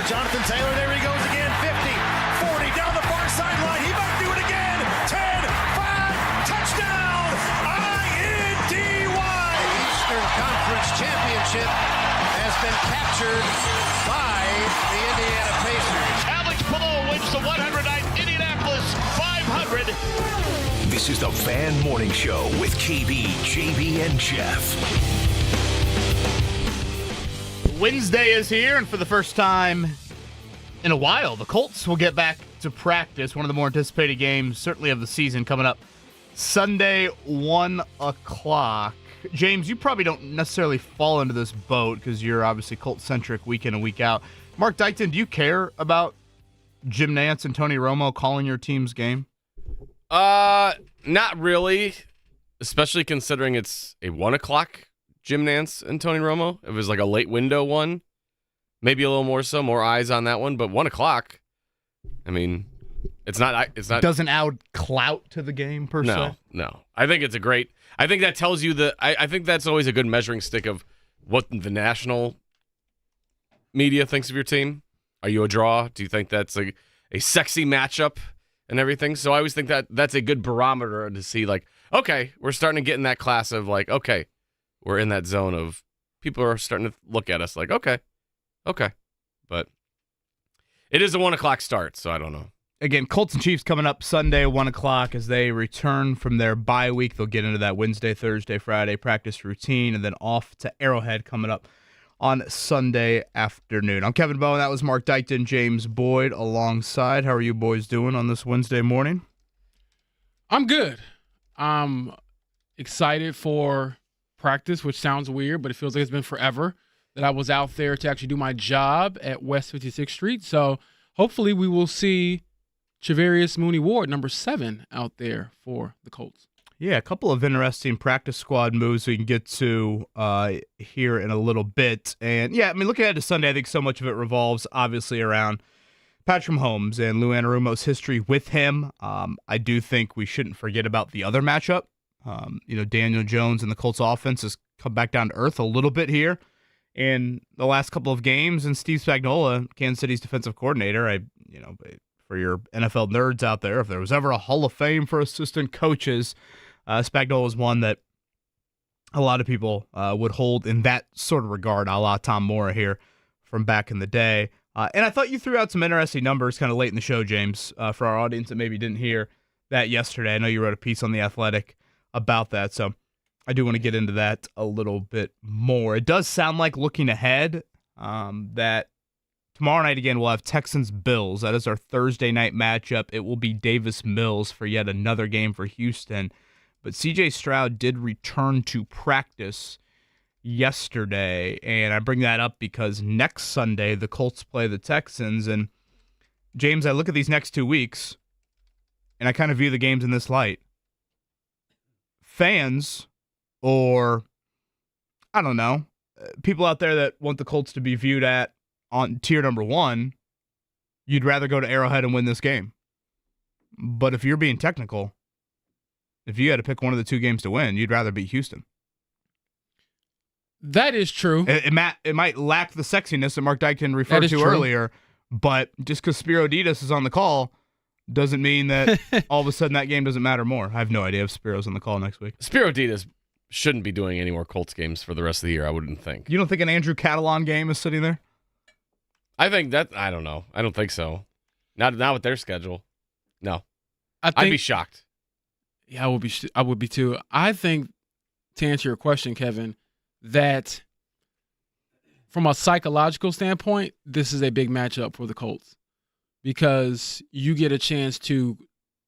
Jonathan Taylor. There he goes again. 50, 40, down the far sideline. He might do it again. 10, 5, touchdown. INDY. The Eastern Conference Championship has been captured by the Indiana Pacers. Alex Pillow wins the 109th Indianapolis 500. This is the Fan Morning Show with KB, JB, and Jeff. Wednesday is here, and for the first time in a while, the Colts will get back to practice. One of the more anticipated games, certainly of the season, coming up Sunday, 1 o'clock. James, you probably don't necessarily fall into this boat because you're obviously Colts-centric week in and week out. Mark Dykton, do you care about Jim Nantz and Tony Romo calling your team's game? Not really, especially considering it's a 1 o'clock Jim Nantz and Tony Romo. If it was like a late window one, maybe a little more so, more eyes on that one. But 1 o'clock, I mean, it's not. Doesn't add clout to the game per se. No. I think it's a great. I think that tells you that. I think that's always a good measuring stick of what the national media thinks of your team. Are you a draw? Do you think that's a sexy matchup and everything? So I always think that that's a good barometer to see, like, okay, we're starting to get in that class of, like, okay, we're in that zone of people are starting to look at us like, okay. But it is a 1 o'clock start, so I don't know. Again, Colts and Chiefs coming up Sunday, 1 o'clock as they return from their bye week. They'll get into that Wednesday, Thursday, Friday practice routine, and then off to Arrowhead coming up on Sunday afternoon. I'm Kevin Bowen. That was Mark Dykton, James Boyd alongside. How are you boys doing on this Wednesday morning? I'm good. I'm excited for practice, which sounds weird, but it feels like it's been forever that I was out there to actually do my job at West 56th Street. So hopefully we will see Chavarius Mooney-Ward, number 7, out there for the Colts. Yeah, a couple of interesting practice squad moves we can get to here in a little bit. And, yeah, I mean, looking ahead to Sunday, I think so much of it revolves, obviously, around Patrick Mahomes and Lou Anarumo's history with him. I do think we shouldn't forget about the other matchup. Daniel Jones and the Colts offense has come back down to earth a little bit here in the last couple of games. And Steve Spagnuolo, Kansas City's defensive coordinator, for your NFL nerds out there, if there was ever a Hall of Fame for assistant coaches, Spagnuolo is one that a lot of people would hold in that sort of regard, a la Tom Mora here from back in the day. And I thought you threw out some interesting numbers kind of late in the show, James, for our audience that maybe didn't hear that yesterday. I know you wrote a piece on The Athletic about that, so I do want to get into that a little bit more. It does sound like, looking ahead, that tomorrow night, again, we'll have Texans-Bills. That is our Thursday night matchup. It will be Davis Mills for yet another game for Houston. But C.J. Stroud did return to practice yesterday, and I bring that up because next Sunday the Colts play the Texans. And, James, I look at these next 2 weeks, and I kind of view the games in this light. Fans, or, I don't know, people out there that want the Colts to be viewed at on tier number 1, you'd rather go to Arrowhead and win this game. But if you're being technical, if you had to pick one of the 2 games to win, you'd rather beat Houston. That is true. It might lack the sexiness that Mark Dykton referred to earlier, but just because Spiro Ditas is on the call doesn't mean that all of a sudden that game doesn't matter more. I have no idea if Spiro's on the call next week. Spiro Ditas shouldn't be doing any more Colts games for the rest of the year, I wouldn't think. You don't think an Andrew Catalan game is sitting there? I think that, I don't know. I don't think so. Not with their schedule. No. I'd be shocked. Yeah, I would be too. I think, to answer your question, Kevin, that from a psychological standpoint, this is a big matchup for the Colts because you get a chance to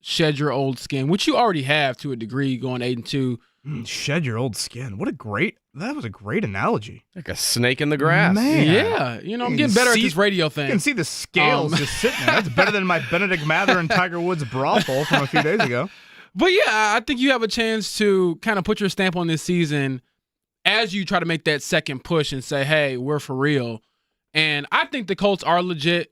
shed your old skin, which you already have to a degree, going 8-2. Shed your old skin. That was a great analogy. Like a snake in the grass. Man. Yeah. I'm getting better at this radio thing. You can see the scales just sitting there. That's better than my Benedict Mather and Tiger Woods brothel from a few days ago. But yeah, I think you have a chance to kind of put your stamp on this season as you try to make that second push and say, hey, we're for real. And I think the Colts are legit.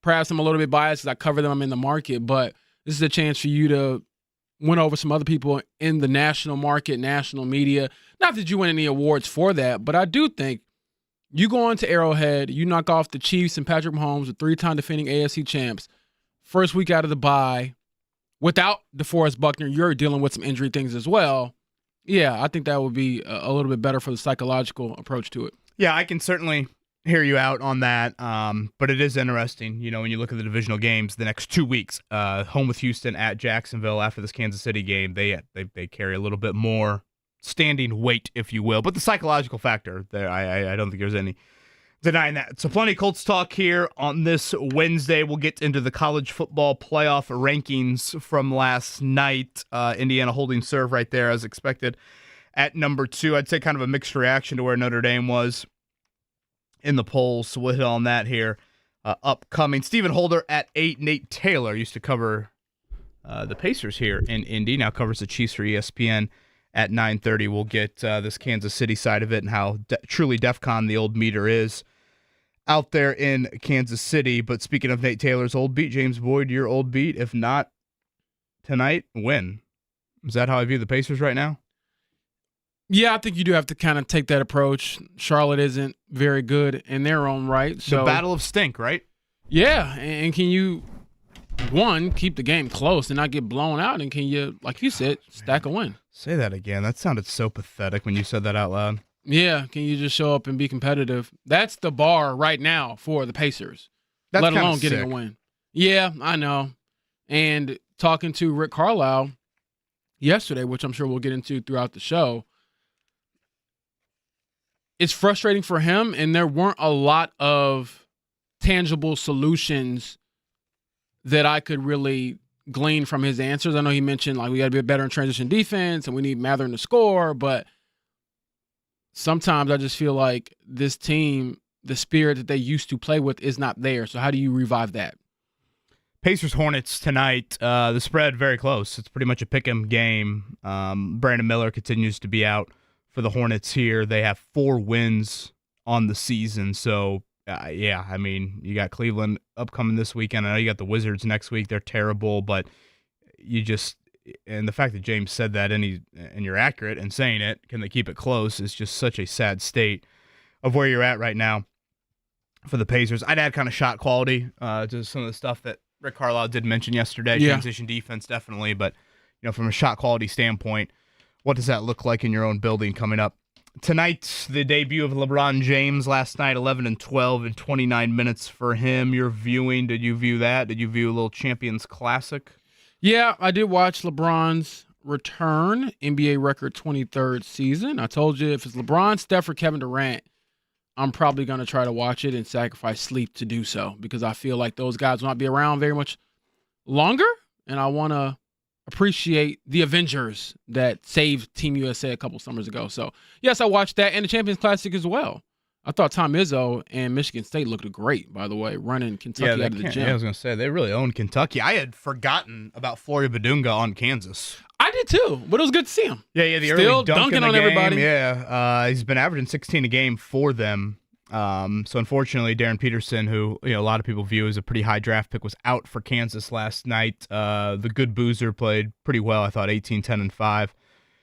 Perhaps I'm a little bit biased because I cover them in the market, but this is a chance for you to win over some other people in the national market, national media. Not that you win any awards for that, but I do think You go into Arrowhead, you knock off the Chiefs and Patrick Mahomes, the 3-time defending AFC champs, first week out of the bye, without DeForest Buckner, you're dealing with some injury things as well. Yeah, I think that would be a little bit better for the psychological approach to it. Yeah, I can certainly hear you out on that, but it is interesting, when you look at the divisional games the next 2 weeks, home with Houston, at Jacksonville after this Kansas City game, they carry a little bit more standing weight, if you will, but the psychological factor there, I don't think there's any denying that. So plenty of Colts talk here on this Wednesday. We'll get into the college football playoff rankings from last night. Indiana holding serve right there as expected at number 2. I'd say kind of a mixed reaction to where Notre Dame was in the polls, so we'll hit on that here. Upcoming, Stephen Holder at 8. Nate Taylor used to cover the Pacers here in Indy, now covers the Chiefs for ESPN at 9:30. We'll get this Kansas City side of it and how truly DEFCON the old meter is out there in Kansas City. But speaking of Nate Taylor's old beat, James Boyd, your old beat, if not tonight, when? Is that how I view the Pacers right now? Yeah, I think you do have to kind of take that approach. Charlotte isn't very good in their own right. So the battle of stink, right? Yeah, and can you, one, keep the game close and not get blown out, and can you, like you said, stack a win? Say that again. That sounded so pathetic when you said that out loud. Yeah, can you just show up and be competitive? That's the bar right now for the Pacers, That's let alone sick. getting a win. Yeah, I know. And talking to Rick Carlisle yesterday, which I'm sure we'll get into throughout the show, it's frustrating for him, and there weren't a lot of tangible solutions that I could really glean from his answers. I know he mentioned, like, we got to be better in transition defense, and we need Mathurin to score, but sometimes I just feel like this team, the spirit that they used to play with is not there. So how do you revive that? Pacers-Hornets tonight, the spread very close. It's pretty much a pick-em game. Brandon Miller continues to be out for the Hornets here. They have 4 wins on the season. So, yeah, I mean, you got Cleveland upcoming this weekend. I know you got the Wizards next week. They're terrible, but you just – and the fact that James said that and you're accurate in saying it, can they keep it close, is just such a sad state of where you're at right now for the Pacers. I'd add kind of shot quality to some of the stuff that Rick Carlisle did mention yesterday. Yeah. Transition defense, definitely. But, from a shot quality standpoint, what does that look like in your own building coming up? Tonight, the debut of LeBron James last night, 11 and 12 in 29 minutes for him. Your viewing, did you view that? Did you view a little Champions Classic? Yeah, I did watch LeBron's return, NBA record 23rd season. I told you if it's LeBron, Steph, or Kevin Durant, I'm probably going to try to watch it and sacrifice sleep to do so, because I feel like those guys will not be around very much longer, and I want to appreciate the Avengers that saved Team USA a couple summers ago. So, yes, I watched that and the Champions Classic as well. I thought Tom Izzo and Michigan State looked great, by the way, running Kentucky out of the gym. Yeah, I was going to say, they really own Kentucky. I had forgotten about Flory Badunga on Kansas. I did too, but it was good to see him. Yeah, the Still early dunk dunking in the on game. everybody. Yeah, he's been averaging 16 a game for them. So unfortunately, Darren Peterson, who a lot of people view as a pretty high draft pick, was out for Kansas last night. The good Boozer played pretty well, I thought, 18, 10, and 5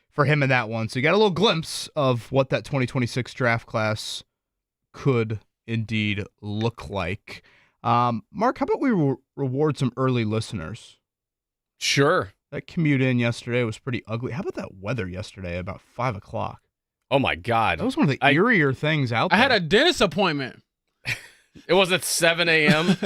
for him in that one. So you got a little glimpse of what that 2026 draft class could indeed look like. Mark, how about we reward some early listeners? Sure. That commute in yesterday was pretty ugly. How about that weather yesterday about 5 o'clock? Oh, my God. That was one of the eerier things out there. I had a dentist appointment. It was at 7 a.m.?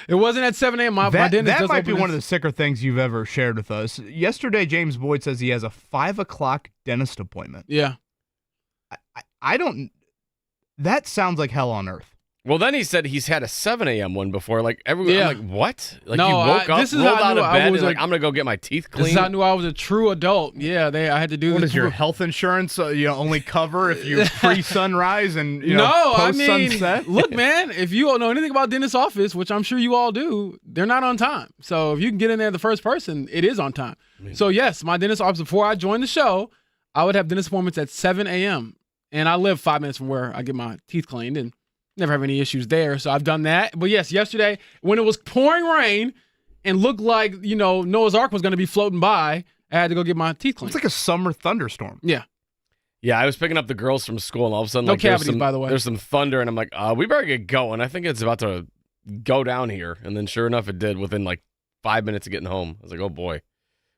It wasn't at 7 a.m. My dentist that does might be open one of the sicker things you've ever shared with us. Yesterday, James Boyd says he has a 5 o'clock dentist appointment. Yeah. I don't... That sounds like hell on earth. Well, then he said he's had a 7 a.m. one before. Like, everyone, Yeah. I'm like, what? Like, No, you woke up, this is rolled how I out knew of I bed, and was like, a- I'm going to go get my teeth This cleaned. is how I knew I was a true adult. Yeah, I had to do What this. does your health insurance only cover if you're pre-sunrise and No, I post-sunset? mean, look, man, if you don't know anything about dentist office, which I'm sure you all do, they're not on time. So if you can get in there the first person, it is on time. So yes, my dentist office, before I joined the show, I would have dentist appointments at 7 a.m. And I live 5 minutes from where I get my teeth cleaned and never have any issues there. So I've done that. But yes, yesterday when it was pouring rain and looked like, Noah's Ark was going to be floating by, I had to go get my teeth cleaned. It's like a summer thunderstorm. Yeah. Yeah, I was picking up the girls from school, and all of a sudden, No like, there's cavities, by the way. there's some thunder, and I'm like, we better get going. I think it's about to go down here. And then sure enough, it did within like 5 minutes of getting home. I was like, oh boy,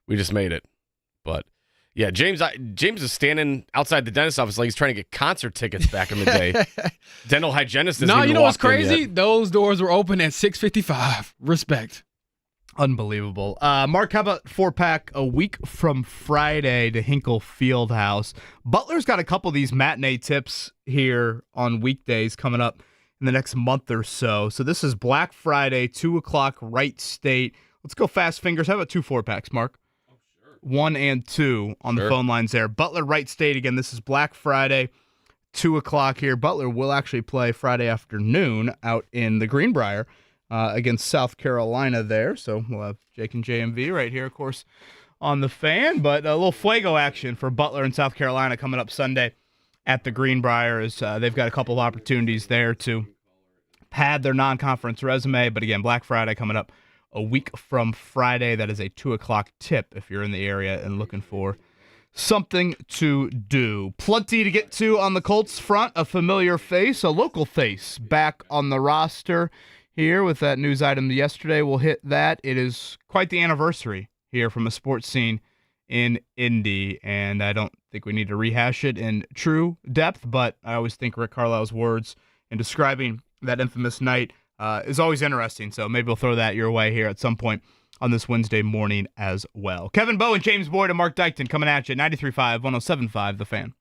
we just made it. But yeah, James is standing outside the dentist office like he's trying to get concert tickets back in the day. Dental hygienist. No, you know what's crazy? Those doors were open at 6:55. Respect. Unbelievable. Mark, how about 4-pack a week from Friday to Hinkle Fieldhouse? Butler's got a couple of these matinee tips here on weekdays coming up in the next month or so. So this is Black Friday, 2 o'clock, Wright State. Let's go fast fingers. How about 2 4-packs, Mark? 1 and 2 on the phone lines there. Butler, Wright State. Again, this is Black Friday, 2 o'clock here. Butler will actually play Friday afternoon out in the Greenbrier against South Carolina there. So we'll have Jake and JMV right here, of course, on the fan. But a little Fuego action for Butler and South Carolina coming up Sunday at the Greenbrier. As they've got a couple of opportunities there to pad their non-conference resume. But again, Black Friday coming up a week from Friday. That is a 2 o'clock tip if you're in the area and looking for something to do. Plenty to get to on the Colts front. A familiar face, a local face back on the roster here with that news item yesterday. We'll hit that. It is quite the anniversary here from a sports scene in Indy, and I don't think we need to rehash it in true depth, but I always think Rick Carlisle's words in describing that infamous night is always interesting, so maybe we'll throw that your way here at some point on this Wednesday morning as well. Kevin Bowen, James Boyd, and Mark Dykton coming at you, 93.5, 107.5, The Fan.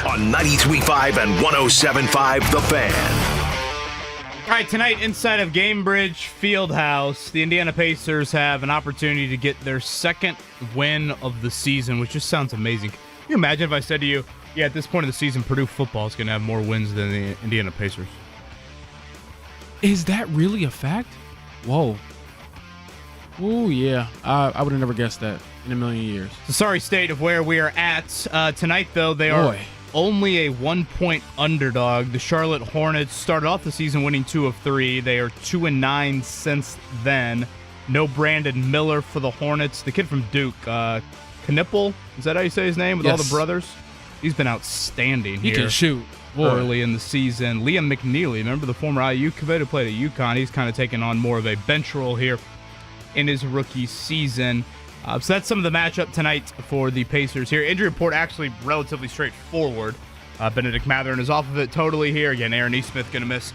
on 93.5 and 107.5 The Fan. All right, tonight inside of Gamebridge Fieldhouse, the Indiana Pacers have an opportunity to get their second win of the season, which just sounds amazing. Can you imagine if I said to you, yeah, at this point of the season, Purdue football is going to have more wins than the Indiana Pacers? Is that really a fact? Whoa. Oh, yeah. I would have never guessed that in a million years. It's a sorry state of where we are at. Tonight, though, they are only a 1-point underdog. The Charlotte Hornets started off the season winning 2 of 3. They are 2-9 since then. No Brandon Miller for the Hornets. The kid from Duke, Knipple, is that how you say his name, with all the brothers? He's been outstanding here. He can shoot. Early in the season. Liam McNeely, remember the former IU commit who played at UConn? He's kind of taken on more of a bench role here in his rookie season. So that's some of the matchup tonight for the Pacers here. Injury report actually relatively straightforward. Benedict Mathurin is off of it totally here. Again, Aaron Nesmith going to miss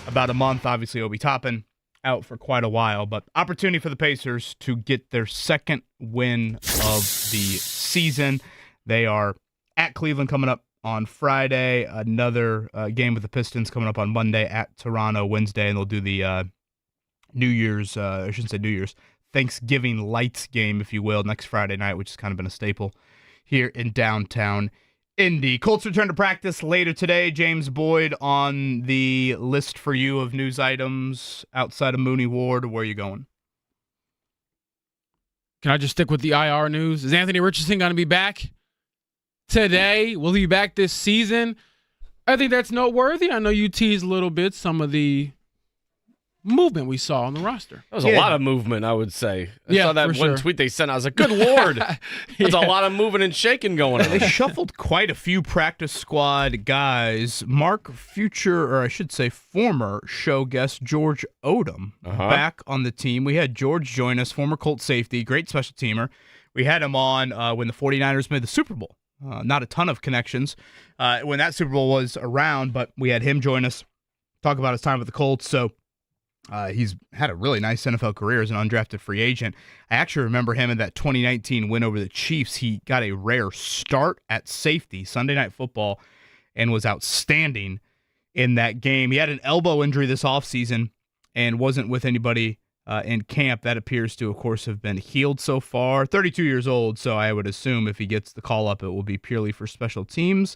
about a month. Obviously, Obi Toppin out for quite a while. But opportunity for the Pacers to get their second win of the season. They are at Cleveland coming up on Friday. Another game with the Pistons coming up on Monday at Toronto Wednesday. And they'll do the New Year's, I shouldn't say New Year's, Thanksgiving lights game, if you will, next Friday night, which has kind of been a staple here in downtown Indy. Colts return to practice later today. James Boyd on the list for you of news items outside of Mooney Ward. Where are you going? Can I just stick with the IR news? Is Anthony Richardson going to be back today? Will he be back this season? I think that's noteworthy. I know you teased a little bit some of the movement we saw on the roster. That was a lot of movement, I would say. I saw that one tweet they sent. I was like, good Lord. There's a lot of moving and shaking going on. They shuffled quite a few practice squad guys. Mark former show guest George Odom back on the team. We had George join us, former Colt safety, great special teamer. We had him on when the 49ers made the Super Bowl. Not a ton of connections when that Super Bowl was around, but we had him join us, talk about his time with the Colts. So he's had a really nice NFL career as an undrafted free agent. I actually remember him in that 2019 win over the Chiefs. He got a rare start at safety, Sunday Night Football, and was outstanding in that game. He had an elbow injury this offseason and wasn't with anybody in camp. That appears to, of course, have been healed so far. 32 years old, so I would assume if he gets the call-up, it will be purely for special teams.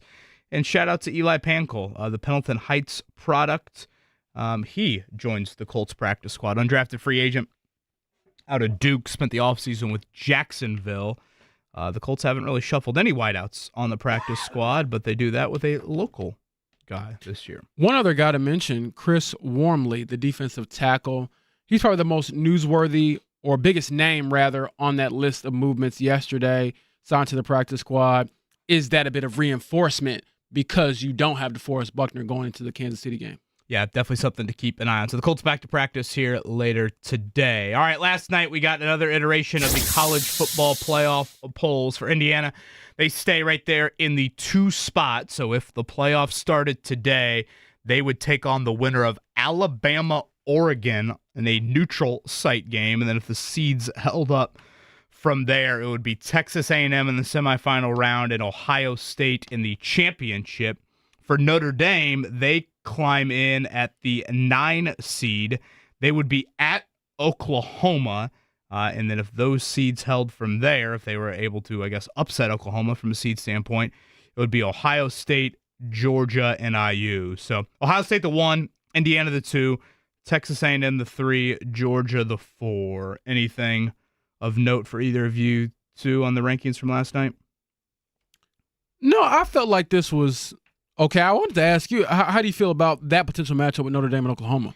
And shout out to Eli Pankel, the Pendleton Heights product. He joins the Colts practice squad. Undrafted free agent out of Duke, spent the offseason with Jacksonville. The Colts haven't really shuffled any wideouts on the practice squad, but they do that with a local guy this year. One other guy to mention, Chris Wormley, the defensive tackle. He's probably the most newsworthy or biggest name, rather, on that list of movements yesterday, signed to the practice squad. Is that a bit of reinforcement because you don't have DeForest Buckner going into the Kansas City game? Yeah, definitely something to keep an eye on. So the Colts back to practice here later today. All right, last night we got another iteration of the college football playoff polls for Indiana. They stay right there in the 2 spot. So if the playoffs started today, they would take on the winner of Alabama-Oregon in a neutral site game. And then if the seeds held up from there, it would be Texas A&M in the semifinal round and Ohio State in the championship. For Notre Dame, they climb in at the 9 seed. They would be at Oklahoma. And then if those seeds held from there, if they were able to, I guess, upset Oklahoma from a seed standpoint, it would be Ohio State, Georgia, and IU. So Ohio State the 1, Indiana the 2, Texas A&M the 3, Georgia the 4. Anything of note for either of you two on the rankings from last night? No, I felt like this was okay. I wanted to ask you, how do you feel about that potential matchup with Notre Dame and Oklahoma?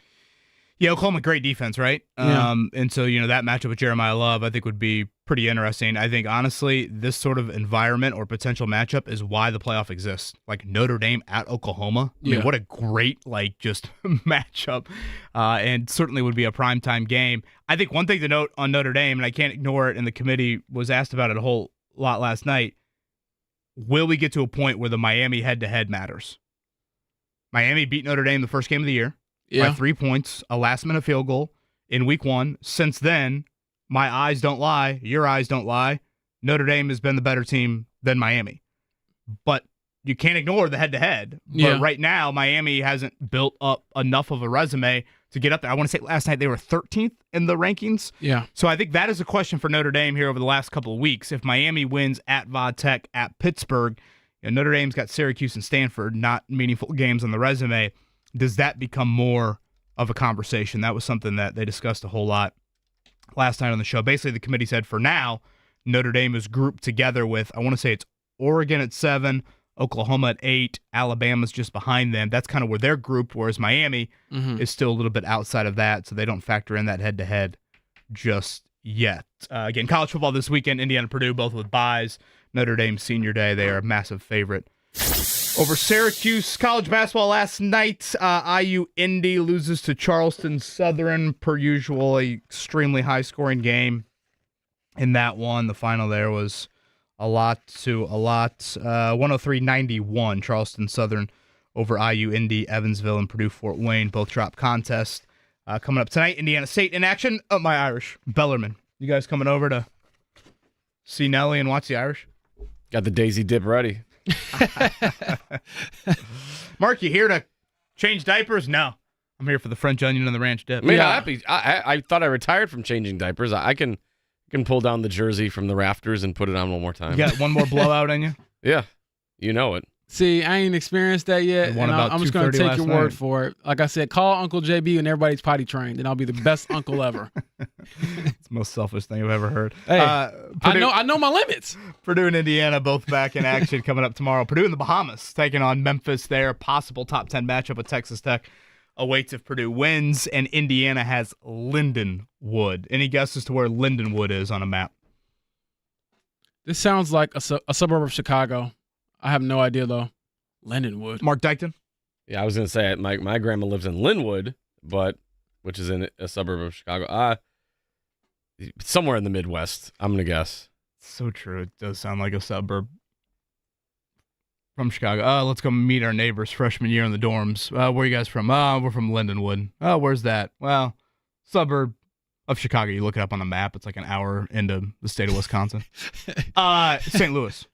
Yeah, Oklahoma, great defense, right? Yeah. And so, that matchup with Jeremiah Love, I think, would be pretty interesting. I think, honestly, this sort of environment or potential matchup is why the playoff exists. Like Notre Dame at Oklahoma. I mean, what a great, just matchup. And certainly would be a primetime game. I think one thing to note on Notre Dame, and I can't ignore it, and the committee was asked about it a whole lot last night, will we get to a point where the Miami head-to-head matters? Miami beat Notre Dame the first game of the year. By 3 points, a last-minute field goal in week 1. Since then, my eyes don't lie, your eyes don't lie, Notre Dame has been the better team than Miami. But you can't ignore the head-to-head. But Yeah. right now, Miami hasn't built up enough of a resume to get up there. I want to say last night they were 13th in the rankings. Yeah. So I think that is a question for Notre Dame here over the last couple of weeks. If Miami wins at Vodtech, at Pittsburgh, Notre Dame's got Syracuse and Stanford, not meaningful games on the resume. Does that become more of a conversation? That was something that they discussed a whole lot last night on the show. Basically, the committee said for now, Notre Dame is grouped together with, I want to say it's Oregon at 7, Oklahoma at 8, Alabama's just behind them. That's kind of where they're grouped, whereas Miami is still a little bit outside of that, so they don't factor in that head-to-head just yet. Again, college football this weekend, Indiana, Purdue, both with byes. Notre Dame Senior Day, they are a massive favorite over Syracuse. College basketball last night, IU Indy loses to Charleston Southern, per usual, a extremely high-scoring game in that one. The final there was a lot, 103-91, Charleston Southern over IU Indy, Evansville, and Purdue Fort Wayne, both drop contest. Coming up tonight, Indiana State in action. Oh, my Irish, Bellarmine. You guys coming over to see Nelly and watch the Irish? Got the Daisy Dip ready. Mark, you here to change diapers? No. I'm here for the French onion and the ranch dip. I mean, I thought I retired from changing diapers. I can pull down the jersey from the rafters and put it on one more time. You got one more blowout in you? Yeah, you know it. See, I ain't experienced that yet, You won and about I'm just going to 2:30 take your last word night. for it. Like I said, call Uncle JB when everybody's potty trained, and I'll be the best uncle ever. It's the most selfish thing I've ever heard. Hey, Purdue, I know my limits. Purdue and Indiana both back in action coming up tomorrow. Purdue in the Bahamas taking on Memphis there. Possible top 10 matchup with Texas Tech awaits if Purdue wins, and Indiana has Lindenwood. Any guess as to where Lindenwood is on a map? This sounds like a suburb of Chicago. I have no idea, though. Lindenwood. Mark Dykton? Yeah, I was going to say my grandma lives in Linwood, which is in a suburb of Chicago. Somewhere in the Midwest, I'm going to guess. So true. It does sound like a suburb from Chicago. Let's go meet our neighbors freshman year in the dorms. Where are you guys from? We're from Lindenwood. Oh, where's that? Well, suburb of Chicago. You look it up on a map. It's like an hour into the state of Wisconsin. St. Louis.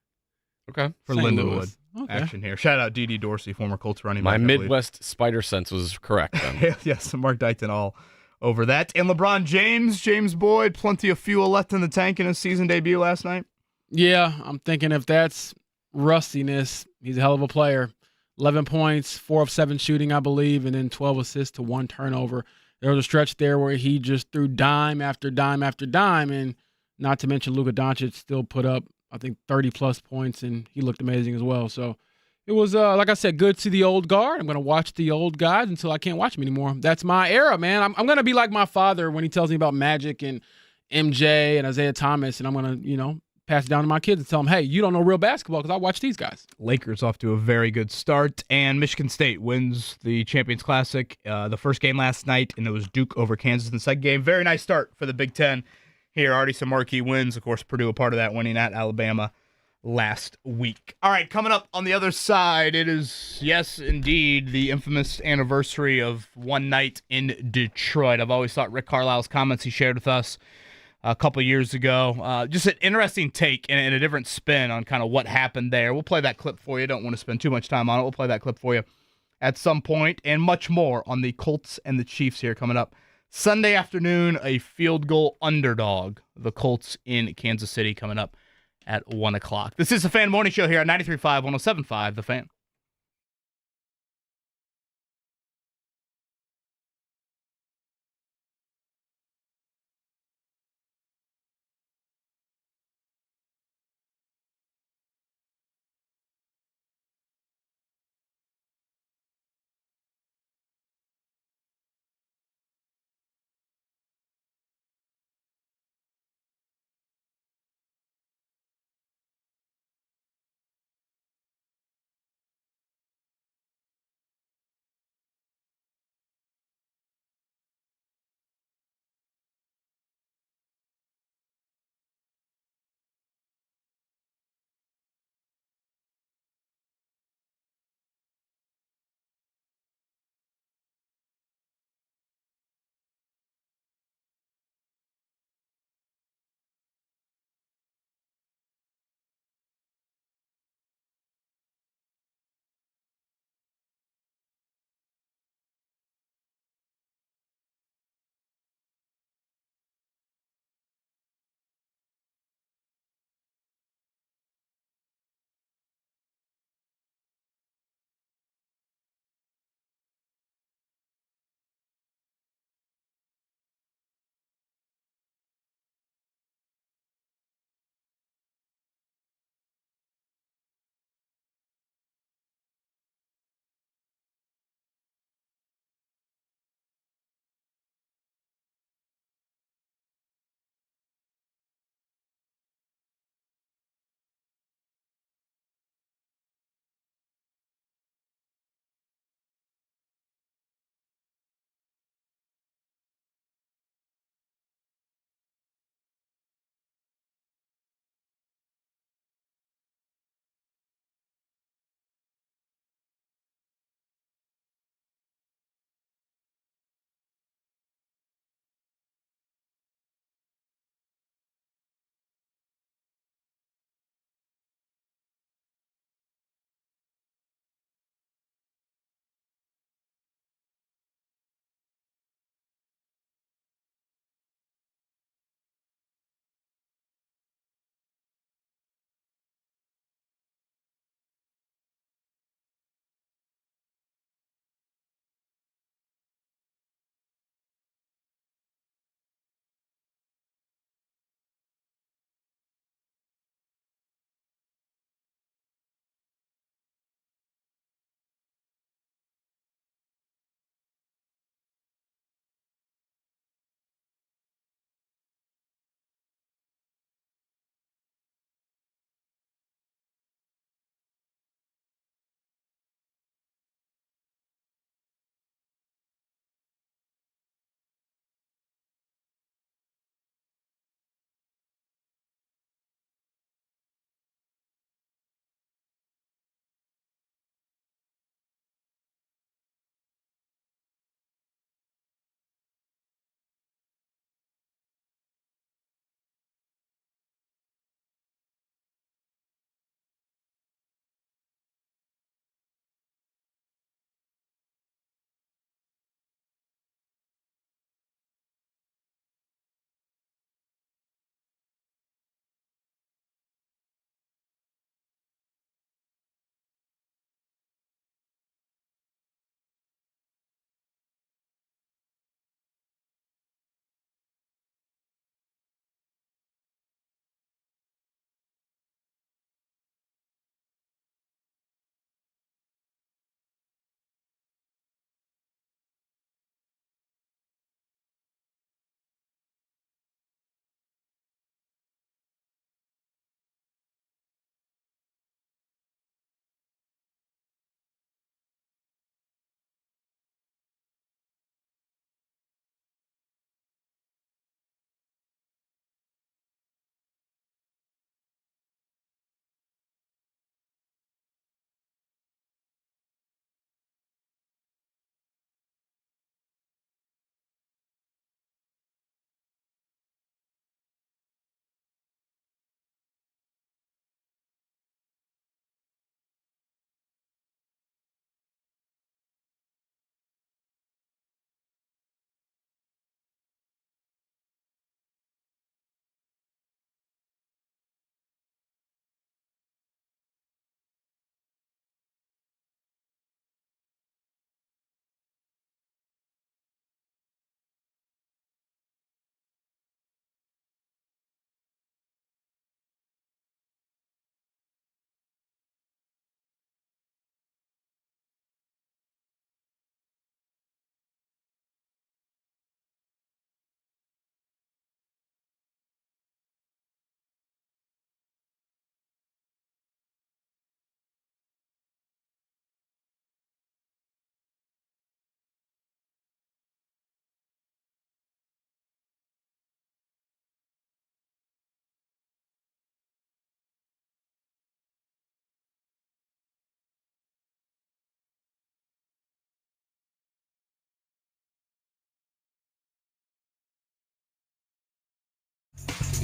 Okay. For St. Lindenwood. Louis. Okay. Action here. Shout out D.D. Dorsey, former Colts running back. My I believe. Midwest spider sense was correct then. Yes, Mark Dykton all over that. And LeBron James Boyd, plenty of fuel left in the tank in his season debut last night. Yeah, I'm thinking if that's rustiness, he's a hell of a player. 11 points, 4 of 7 shooting, I believe, and then 12 assists to 1 turnover. There was a stretch there where he just threw dime after dime after dime, and not to mention Luka Doncic still put up, I think, 30-plus points, and he looked amazing as well. So it was, like I said, good to the old guard. I'm going to watch the old guys until I can't watch them anymore. That's my era, man. I'm going to be like my father when he tells me about Magic and MJ and Isaiah Thomas, and I'm going to, pass it down to my kids and tell them, hey, you don't know real basketball because I watch these guys. Lakers off to a very good start, and Michigan State wins the Champions Classic. The first game last night, and it was Duke over Kansas in the second game. Very nice start for the Big Ten here. Already some marquee wins. Of course, Purdue a part of that, winning at Alabama last week. All right, coming up on the other side, it is, yes, indeed, the infamous anniversary of one night in Detroit. I've always thought Rick Carlisle's comments he shared with us a couple years ago, just an interesting take and a different spin on kind of what happened there. We'll play that clip for you. Don't want to spend too much time on it. We'll play that clip for you at some point, and much more on the Colts and the Chiefs here coming up Sunday afternoon. A field goal underdog, the Colts in Kansas City, coming up at 1 o'clock. This is the Fan Morning Show here on 93.5, 107.5, The Fan.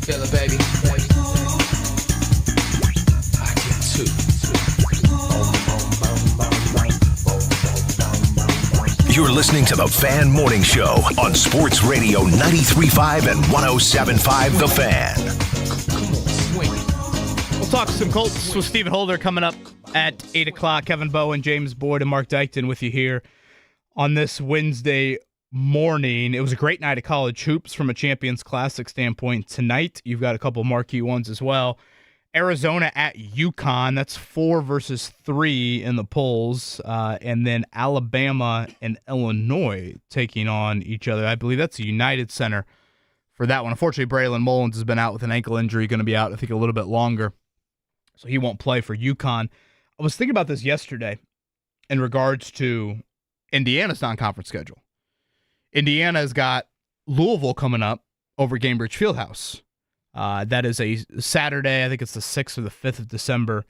feel it, baby? I can too. You're listening to the Fan Morning Show on Sports Radio 93.5 and 107.5 The Fan. We'll talk some Colts with Stephen Holder coming up at 8 o'clock. Kevin Bowen, James Boyd, and Mark Dykton with you here on this Wednesday morning. It was a great night of college hoops from a Champions Classic standpoint. Tonight, you've got a couple marquee ones as well. Arizona at UConn. That's 4 versus 3 in the polls. And then Alabama and Illinois taking on each other. I believe that's the United Center for that one. Unfortunately, Braylon Mullins has been out with an ankle injury, going to be out, I think, a little bit longer. So he won't play for UConn. I was thinking about this yesterday in regards to Indiana's non-conference schedule. Indiana's got Louisville coming up over Gainbridge Fieldhouse. That is a Saturday. I think it's the 6th or the 5th of December,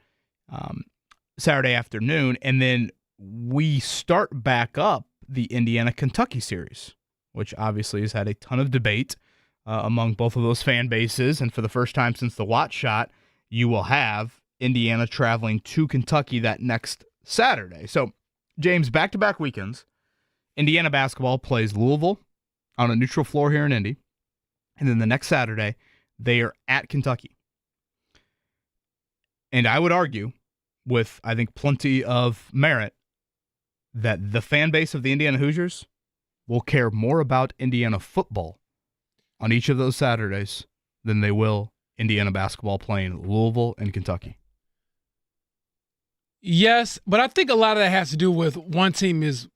Saturday afternoon. And then we start back up the Indiana-Kentucky series, which obviously has had a ton of debate among both of those fan bases. And for the first time since the Watt shot, you will have Indiana traveling to Kentucky that next Saturday. So, James, back-to-back weekends, Indiana basketball plays Louisville on a neutral floor here in Indy. And then the next Saturday, they are at Kentucky. And I would argue, with I think plenty of merit, that the fan base of the Indiana Hoosiers will care more about Indiana football on each of those Saturdays than they will Indiana basketball playing Louisville and Kentucky. Yes, but I think a lot of that has to do with one team is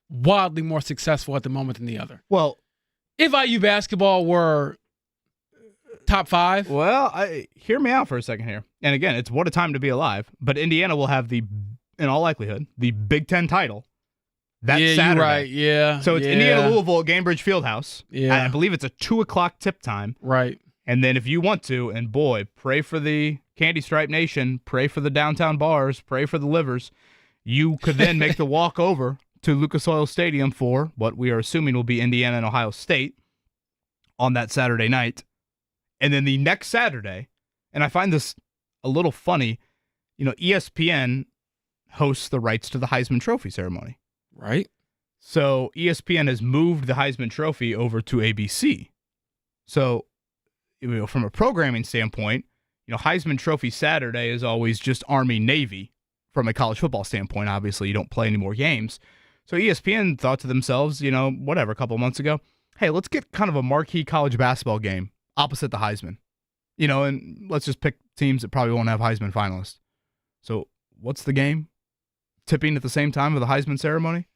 wildly more successful at the moment than the other. Well, if IU basketball were top 5. Well, hear me out for a second here. And again, it's what a time to be alive. But Indiana will have in all likelihood, the Big Ten title that Saturday. You're right. Yeah. So it's Indiana-Louisville at Gainbridge Fieldhouse. Yeah. I believe it's a 2 o'clock tip time. Right. And then if you want to, and boy, pray for the Candy Stripe Nation, pray for the downtown bars, pray for the livers, you could then make the walk over to Lucas Oil Stadium for what we are assuming will be Indiana and Ohio State on that Saturday night. And then the next Saturday, and I find this a little funny, ESPN hosts the rights to the Heisman Trophy ceremony. Right. So ESPN has moved the Heisman Trophy over to ABC. So, from a programming standpoint, Heisman Trophy Saturday is always just Army-Navy. From a college football standpoint, obviously, you don't play any more games. So ESPN thought to themselves, a couple months ago, hey, let's get kind of a marquee college basketball game opposite the Heisman. And let's just pick teams that probably won't have Heisman finalists. So what's the game? Tipping at the same time of the Heisman ceremony?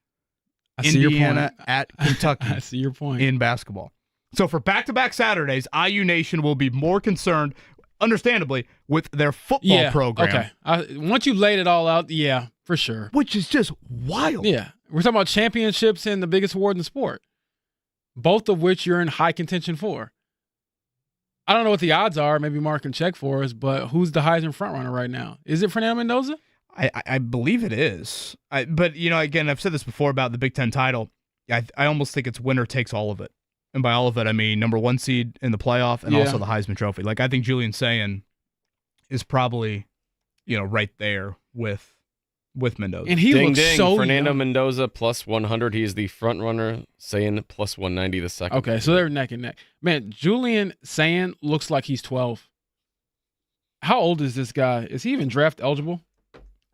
I see Indiana your point. at Kentucky. I see your point. In basketball. So for back-to-back Saturdays, IU Nation will be more concerned, understandably, with their football program. Okay. Once you laid it all out, yeah, for sure. Which is just wild. Yeah. We're talking about championships and the biggest award in the sport, both of which you're in high contention for. I don't know what the odds are. Maybe Mark can check for us, but who's the Heisman frontrunner right now? Is it Fernando Mendoza? I believe it is. But, again, I've said this before about the Big Ten title. I almost think it's winner takes all of it. And by all of it, I mean number 1 seed in the playoff and also the Heisman Trophy. Like, I think Julian Sayin is probably, right there with Mendoza. And he looks so Fernando young. Mendoza plus 100. He is the front runner. Sayin plus 190 the second. Okay, so they're neck and neck. Man, Julian Sayin looks like he's 12. How old is this guy? Is he even draft eligible?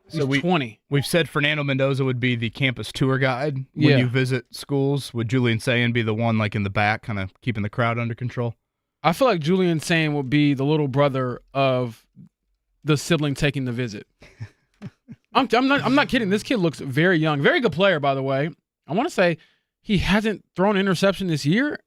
He's 20. We've said Fernando Mendoza would be the campus tour guide when you visit schools. Would Julian Sayin be the one like in the back, kind of keeping the crowd under control? I feel like Julian Sayin would be the little brother of the sibling taking the visit. I'm not kidding. This kid looks very young. Very good player, by the way. I want to say he hasn't thrown an interception this year.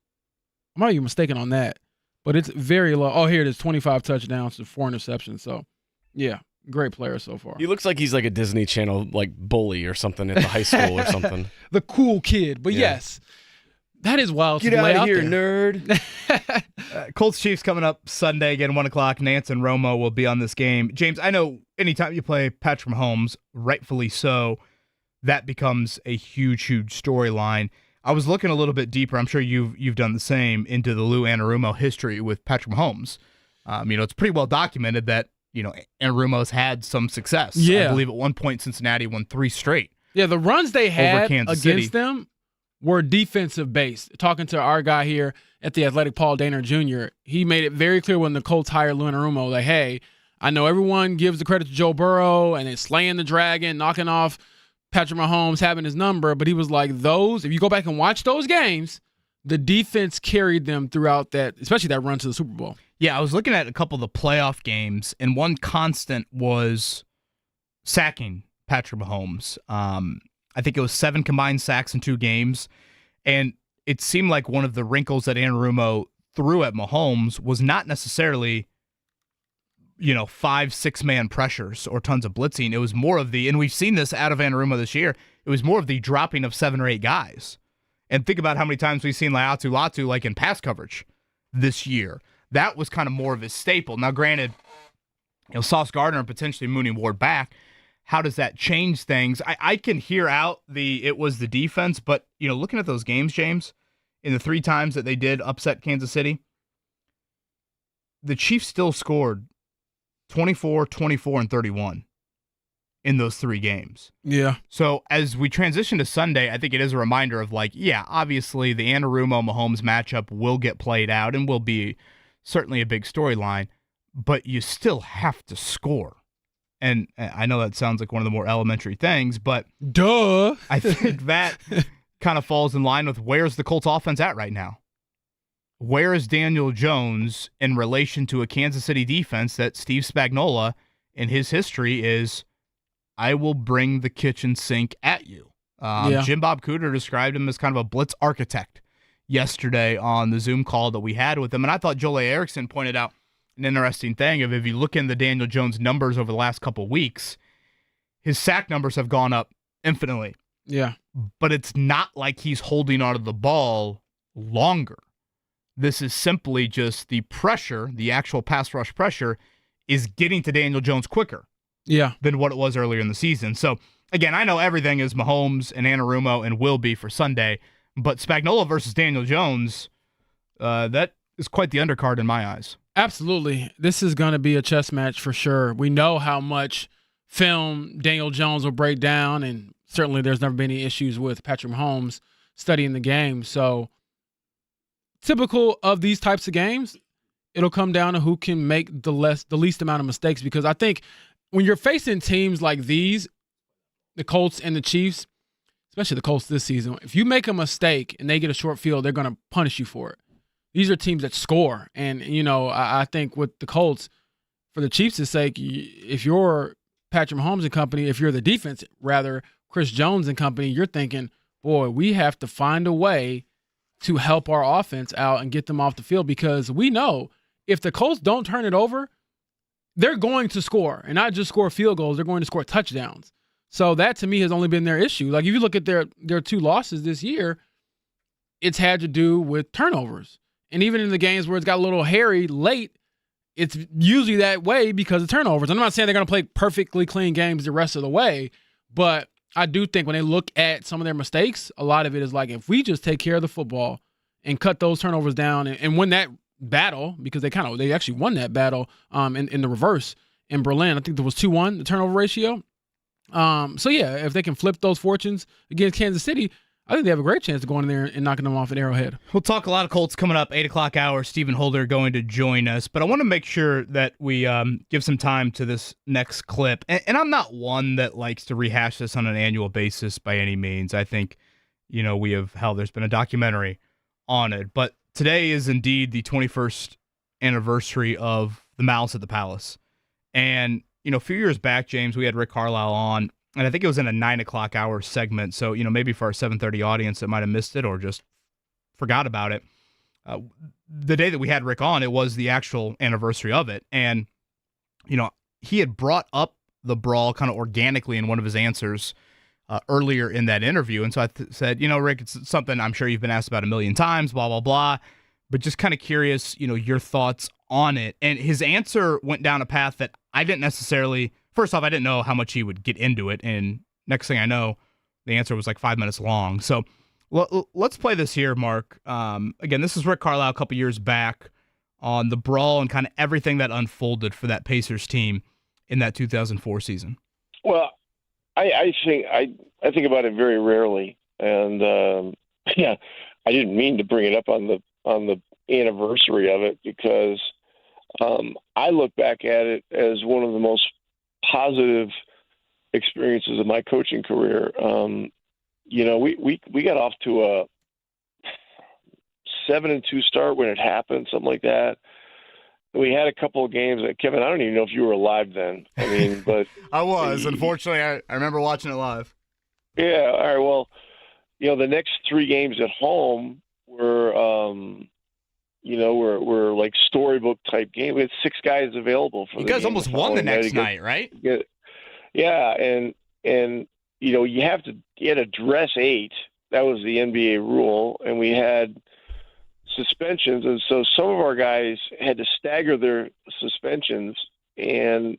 I might be mistaken on that. But it's very low. Oh, here it is, 25 touchdowns to 4 interceptions. So, yeah, great player so far. He looks like he's like a Disney Channel like bully or something at the high school or something. The cool kid. But yes, that is wild. Get out of here, nerd. Colts-Chiefs coming up Sunday, again, 1 o'clock. Nance and Romo will be on this game. James, I know anytime you play Patrick Mahomes, rightfully so, that becomes a huge, huge storyline. I was looking a little bit deeper. I'm sure you've done the same into the Lou Anarumo history with Patrick Mahomes. It's pretty well documented that Anarumo's had some success. Yeah. I believe at one point Cincinnati won 3 straight. Yeah, the runs they had Kansas against City. them were defensive based. Talking to our guy here at the Athletic, Paul Dehner Jr., he made it very clear when the Colts hired Lou Anarumo, like, hey, I know everyone gives the credit to Joe Burrow and it's slaying the dragon, knocking off Patrick Mahomes, having his number, but he was like, if you go back and watch those games, the defense carried them throughout that, especially that run to the Super Bowl. Yeah, I was looking at a couple of the playoff games, and one constant was sacking Patrick Mahomes. I think it was 7 combined sacks in 2 games, and it seemed like one of the wrinkles that Anarumo threw at Mahomes was not necessarily 5-6 man pressures or tons of blitzing. It was more of and we've seen this out of Anarumo this year, it was more of the dropping of 7 or 8 guys. And think about how many times we've seen Latu like in pass coverage this year. That was kind of more of his staple. Now, granted, Sauce Gardner and potentially Mooney Ward back. How does that change things? I can hear out it was the defense, but looking at those games, James, in the 3 times that they did upset Kansas City, the Chiefs still scored 24, 24, and 31 in those 3 games. Yeah. So as we transition to Sunday, I think it is a reminder of obviously the Anarumo-Mahomes matchup will get played out and will be certainly a big storyline, but you still have to score. And I know that sounds like one of the more elementary things, but duh. I think that kind of falls in line with where's the Colts offense at right now. Where is Daniel Jones in relation to a Kansas City defense that Steve Spagnuolo in his history is, I will bring the kitchen sink at you. Jim Bob Cooter described him as kind of a blitz architect yesterday on the Zoom call that we had with him. And I thought Joel Erickson pointed out an interesting thing of if you look in the Daniel Jones numbers over the last couple of weeks, his sack numbers have gone up infinitely. Yeah. But it's not like he's holding onto the ball longer. This is simply just the pressure, the actual pass rush pressure, is getting to Daniel Jones quicker than what it was earlier in the season. So, again, I know everything is Mahomes and Anarumo and will be for Sunday, but Spagnuolo versus Daniel Jones, that is quite the undercard in my eyes. Absolutely. This is going to be a chess match for sure. We know how much film Daniel Jones will break down, and certainly there's never been any issues with Patrick Mahomes studying the game. So, typical of these types of games, it'll come down to who can make the least amount of mistakes, because I think when you're facing teams like these, the Colts and the Chiefs, especially the Colts this season, if you make a mistake and they get a short field, they're going to punish you for it. These are teams that score. And, I think with the Colts, for the Chiefs' sake, if you're Patrick Mahomes and company, if you're the defense, rather, Chris Jones and company, you're thinking, boy, we have to find a way to help our offense out and get them off the field, because we know if the Colts don't turn it over, they're going to score, and not just score field goals, they're going to score touchdowns. So that, to me, has only been their issue. Like, if you look at their 2 losses this year, it's had to do with turnovers. And even in the games where it's got a little hairy late, it's usually that way because of turnovers. I'm not saying they're going to play perfectly clean games the rest of the way, but I do think when they look at some of their mistakes, a lot of it is like, if we just take care of the football and cut those turnovers down and win that battle, because they actually won that battle in the reverse in Berlin. I think there was 2-1, the turnover ratio. So, yeah, if they can flip those fortunes against Kansas City, I think they have a great chance of going in there and knocking them off at Arrowhead. We'll talk a lot of Colts coming up, 8 o'clock hour. Stephen Holder going to join us. But I want to make sure that we give some time to this next clip. And I'm not one that likes to rehash this on an annual basis by any means. I think, there's been a documentary on it. But today is indeed the 21st anniversary of the Malice at the Palace. And, a few years back, James, we had Rick Carlisle on. And I think it was in a 9 o'clock hour segment. So, maybe for our 7:30 audience that might have missed it or just forgot about it. The day that we had Rick on, it was the actual anniversary of it. And, he had brought up the brawl kind of organically in one of his answers earlier in that interview. And so I said, Rick, it's something I'm sure you've been asked about a million times, blah, blah, blah. But just kind of curious, your thoughts on it. And his answer went down a path that I didn't necessarily... First off, I didn't know how much he would get into it, and next thing I know, the answer was like 5 minutes long. So Well, let's play this here, Mark. Again, this is Rick Carlisle a couple years back on the brawl and kind of everything that unfolded for that Pacers team in that 2004 season. Well, I think about it very rarely, and yeah, I didn't mean to bring it up on the anniversary of it because I look back at it as one of the most positive experiences of my coaching career. We got off to a 7-2 start when it happened, something like that. We had a couple of games. Kevin, I don't even know if you were alive then. I mean, but I was. Unfortunately, I remember watching it live. Yeah. All right. Well, the next 3 games at home were, were like storybook type game. We had 6 guys available for. You guys almost won the next night, right? Yeah, and you had to dress 8. That was the NBA rule, and we had suspensions, and so some of our guys had to stagger their suspensions, and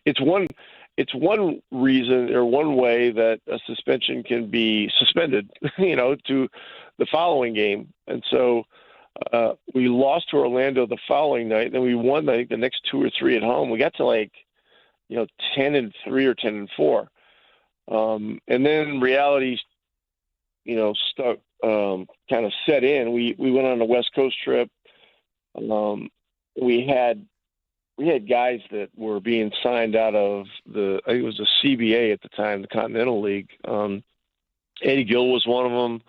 it's one reason or one way that a suspension can be suspended, to the following game. And so we lost to Orlando the following night, then we won, I think, the next 2 or 3 at home. We got to 10-3 or 10-4. And then reality, stuck, kind of set in. We went on a West Coast trip. We had guys that were being signed out of I think it was the CBA at the time, the Continental League. Eddie Gill was one of them.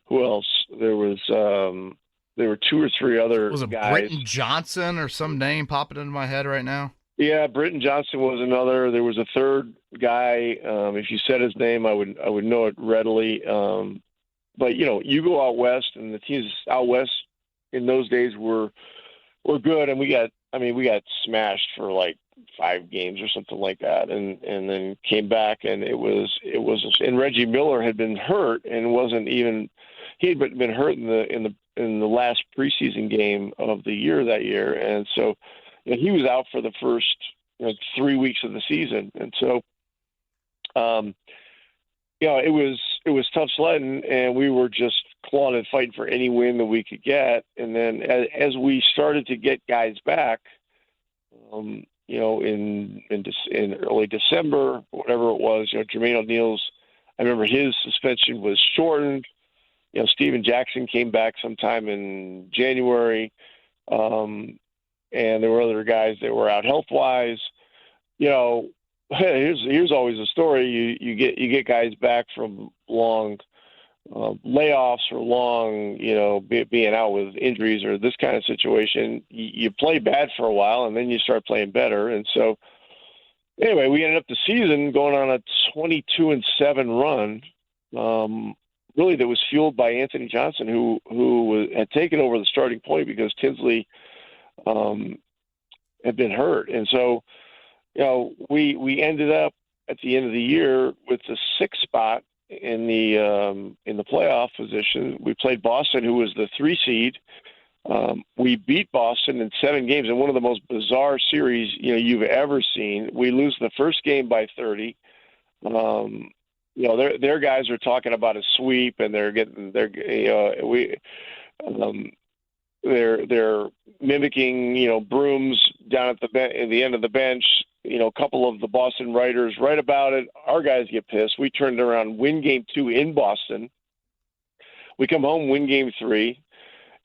Who else? There were 2 or 3 other Was it guys. Britton Johnson or some name popping into my head right now? Yeah, Britton Johnson was another. There was a third guy. If you said his name, I would know it readily. But you go out west, and the teams out west in those days were good, and we got smashed for like 5 games or something like that, and then came back, and it was. And Reggie Miller had been hurt, and he had been hurt in the last preseason game of the year that year, and so. He was out for the first 3 weeks of the season, and so it was tough sledding, and we were just clawing and fighting for any win that we could get. And then as we started to get guys back, in early December, whatever it was, Jermaine O'Neal's, I remember his suspension was shortened. Steven Jackson came back sometime in January. And there were other guys that were out health-wise. Here's always a story. You get guys back from long layoffs or long, being out with injuries or this kind of situation. You play bad for a while, and then you start playing better. And so, anyway, we ended up the season going on a 22-7 run. Really, that was fueled by Anthony Johnson, who had taken over the starting point because Tinsley had been hurt. And so, we ended up at the end of the year with the 6th spot in the playoff position. We played Boston, who was the 3 seed. We beat Boston in 7 games in one of the most bizarre series, you've ever seen. We lose the first game by 30. Their guys are talking about a sweep, and they're mimicking, brooms down at the end of the bench. A couple of the Boston writers write about it. Our guys get pissed. We turned around, win game 2 in Boston. We come home, win game 3,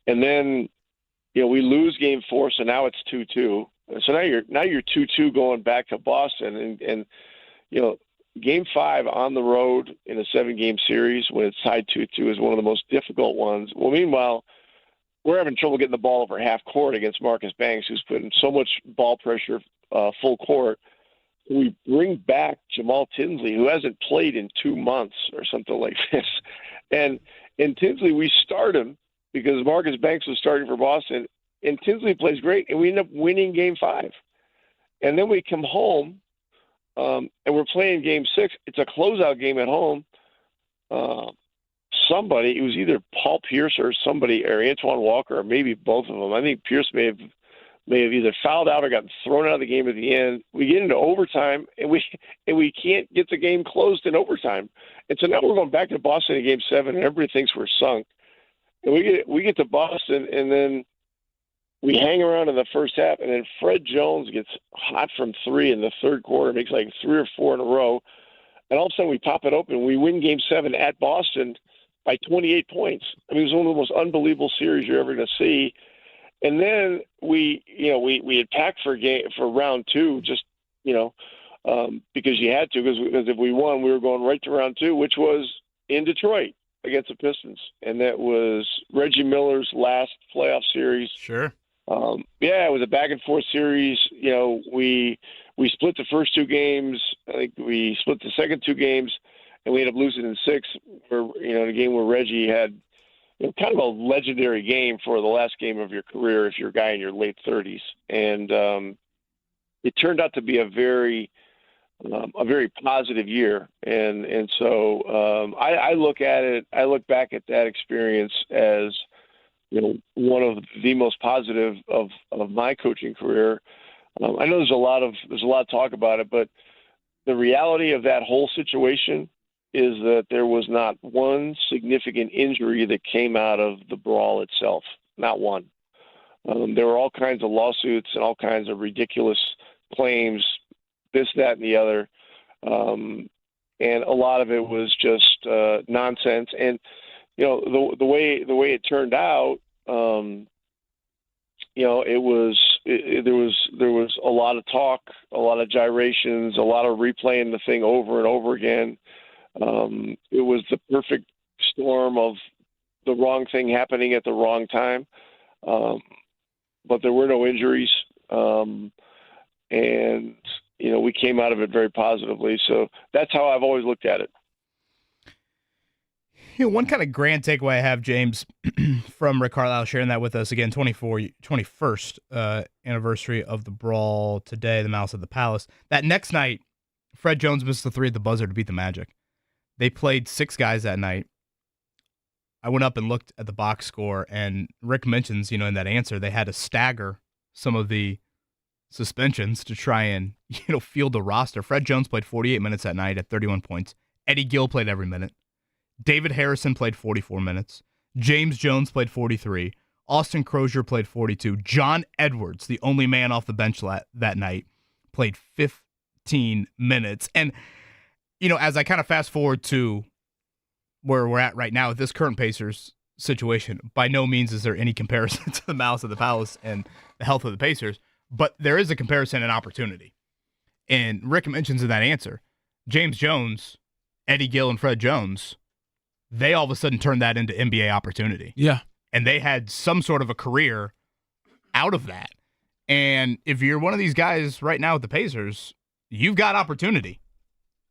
and then we lose game 4. So now it's 2-2. So now you're 2-2 going back to Boston, and game 5 on the road in a 7-game series when it's tied 2-2 is one of the most difficult ones. Well, meanwhile, we're having trouble getting the ball over half court against Marcus Banks, who's putting so much ball pressure full court. We bring back Jamal Tinsley, who hasn't played in 2 months or something like this. And Tinsley, we start him because Marcus Banks was starting for Boston, and Tinsley plays great, and we end up winning game 5. And then we come home, and we're playing game 6. It's a closeout game at home. Somebody, it was either Paul Pierce or somebody, or Antoine Walker, or maybe both of them. I think Pierce may have may have either fouled out or gotten thrown out of the game at the end. We get into overtime, and we can't get the game closed in overtime. And so now we're going back to Boston in Game 7, and everybody thinks we're sunk. And we get to Boston, and then we hang around in the first half, and then Fred Jones gets hot from 3 in the third quarter, makes like 3 or 4 in a row. And all of a sudden we pop it open. We win Game 7 at Boston by 28 points. I mean, it was one of the most unbelievable series you're ever going to see. And then we had packed for round 2, just because you had to, because if we won, we were going right to round 2, which was in Detroit against the Pistons, and that was Reggie Miller's last playoff series. Sure. It was a back and forth series. We split the first 2 games. I think we split the second 2 games, and we ended up losing in 6. Where in a game where Reggie had kind of a legendary game for the last game of your career if you're a guy in your late 30s, and it turned out to be a very positive year, and so I look at it. I look back at that experience as one of the most positive of my coaching career. I know there's a lot of talk about it, but the reality of that whole situation is that there was not one significant injury that came out of the brawl itself. Not one. There were all kinds of lawsuits and all kinds of ridiculous claims, this, that, and the other. And a lot of it was just nonsense. And, the way it turned out, there was a lot of talk, a lot of gyrations, a lot of replaying the thing over and over again. It was the perfect storm of the wrong thing happening at the wrong time. But there were no injuries. And, we came out of it very positively. So that's how I've always looked at it. One kind of grand takeaway I have, James, from Rick Carlisle sharing that with us again, 21st anniversary of the brawl today, the Malice at the Palace. That next night, Fred Jones missed the 3 at the buzzer to beat the Magic. They played 6 guys that night. I went up and looked at the box score, and Rick mentions, in that answer, they had to stagger some of the suspensions to try and, field a roster. Fred Jones played 48 minutes that night at 31 points. Eddie Gill played every minute. David Harrison played 44 minutes. James Jones played 43. Austin Crozier played 42. John Edwards, the only man off the bench that night, played 15 minutes. And, as I kind of fast forward to where we're at right now with this current Pacers situation, by no means is there any comparison to the Malice of the Palace and the health of the Pacers, but there is a comparison and opportunity. And Rick mentions in that answer, James Jones, Eddie Gill, and Fred Jones, they all of a sudden turned that into NBA opportunity. Yeah. And they had some sort of a career out of that. And if you're one of these guys right now with the Pacers, you've got opportunity.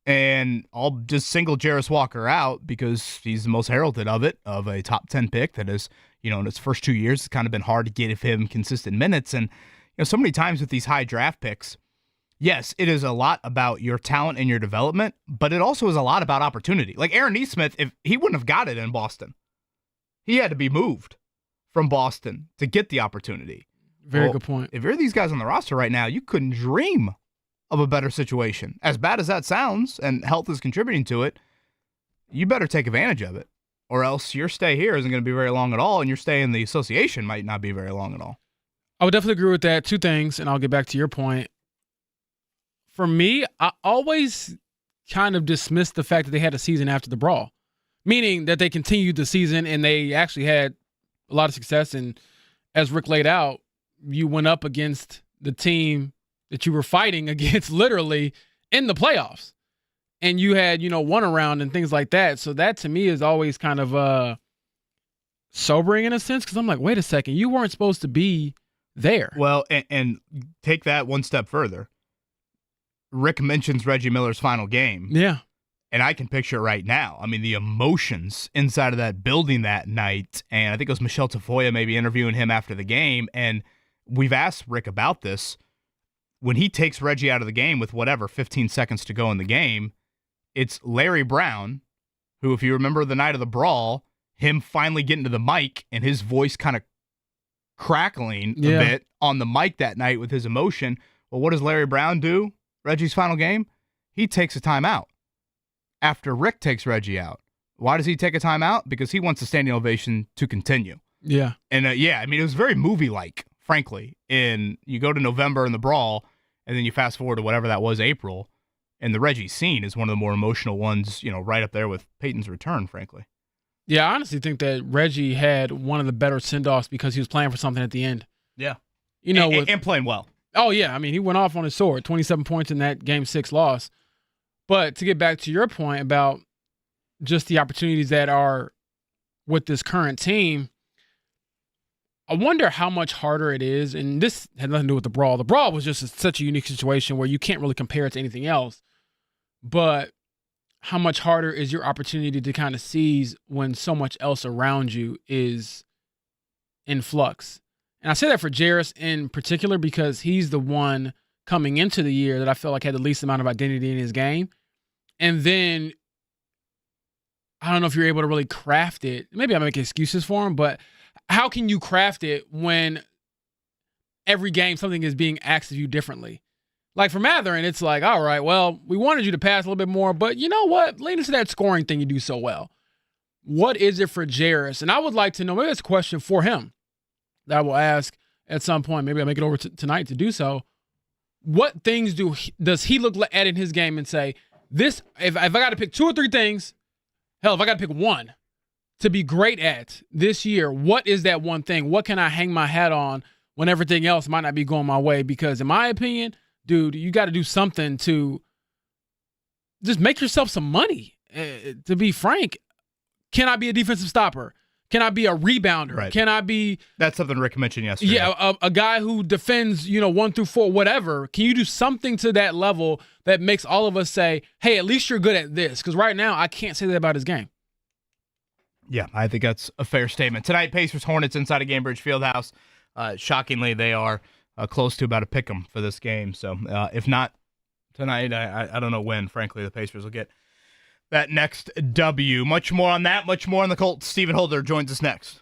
And I'll just single Jarris Walker out because he's the most heralded of a top 10 pick that is, in his first 2 years, it's kind of been hard to get him consistent minutes. And, so many times with these high draft picks, yes, it is a lot about your talent and your development, but it also is a lot about opportunity. Like Aaron Nesmith, if he wouldn't have got it in Boston, he had to be moved from Boston to get the opportunity. Very good point. If you're these guys on the roster right now, you couldn't dream of a better situation. As bad as that sounds, and health is contributing to it, you better take advantage of it, or else your stay here isn't going to be very long at all, and your stay in the association might not be very long at all. I would definitely agree with that. 2 things, and I'll get back to your point. For me, I always kind of dismissed the fact that they had a season after the brawl, meaning that they continued the season and they actually had a lot of success. And as Rick laid out, you went up against the team that you were fighting against literally in the playoffs. And you had, one around and things like that. So that to me is always kind of sobering in a sense, because I'm like, wait a second, you weren't supposed to be there. Well, and take that one step further. Rick mentions Reggie Miller's final game. Yeah. And I can picture it right now. I mean, the emotions inside of that building that night. And I think it was Michelle Tafoya maybe interviewing him after the game. And we've asked Rick about this. When he takes Reggie out of the game with 15 seconds to go in the game, it's Larry Brown, who, if you remember the night of the brawl, him finally getting to the mic and his voice kind of crackling a bit on the mic that night with his emotion. Well, what does Larry Brown do? Reggie's final game? He takes a timeout after Rick takes Reggie out. Why does he take a timeout? Because he wants the standing ovation to continue. Yeah. And it was very movie-like, frankly. And you go to November in the brawl, and then you fast forward to whatever that was, April, and the Reggie scene is one of the more emotional ones, right up there with Peyton's return, frankly. Yeah, I honestly think that Reggie had one of the better send-offs because he was playing for something at the end. Yeah. And playing well. Oh, yeah. I mean, he went off on his sword, 27 points in that Game 6 loss. But to get back to your point about just the opportunities that are with this current team, I wonder how much harder it is, and this had nothing to do with the brawl. The brawl was just such a unique situation where you can't really compare it to anything else. But how much harder is your opportunity to kind of seize when so much else around you is in flux? And I say that for Jarris in particular because he's the one coming into the year that I felt like had the least amount of identity in his game. And then I don't know if you're able to really craft it. Maybe I make excuses for him, but how can you craft it when every game something is being asked of you differently? Like for Matherin, it's like, all right, well, we wanted you to pass a little bit more, but you know what? Lean into that scoring thing you do so well. What is it for Jarris? And I would like to know, maybe that's a question for him that I will ask at some point. Maybe I'll make it over tonight to do so. What things does he look at in his game and say, this, if I got to pick 2 or 3 things, hell, if I got to pick one to be great at this year, what is that one thing? What can I hang my hat on when everything else might not be going my way? Because in my opinion, dude, you got to do something to just make yourself some money. To be frank, can I be a defensive stopper? Can I be a rebounder? Right. Can I be... That's something Rick mentioned yesterday. Yeah, a guy who defends, 1 through 4, whatever. Can you do something to that level that makes all of us say, hey, at least you're good at this? Because right now, I can't say that about his game. Yeah, I think that's a fair statement. Tonight, Pacers-Hornets inside of Gainbridge Fieldhouse. Shockingly, they are close to about a pick 'em for this game. So if not tonight, I don't know when, frankly, the Pacers will get that next W. Much more on that, much more on the Colts. Stephen Holder joins us next.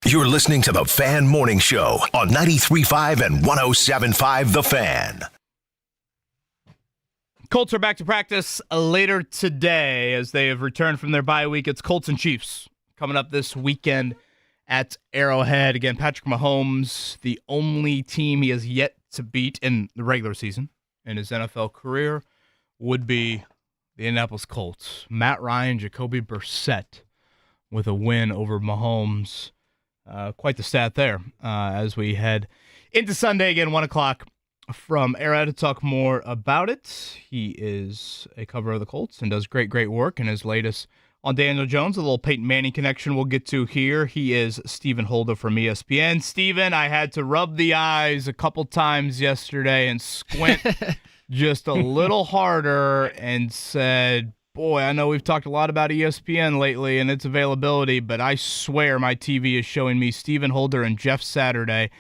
You're listening to the Fan Morning Show on 93.5 and 107.5 The Fan. Colts are back to practice later today as they have returned from their bye week. It's Colts and Chiefs coming up this weekend at Arrowhead. Again, Patrick Mahomes, the only team he has yet to beat in the regular season in his NFL career, would be the Indianapolis Colts. Matt Ryan, Jacoby Brissett with a win over Mahomes. Quite the stat there as we head into Sunday again, 1 o'clock from Arrowhead to talk more about it. He is a cover of the Colts and does great work in his latest on Daniel Jones. A little Peyton Manning connection we'll get to here. He is Stephen Holder from ESPN. Stephen, I had to rub the eyes a couple times yesterday and squint just a little harder and said, boy, I know we've talked a lot about ESPN lately and its availability, but I swear my TV is showing me Stephen Holder and Jeff Saturday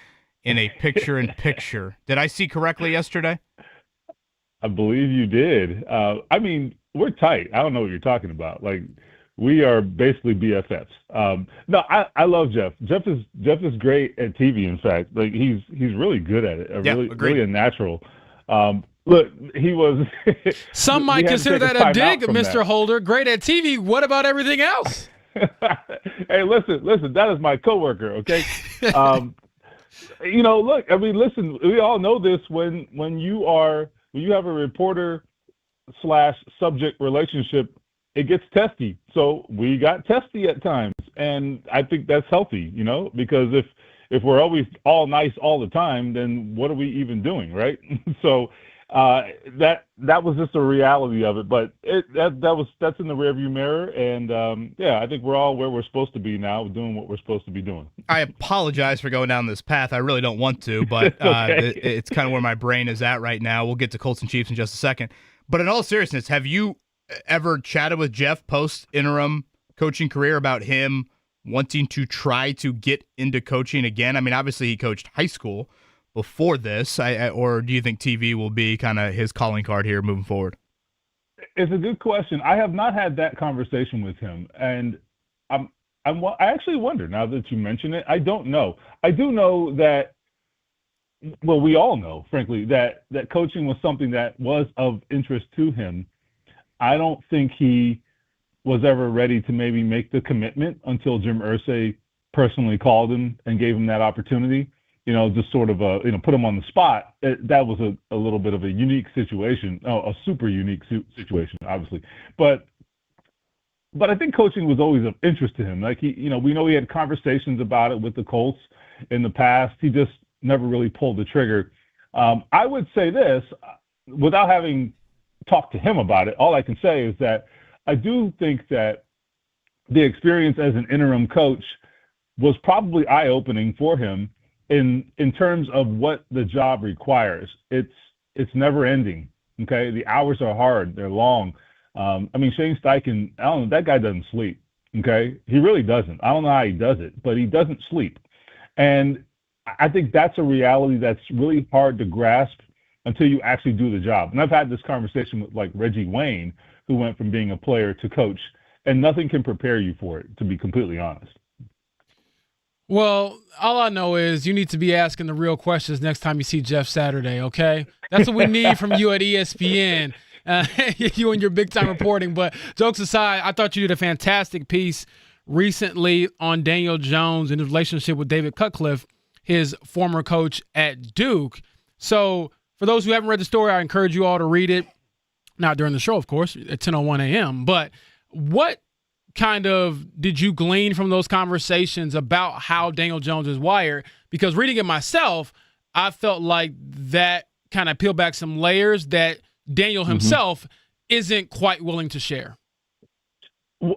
in a picture-in-picture. Did I see correctly yesterday? I believe you did. I mean, we're tight. I don't know what you're talking about. Like, we are basically BFFs. No, I love Jeff. Jeff is great at TV. In fact, like he's really good at it. Really a natural. Look, he was. Some might consider that a dig, Mr. Holder. Great at TV. What about everything else? Hey, listen. That is my coworker. Okay. Look. I mean, listen. We all know this. When you have a reporter/subject relationship, it gets testy. So we got testy at times, and I think that's healthy. Because if we're always all nice all the time, then what are we even doing, right? So that was just a reality of it. But that's in the rearview mirror, and I think we're all where we're supposed to be now, doing what we're supposed to be doing. I apologize for going down this path. I really don't want to, but it's kind of where my brain is at right now. We'll get to Colts and Chiefs in just a second. But in all seriousness, have you ever chatted with Jeff post-interim coaching career about him wanting to try to get into coaching again? I mean, obviously he coached high school before this, or do you think TV will be kind of his calling card here moving forward? It's a good question. I have not had that conversation with him, and I actually wonder, now that you mention it. I don't know. I do know that, well, we all know, frankly, that coaching was something that was of interest to him. I don't think he was ever ready to maybe make the commitment until Jim Irsay personally called him and gave him that opportunity. Just sort of put him on the spot. That was a little bit of a unique situation, a super unique situation, obviously. But I think coaching was always of interest to him. Like we know he had conversations about it with the Colts in the past. He just never really pulled the trigger. I would say this, without having talked to him about it, all I can say is that I do think that the experience as an interim coach was probably eye-opening for him in terms of what the job requires. It's never ending. Okay, the hours are hard, they're long. Shane Steichen, I don't know, that guy doesn't sleep. Okay, he really doesn't. I don't know how he does it, but he doesn't sleep. And I think that's a reality that's really hard to grasp until you actually do the job. And I've had this conversation with like Reggie Wayne, who went from being a player to coach, and nothing can prepare you for it, to be completely honest. Well, all I know is you need to be asking the real questions next time you see Jeff Saturday, okay? That's what we need from you at ESPN, you and your big-time reporting. But jokes aside, I thought you did a fantastic piece recently on Daniel Jones and his relationship with David Cutcliffe, his former coach at Duke. So for those who haven't read the story, I encourage you all to read it. Not during the show, of course, at 10:01 a.m. But what kind of did you glean from those conversations about how Daniel Jones is wired? Because reading it myself, I felt like that kind of peeled back some layers that Daniel himself isn't quite willing to share.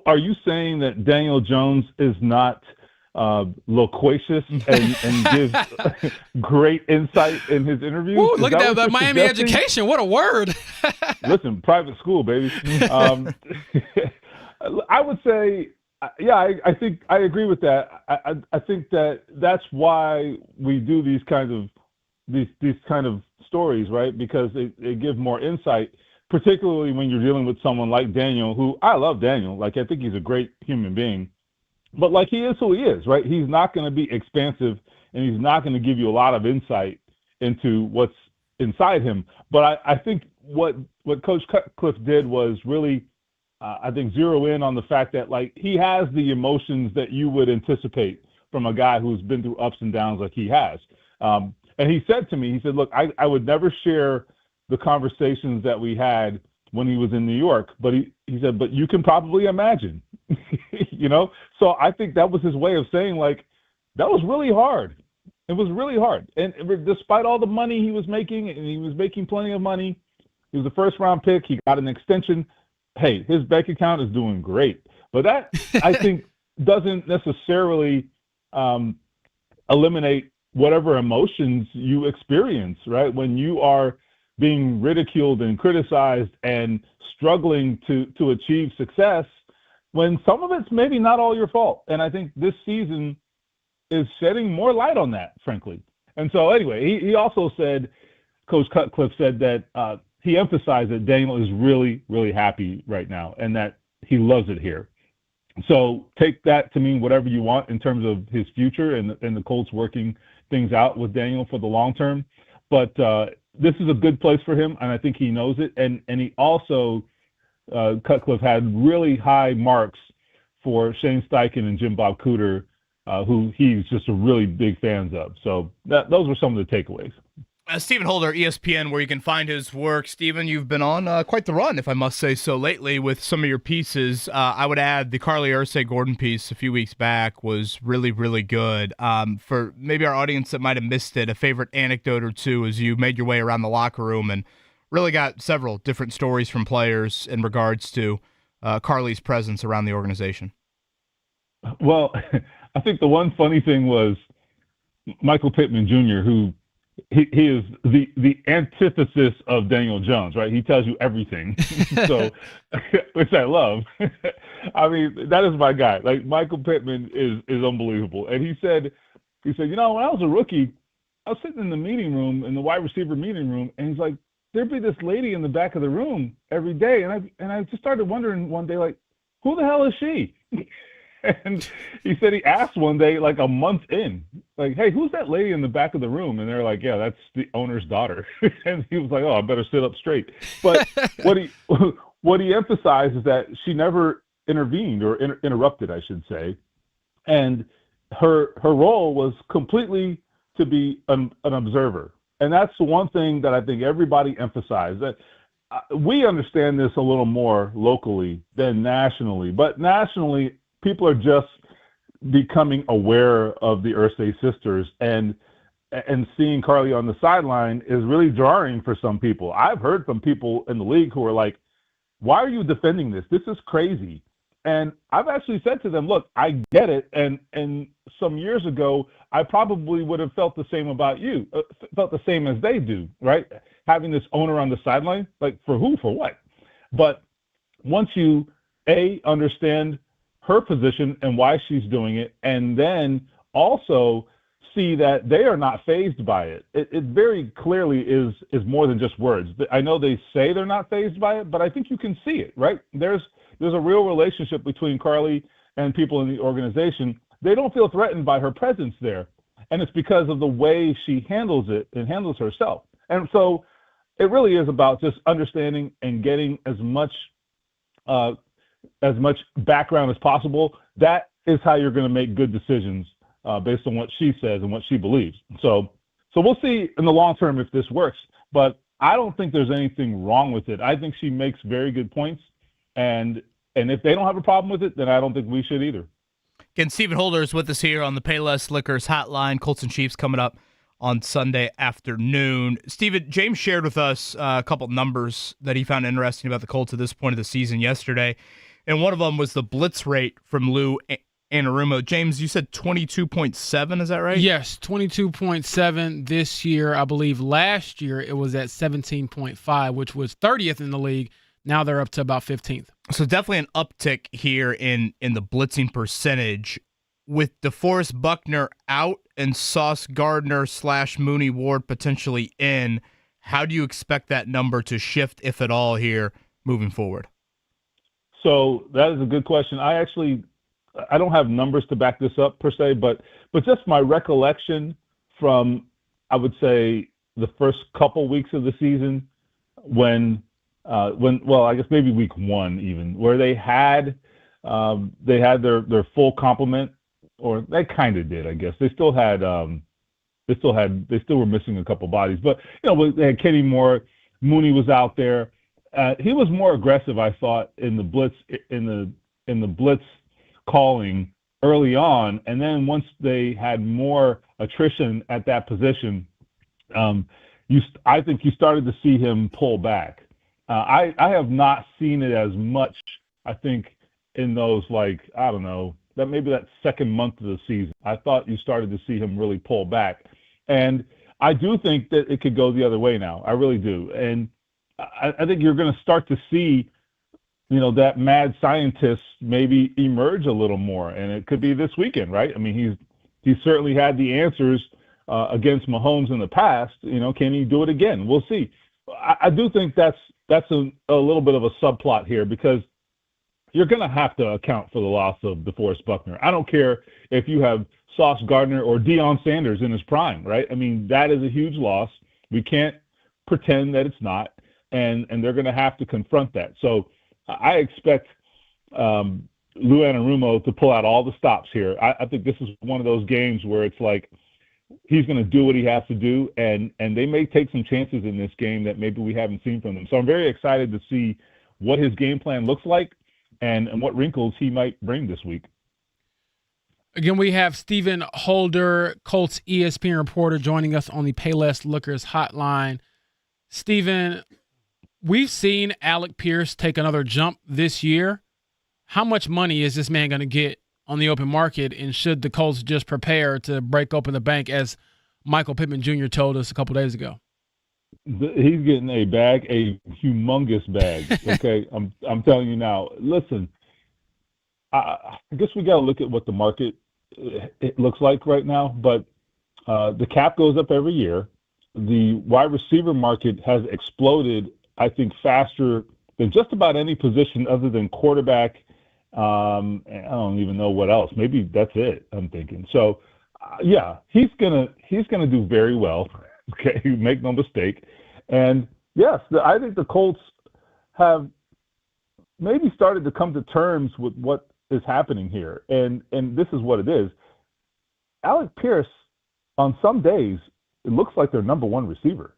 Are you saying that Daniel Jones is not loquacious and gives great insight in his interviews? Ooh, look at that Miami education. What a word. Listen, private school, baby. I would say, I think I agree with that. I think that's why we do these kind of stories, right? Because they give more insight, particularly when you're dealing with someone like Daniel, who I love Daniel. Like, I think he's a great human being. But like he is who he is, right? He's not going to be expansive, and he's not going to give you a lot of insight into what's inside him. But I think what Coach Cutcliffe did was really, I think, zero in on the fact that like he has the emotions that you would anticipate from a guy who's been through ups and downs like he has. And he said to me, he said, look, I would never share the conversations that we had when he was in New York, but he said, but you can probably imagine, you know? So I think that was his way of saying, like, that was really hard. It was really hard. And despite all the money he was making, and he was making plenty of money, he was a first-round pick, he got an extension. Hey, his bank account is doing great. But that, I think, doesn't necessarily eliminate whatever emotions you experience, right? When you are being ridiculed and criticized and struggling to achieve success, when some of it's maybe not all your fault. And I think this season is shedding more light on that, frankly. And so anyway, he also said, Coach Cutcliffe said that he emphasized that Daniel is really, really happy right now and that he loves it here. So take that to mean whatever you want in terms of his future and the Colts working things out with Daniel for the long term. But this is a good place for him, and I think he knows it. And he also, Cutcliffe had really high marks for Shane Steichen and Jim Bob Cooter, who he's just a really big fans of. So those were some of the takeaways. Stephen Holder, ESPN, where you can find his work. Stephen, you've been on quite the run, if I must say so, lately with some of your pieces. I would add the Carly Ursay-Gordon piece a few weeks back was really, really good. For maybe our audience that might have missed it, a favorite anecdote or two as you made your way around the locker room and really got several different stories from players in regards to Carly's presence around the organization. Well, I think the one funny thing was Michael Pittman Jr., who he is the antithesis of Daniel Jones, right? He tells you everything, so which I love. I mean, that is my guy. Like Michael Pittman is unbelievable, and he said, you know, when I was a rookie, I was sitting in the meeting room, in the wide receiver meeting room, and he's like, there'd be this lady in the back of the room every day, and I just started wondering one day, like, who the hell is she? And he said he asked one day, like a month in, like, hey, who's that lady in the back of the room? And they're like, yeah, that's the owner's daughter. And he was like, oh, I better sit up straight. But what he emphasized is that she never intervened or interrupted, I should say. And her role was completely to be an observer. And that's the one thing that I think everybody emphasized, that we understand this a little more locally than nationally. But nationally, people are just becoming aware of the Ursay sisters, and seeing Carly on the sideline is really jarring for some people. I've heard from people in the league who are like, why are you defending this? This is crazy. And I've actually said to them, look, I get it. And some years ago, I probably would have felt the same about you, felt the same as they do, right? Having this owner on the sideline, like for who, for what? But once you, understand her position and why she's doing it, and then also see that they are not fazed by it. It very clearly is more than just words. I know they say they're not fazed by it, but I think you can see it, right? There's a real relationship between Carly and people in the organization. They don't feel threatened by her presence there, and it's because of the way she handles it and handles herself. And so it really is about just understanding and getting as much background as possible. That is how you're going to make good decisions based on what she says and what she believes. So we'll see in the long term if this works, but I don't think there's anything wrong with it. I think she makes very good points, and if they don't have a problem with it, then I don't think we should either. Again, Stephen Holder is with us here on the Payless Liquors Hotline. Colts and Chiefs coming up on Sunday afternoon. Stephen, James shared with us a couple numbers that he found interesting about the Colts at this point of the season yesterday. And one of them was the blitz rate from Lou Anarumo. James, you said 22.7, is that right? Yes, 22.7 this year. I believe last year it was at 17.5, which was 30th in the league. Now they're up to about 15th. So definitely an uptick here in the blitzing percentage. With DeForest Buckner out and Sauce Gardner / Mooney Ward potentially in, how do you expect that number to shift, if at all, here moving forward? So that is a good question. I actually I don't have numbers to back this up per se, but just my recollection from, I would say, the first couple weeks of the season when well, I guess maybe week 1 even, where they had their full complement, or they kind of did, I guess. They still were missing a couple bodies, but they had Kenny Moore, Mooney was out there. He was more aggressive, I thought, in the blitz calling early on, and then once they had more attrition at that position, I think you started to see him pull back. I have not seen it as much, I think, in those, like, I don't know, that second month of the season. I thought you started to see him really pull back. And I do think that it could go the other way now. I really do. And I think you're going to start to see, that mad scientist maybe emerge a little more. And it could be this weekend, right? I mean, he's certainly had the answers against Mahomes in the past. Can he do it again? We'll see. I do think that's a little bit of a subplot here, because you're going to have to account for the loss of DeForest Buckner. I don't care if you have Sauce Gardner or Deion Sanders in his prime, right? I mean, that is a huge loss. We can't pretend that it's not, and they're going to have to confront that. So I expect Lou Anarumo to pull out all the stops here. I think this is one of those games where it's like he's going to do what he has to do, and they may take some chances in this game that maybe we haven't seen from them. So I'm very excited to see what his game plan looks like and what wrinkles he might bring this week. Again, we have Stephen Holder, Colts ESPN reporter, joining us on the Payless Lookers hotline. Stephen, we've seen Alec Pierce take another jump this year. How much money is this man going to get on the open market, and should the Colts just prepare to break open the bank, as Michael Pittman Jr. told us a couple days ago? He's getting a bag, a humongous bag. Okay, I'm telling you now. Listen, I guess we got to look at what the market it looks like right now. But the cap goes up every year. The wide receiver market has exploded, I think, faster than just about any position other than quarterback. I don't even know what else. Maybe that's it, I'm thinking. So, yeah, he's gonna do very well. Okay, make no mistake. And yes, I think the Colts have maybe started to come to terms with what is happening here. And this is what it is. Alec Pierce, on some days, it looks like their number one receiver.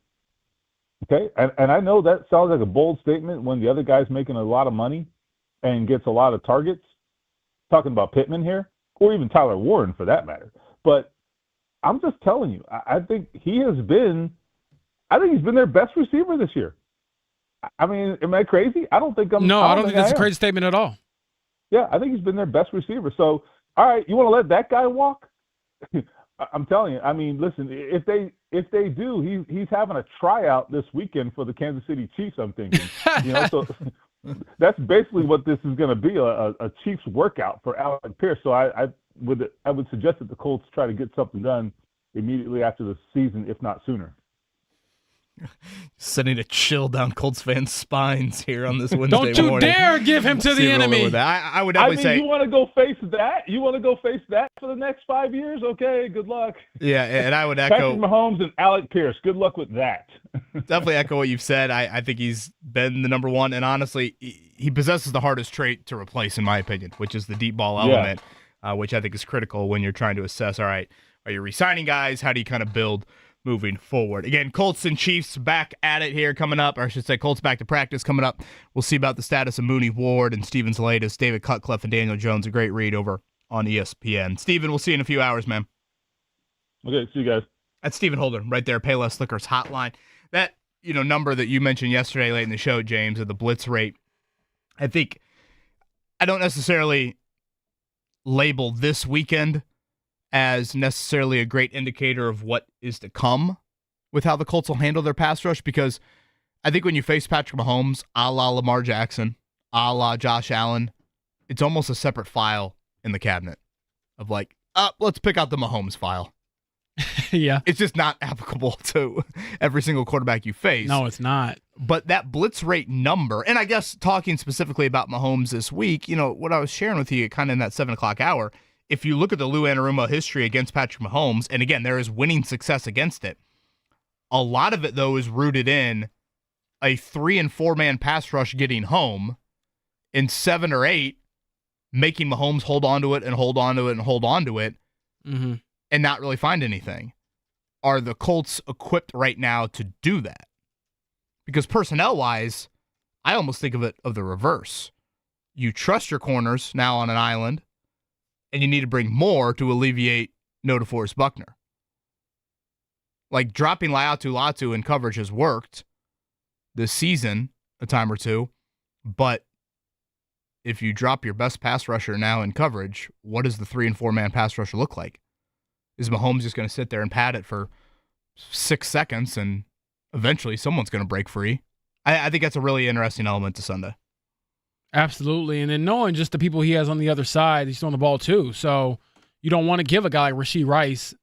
Okay, and I know that sounds like a bold statement when the other guy's making a lot of money and gets a lot of targets. Talking about Pittman here, or even Tyler Warren for that matter. But I'm just telling you, I think he's been their best receiver this year. I mean, am I crazy? I don't think I'm. No, I don't think that's a crazy statement at all. Yeah, I think he's been their best receiver. So, all right, you want to let that guy walk? I'm telling you. I mean, listen, if they do, he's having a tryout this weekend for the Kansas City Chiefs. I'm thinking, so that's basically what this is going to be, a Chiefs workout for Alec Pierce. So I would suggest that the Colts try to get something done immediately after the season, if not sooner. Sending a chill down Colts fans' spines here on this Wednesday morning. Don't you dare give him to the enemy. I would definitely say. You want to go face that? You want to go face that for the next 5 years? Okay, good luck. Yeah, and I would echo. Patrick Mahomes and Alec Pierce. Good luck with that. Definitely echo what you've said. I think he's been the number one, and honestly, he possesses the hardest trait to replace, in my opinion, which is the deep ball element, which I think is critical when you're trying to assess, all right, are you re-signing guys? How do you kind of build moving forward? Again, Colts and Chiefs back at it here coming up, or I should say Colts back to practice coming up. We'll see about the status of Mooney Ward and Steven's latest, David Cutcliffe and Daniel Jones. A great read over on ESPN. Steven, we'll see you in a few hours, man. Okay, see you guys. That's Stephen Holder right there, Payless Liquors hotline. That number that you mentioned yesterday late in the show, James, of the blitz rate, I think I don't necessarily label this weekend as necessarily a great indicator of what is to come with how the Colts will handle their pass rush, because I think when you face Patrick Mahomes, a la Lamar Jackson, a la Josh Allen, it's almost a separate file in the cabinet of like, let's pick out the Mahomes file. Yeah. It's just not applicable to every single quarterback you face. No, it's not. But that blitz rate number, and I guess talking specifically about Mahomes this week, what I was sharing with you kind of in that 7 o'clock hour, if you look at the Lou Anarumo history against Patrick Mahomes, and again, there is winning success against it, a lot of it, though, is rooted in a 3 and 4 man pass rush getting home, in 7 or 8, making Mahomes hold on to it and hold on to it and hold on to it, Mm-hmm. and not really find anything. Are the Colts equipped right now to do that? Because personnel-wise, I almost think of it of the reverse. You trust your corners now on an island, and you need to bring more to alleviate no DeForest Buckner. Like dropping Latu in coverage has worked this season a time or two, but if you drop your best pass rusher now in coverage, what does the 3 and 4 man pass rusher look like? Is Mahomes just going to sit there and pad it for 6 seconds and eventually someone's going to break free? I think that's a really interesting element to Sunday. Absolutely. And then knowing just the people he has on the other side, he's throwing the ball too. So you don't want to give a guy like Rashee Rice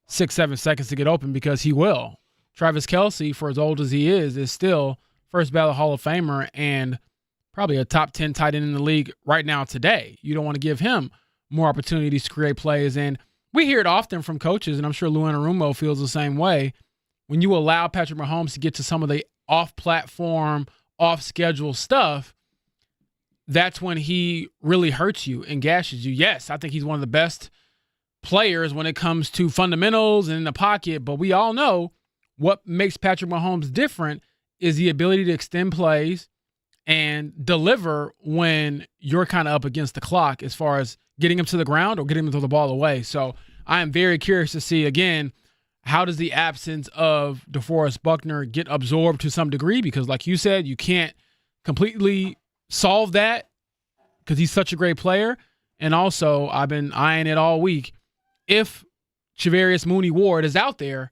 6-7 seconds to get open because he will. Travis Kelce, for as old as he is still first ballot Hall of Famer and probably a top 10 tight end in the league right now today. You don't want to give him more opportunities to create plays. And we hear it often from coaches, and I'm sure Lou Anarumo feels the same way. When you allow Patrick Mahomes to get to some of the off-platform, off-schedule stuff, that's when he really hurts you and gashes you. Yes, I think he's one of the best players when it comes to fundamentals and in the pocket, but we all know what makes Patrick Mahomes different is the ability to extend plays and deliver when you're kind of up against the clock as far as getting him to the ground or getting him to throw the ball away. So I am very curious to see, again, how does the absence of DeForest Buckner get absorbed to some degree? Because like you said, you can't completely solve that because he's such a great player. And also, I've been eyeing it all week. If Charvarius Mooney-Ward is out there,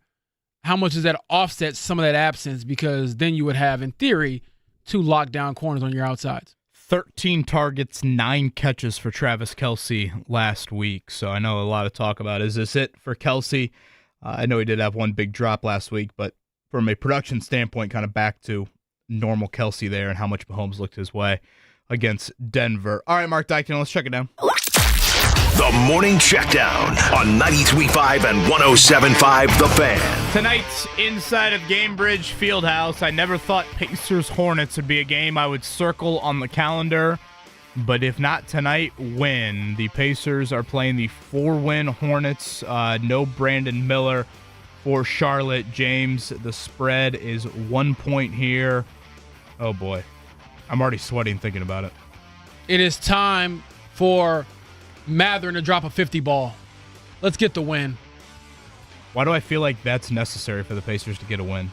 how much does that offset some of that absence? Because then you would have, in theory, 2 lockdown corners on your outsides. 13 targets, 9 catches for Travis Kelce last week. So I know a lot of talk about, is this it for Kelce? I know he did have one big drop last week, but from a production standpoint, kind of back to normal Kelce there and how much Mahomes looked his way against Denver. All right, Mark Dykton, let's check it down. The Morning Checkdown on 93.5 and 107.5 The Fan. Tonight's inside of Gamebridge Fieldhouse. I never thought Pacers-Hornets would be a game I would circle on the calendar, but if not tonight, when? The Pacers are playing the 4-win Hornets. No Brandon Miller for Charlotte. James, the spread is 1 point here. Oh, boy. I'm already sweating thinking about it. It is time for Matherin to drop a 50 ball. Let's get the win. Why do I feel like that's necessary for the Pacers to get a win?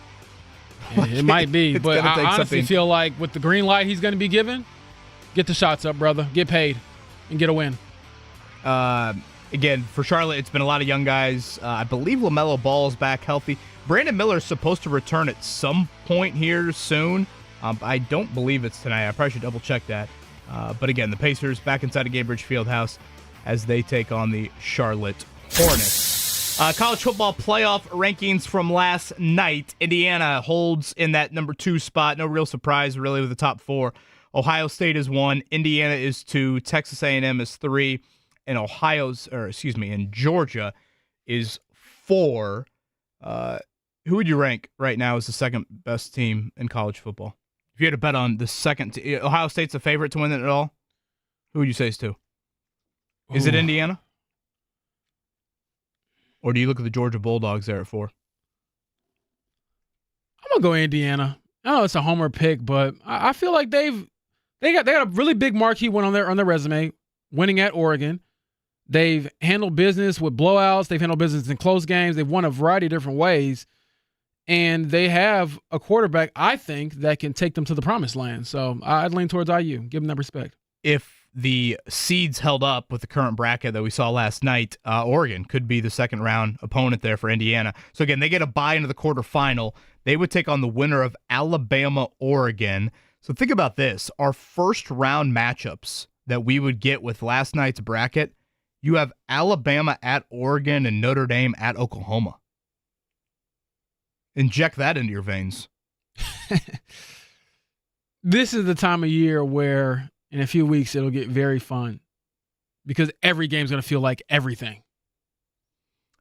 It might be, but I honestly something. feel like with the green light he's going to be given, get the shots up, brother. Get paid and get a win. Again, for Charlotte, it's been a lot of young guys. I believe LaMelo Ball is back healthy. Brandon Miller is supposed to return at some point here soon. I don't believe it's tonight. I probably should double-check that. But again, the Pacers back inside of Gamebridge Fieldhouse as they take on the Charlotte Hornets. College football playoff rankings from last night. Indiana holds in that number 2 spot. No real surprise, really, with the top 4. Ohio State is 1. Indiana is 2. Texas A&M is 3. And and Georgia is 4. Who would you rank right now as the second best team in college football? If you had to bet on the second, Ohio State's a favorite to win it at all, who would you say is 2? Is it Indiana? Or do you look at the Georgia Bulldogs there at 4? I'm gonna go Indiana. I know it's a homer pick, but I feel like they got a really big marquee win on their resume, winning at Oregon. They've handled business with blowouts. They've handled business in close games. They've won a variety of different ways. And they have a quarterback, I think, that can take them to the promised land. So I'd lean towards IU. Give them that respect. If the seeds held up with the current bracket that we saw last night, Oregon could be the second-round opponent there for Indiana. So, again, they get a bye into the quarterfinal. They would take on the winner of Alabama-Oregon. So think about this. Our first-round matchups that we would get with last night's bracket, You have Alabama at Oregon and Notre Dame at Oklahoma. Inject that into your veins. This is the time of year where in a few weeks it'll get very fun because every game's going to feel like everything.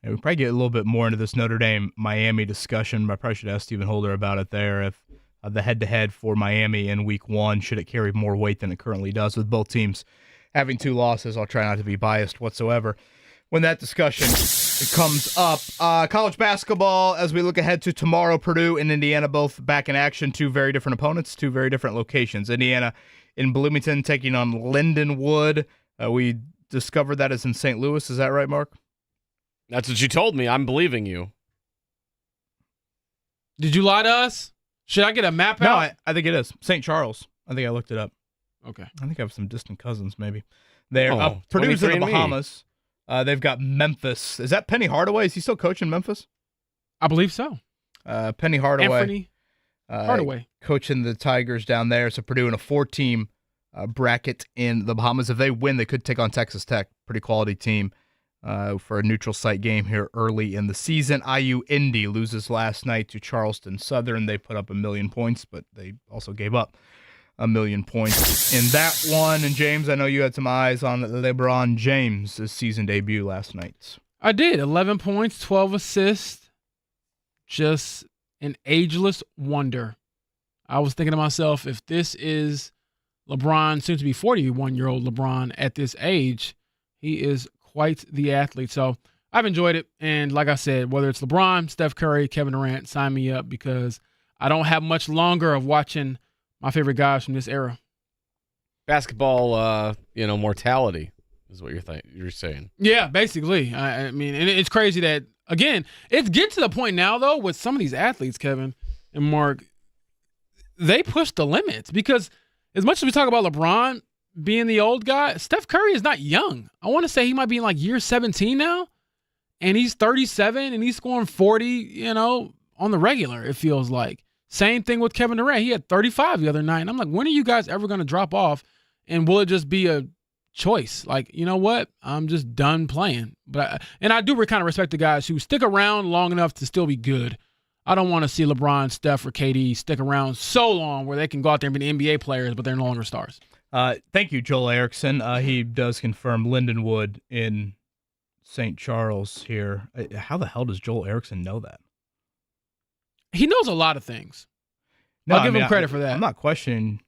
Yeah, we probably get a little bit more into this Notre Dame-Miami discussion, but I probably should ask Stephen Holder about it there. If the head-to-head for Miami in Week 1, should it carry more weight than it currently does with both teams having 2 losses? I'll try not to be biased whatsoever when that discussion comes up. College basketball, as we look ahead to tomorrow, Purdue and Indiana both back in action. 2 very different opponents, 2 very different locations. Indiana in Bloomington taking on Lindenwood. We discovered that is in St. Louis. Is that right, Mark? That's what you told me. I'm believing you. Did you lie to us? Should I get a map out? No, I think it is. St. Charles. I think I looked it up. Okay. I think I have some distant cousins, maybe. There. Oh, Purdue's in the 23andMe. Bahamas. They've got Memphis. Is that Penny Hardaway? Is he still coaching Memphis? I believe so. Penny Hardaway. Anthony Hardaway. Coaching the Tigers down there. So Purdue in a 4-team bracket in the Bahamas. If they win, they could take on Texas Tech. Pretty quality team for a neutral site game here early in the season. IU Indy loses last night to Charleston Southern. They put up 1 million points, but they also gave up 1 million points in that one. And James, I know you had some eyes on LeBron James' season debut last night. I did. 11 points, 12 assists. Just an ageless wonder. I was thinking to myself, if this is LeBron, soon to be 41-year-old LeBron at this age, he is quite the athlete. So I've enjoyed it. And like I said, whether it's LeBron, Steph Curry, Kevin Durant, sign me up because I don't have much longer of watching my favorite guys from this era. Basketball, mortality is what you're saying. Yeah, basically. I mean, and it's crazy that, again, it's getting to the point now, though, with some of these athletes, Kevin and Mark, they push the limits because as much as we talk about LeBron being the old guy, Steph Curry is not young. I want to say he might be in like year 17 now, and he's 37, and he's scoring 40, on the regular, it feels like. Same thing with Kevin Durant. He had 35 the other night, and I'm like, when are you guys ever going to drop off, and will it just be a choice? Like, you know what? I'm just done playing. But I do kind of respect the guys who stick around long enough to still be good. I don't want to see LeBron, Steph, or KD stick around so long where they can go out there and be the NBA players, but they're no longer stars. Thank you, Joel Erickson. He does confirm Lindenwood in St. Charles here. How the hell does Joel Erickson know that? He knows a lot of things. I'll give him credit for that. I'm not questioning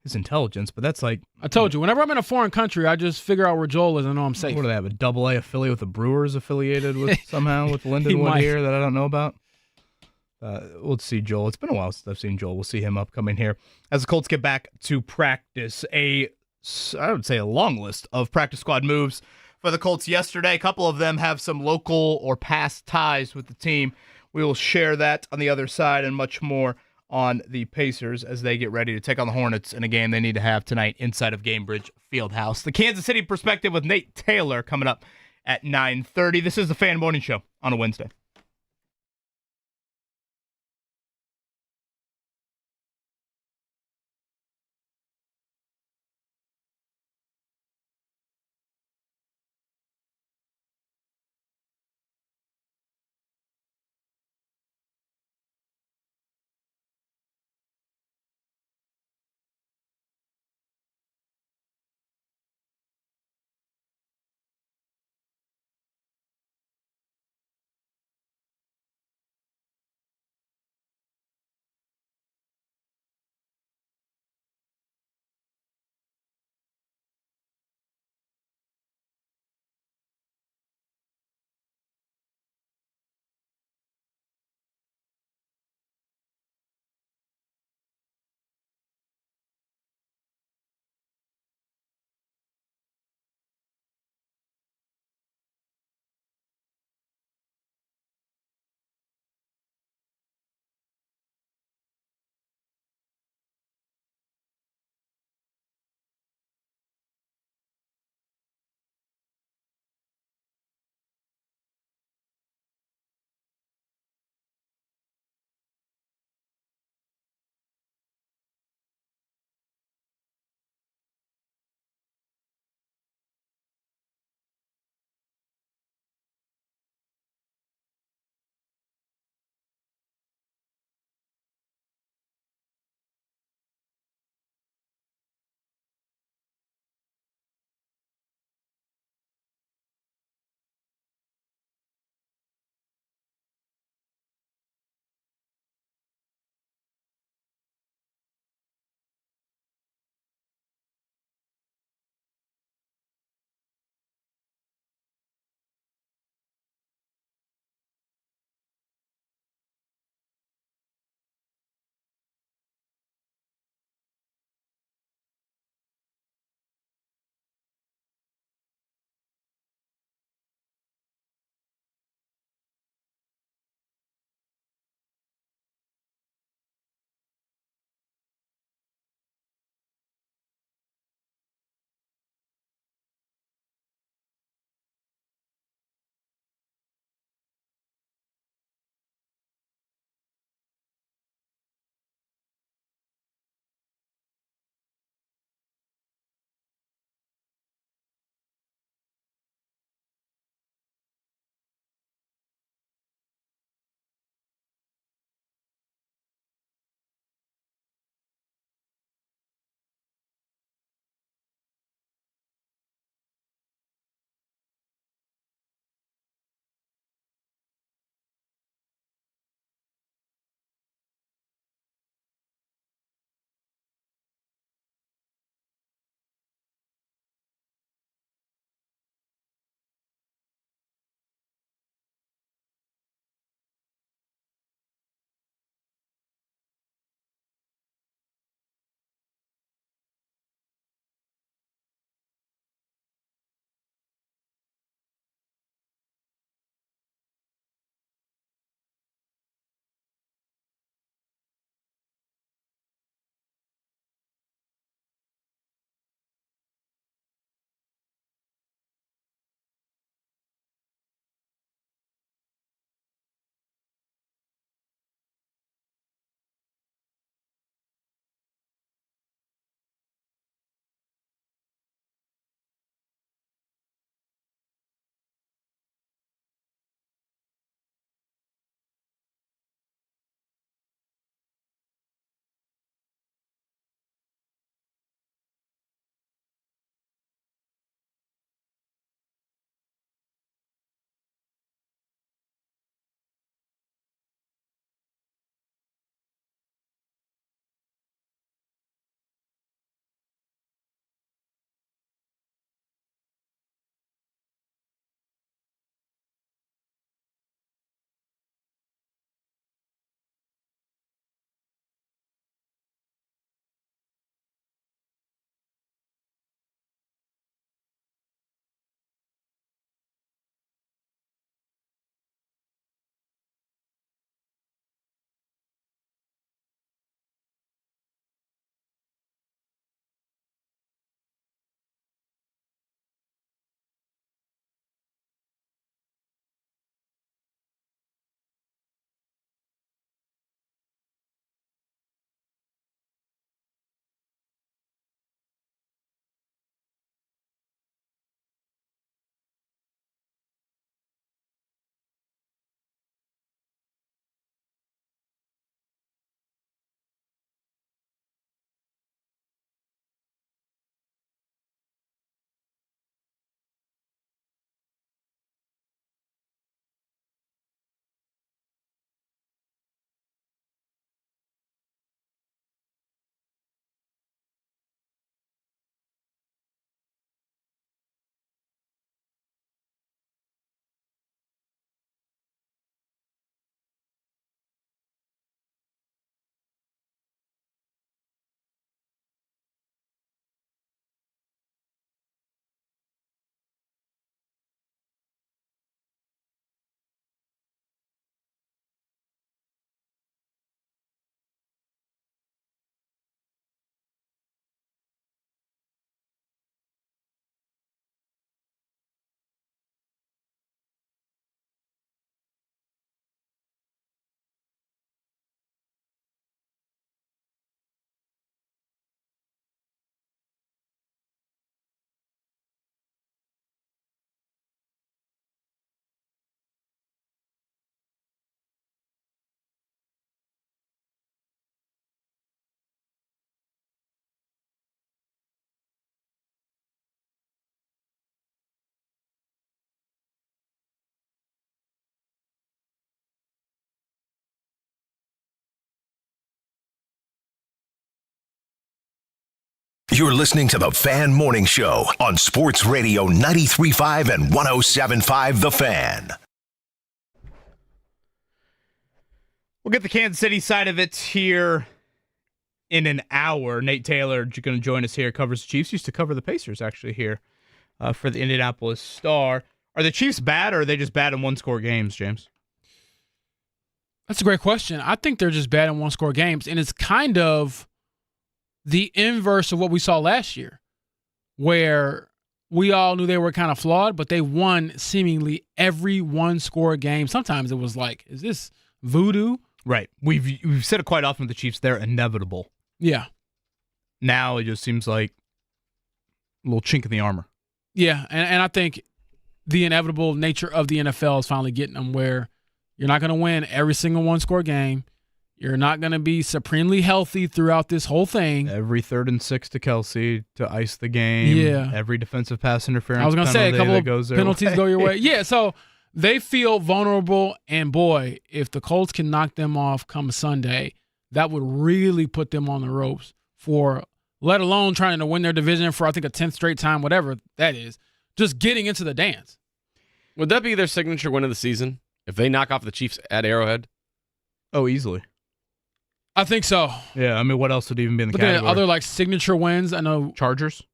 his intelligence, but that's like... I told you, whenever I'm in a foreign country, I just figure out where Joel is and I know I'm safe. What do they have, a AA affiliate with the Brewers affiliated with somehow with Lindenwood here that I don't know about? We'll see Joel. It's been a while since I've seen Joel. We'll see him upcoming here as the Colts get back to practice. I would say a long list of practice squad moves for the Colts yesterday. A couple of them have some local or past ties with the team. We will share that on the other side and much more on the Pacers as they get ready to take on the Hornets in a game they need to have tonight inside of Gainbridge Fieldhouse. The Kansas City Perspective with Nate Taylor coming up at 9:30. This is the Fan Morning Show on a Wednesday. You're listening to the Fan Morning Show on Sports Radio 93.5 and 107.5 The Fan. We'll get the Kansas City side of it here in an hour. Nate Taylor going to join us here, covers the Chiefs. Used to cover the Pacers, actually, here for the Indianapolis Star. Are the Chiefs bad, or are they just bad in one-score games, James? That's a great question. I think they're just bad in one-score games, and it's kind of the inverse of what we saw last year, where we all knew they were kind of flawed, but they won seemingly every one-score game. Sometimes it was like, is this voodoo? Right. We've said it quite often with the Chiefs. They're inevitable. Yeah. Now it just seems like a little chink in the armor. Yeah, and I think the inevitable nature of the NFL is finally getting them where you're not going to win every single one-score game. You're not going to be supremely healthy throughout this whole thing. Every 3rd and 6 to Kelsey to ice the game. Yeah. Every defensive pass interference. I was going to say a couple of penalties go your way. Yeah. Yeah, so they feel vulnerable, and boy, if the Colts can knock them off come Sunday, that would really put them on the ropes for, let alone trying to win their division for, I think, a 10th straight time, whatever that is, just getting into the dance. Would that be their signature win of the season if they knock off the Chiefs at Arrowhead? Oh, easily. I think so. Yeah, I mean, what else would even be in the But category? then other like signature wins, I know Chargers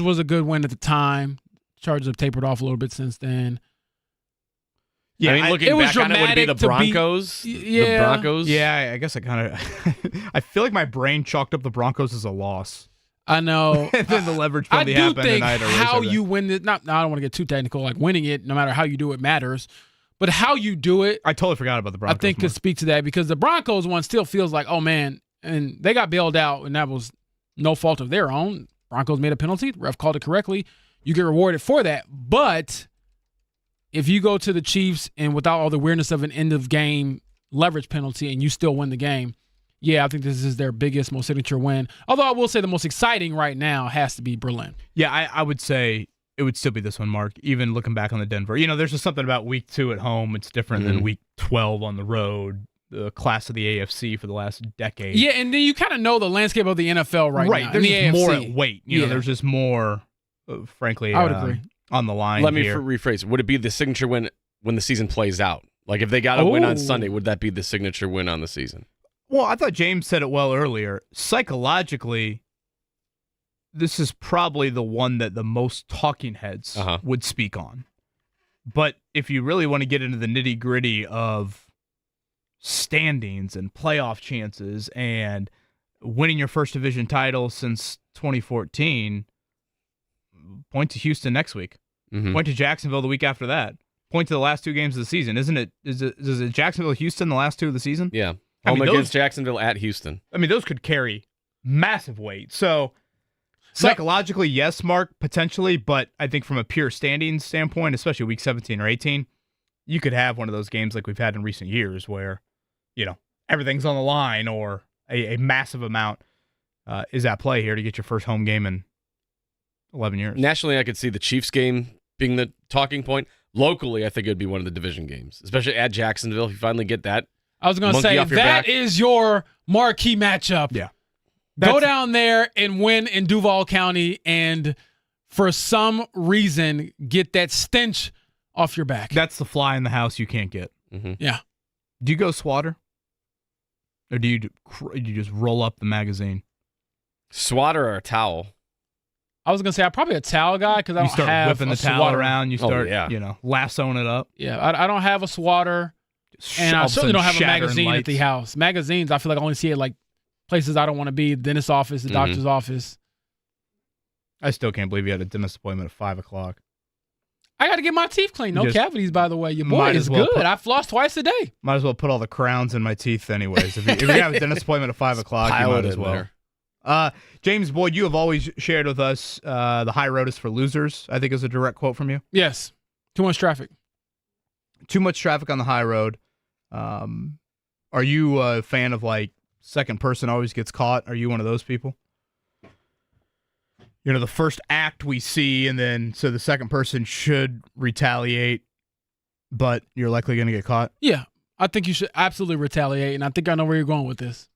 was a good win at the time. Chargers have tapered off a little bit since then. Yeah, I mean, looking back on it, would it be the dramatic Broncos? yeah. The Broncos? Yeah, I guess I kind of I feel like my brain chalked up the Broncos as a loss. I know. And then the leverage I penalty do happened think and how you win it, I don't want to get too technical, like winning it, no matter how you do it matters. But how you do it, I totally forgot about the Broncos. I think could speak to that, because the Broncos one still feels like, oh man, and they got bailed out, and that was no fault of their own. Broncos made a penalty, ref called it correctly. You get rewarded for that. But if you go to the Chiefs and without all the weirdness of an end of game leverage penalty and you still win the game, yeah, I think this is their biggest, most signature win. Although I will say the most exciting right now has to be Berlin. Yeah, I would say it would still be this one, Mark, even looking back on the Denver. You know, there's just something about week 2 at home. It's different than week 12 on the road, the class of the AFC for the last decade. Yeah, and then you kind of know the landscape of the NFL right now. Right, there's in just the more AFC. at weight. You know, there's just more, frankly, I would agree. on the line. Let me here. rephrase. Would it be the signature win when the season plays out? Like if they got a win on Sunday, would that be the signature win on the season? Well, I thought James said it well earlier. Psychologically, this is probably the one that the most talking heads would speak on. But if you really want to get into the nitty-gritty of standings and playoff chances and winning your first division title since 2014, point to Houston next week. Point to Jacksonville the week after that. Point to the last 2 games of the season. Is it Jacksonville, Houston the last 2 of the season? Yeah. Home against Jacksonville, at Houston. I mean, those could carry massive weight. So psychologically, yes, Mark, potentially, but I think from a pure standing standpoint, especially week 17 or 18, you could have one of those games like we've had in recent years where, you know, everything's on the line or a massive amount is at play here to get your first home game in 11 years. Nationally, I could see the Chiefs game being the talking point. Locally, I think it would be one of the division games, especially at Jacksonville. If you finally get that. I was going to say, that is your marquee matchup. Yeah. Go down there and win in Duval County and for some reason get that stench off your back. That's the fly in the house you can't get. Yeah. Do you go swatter? Or do you just roll up the magazine? Swatter or a towel? I was going to say, I'm probably a towel guy because I don't have You start whipping the towel swatter around. You start, lassoing it up. Yeah, I don't have a swatter. And I certainly don't have a magazine at the house. Magazines, I feel like I only see it like places I don't want to be, the dentist's office, the doctor's office. I still can't believe you had a dentist appointment at 5 o'clock. I got to get my teeth cleaned. No cavities, by the way. Your boy is good. I floss twice a day. Might as well put all the crowns in my teeth anyways. If you have a dentist appointment at 5 o'clock, you might as well. James Boyd, you have always shared with us the high road is for losers, I think is a direct quote from you. Yes. Too much traffic. Too much traffic on the high road. Are you a fan of like second person always gets caught? Are you one of those people? You know, the first act we see, and then so the second person should retaliate, but you're likely going to get caught? Yeah, I think you should absolutely retaliate, and I think I know where you're going with this.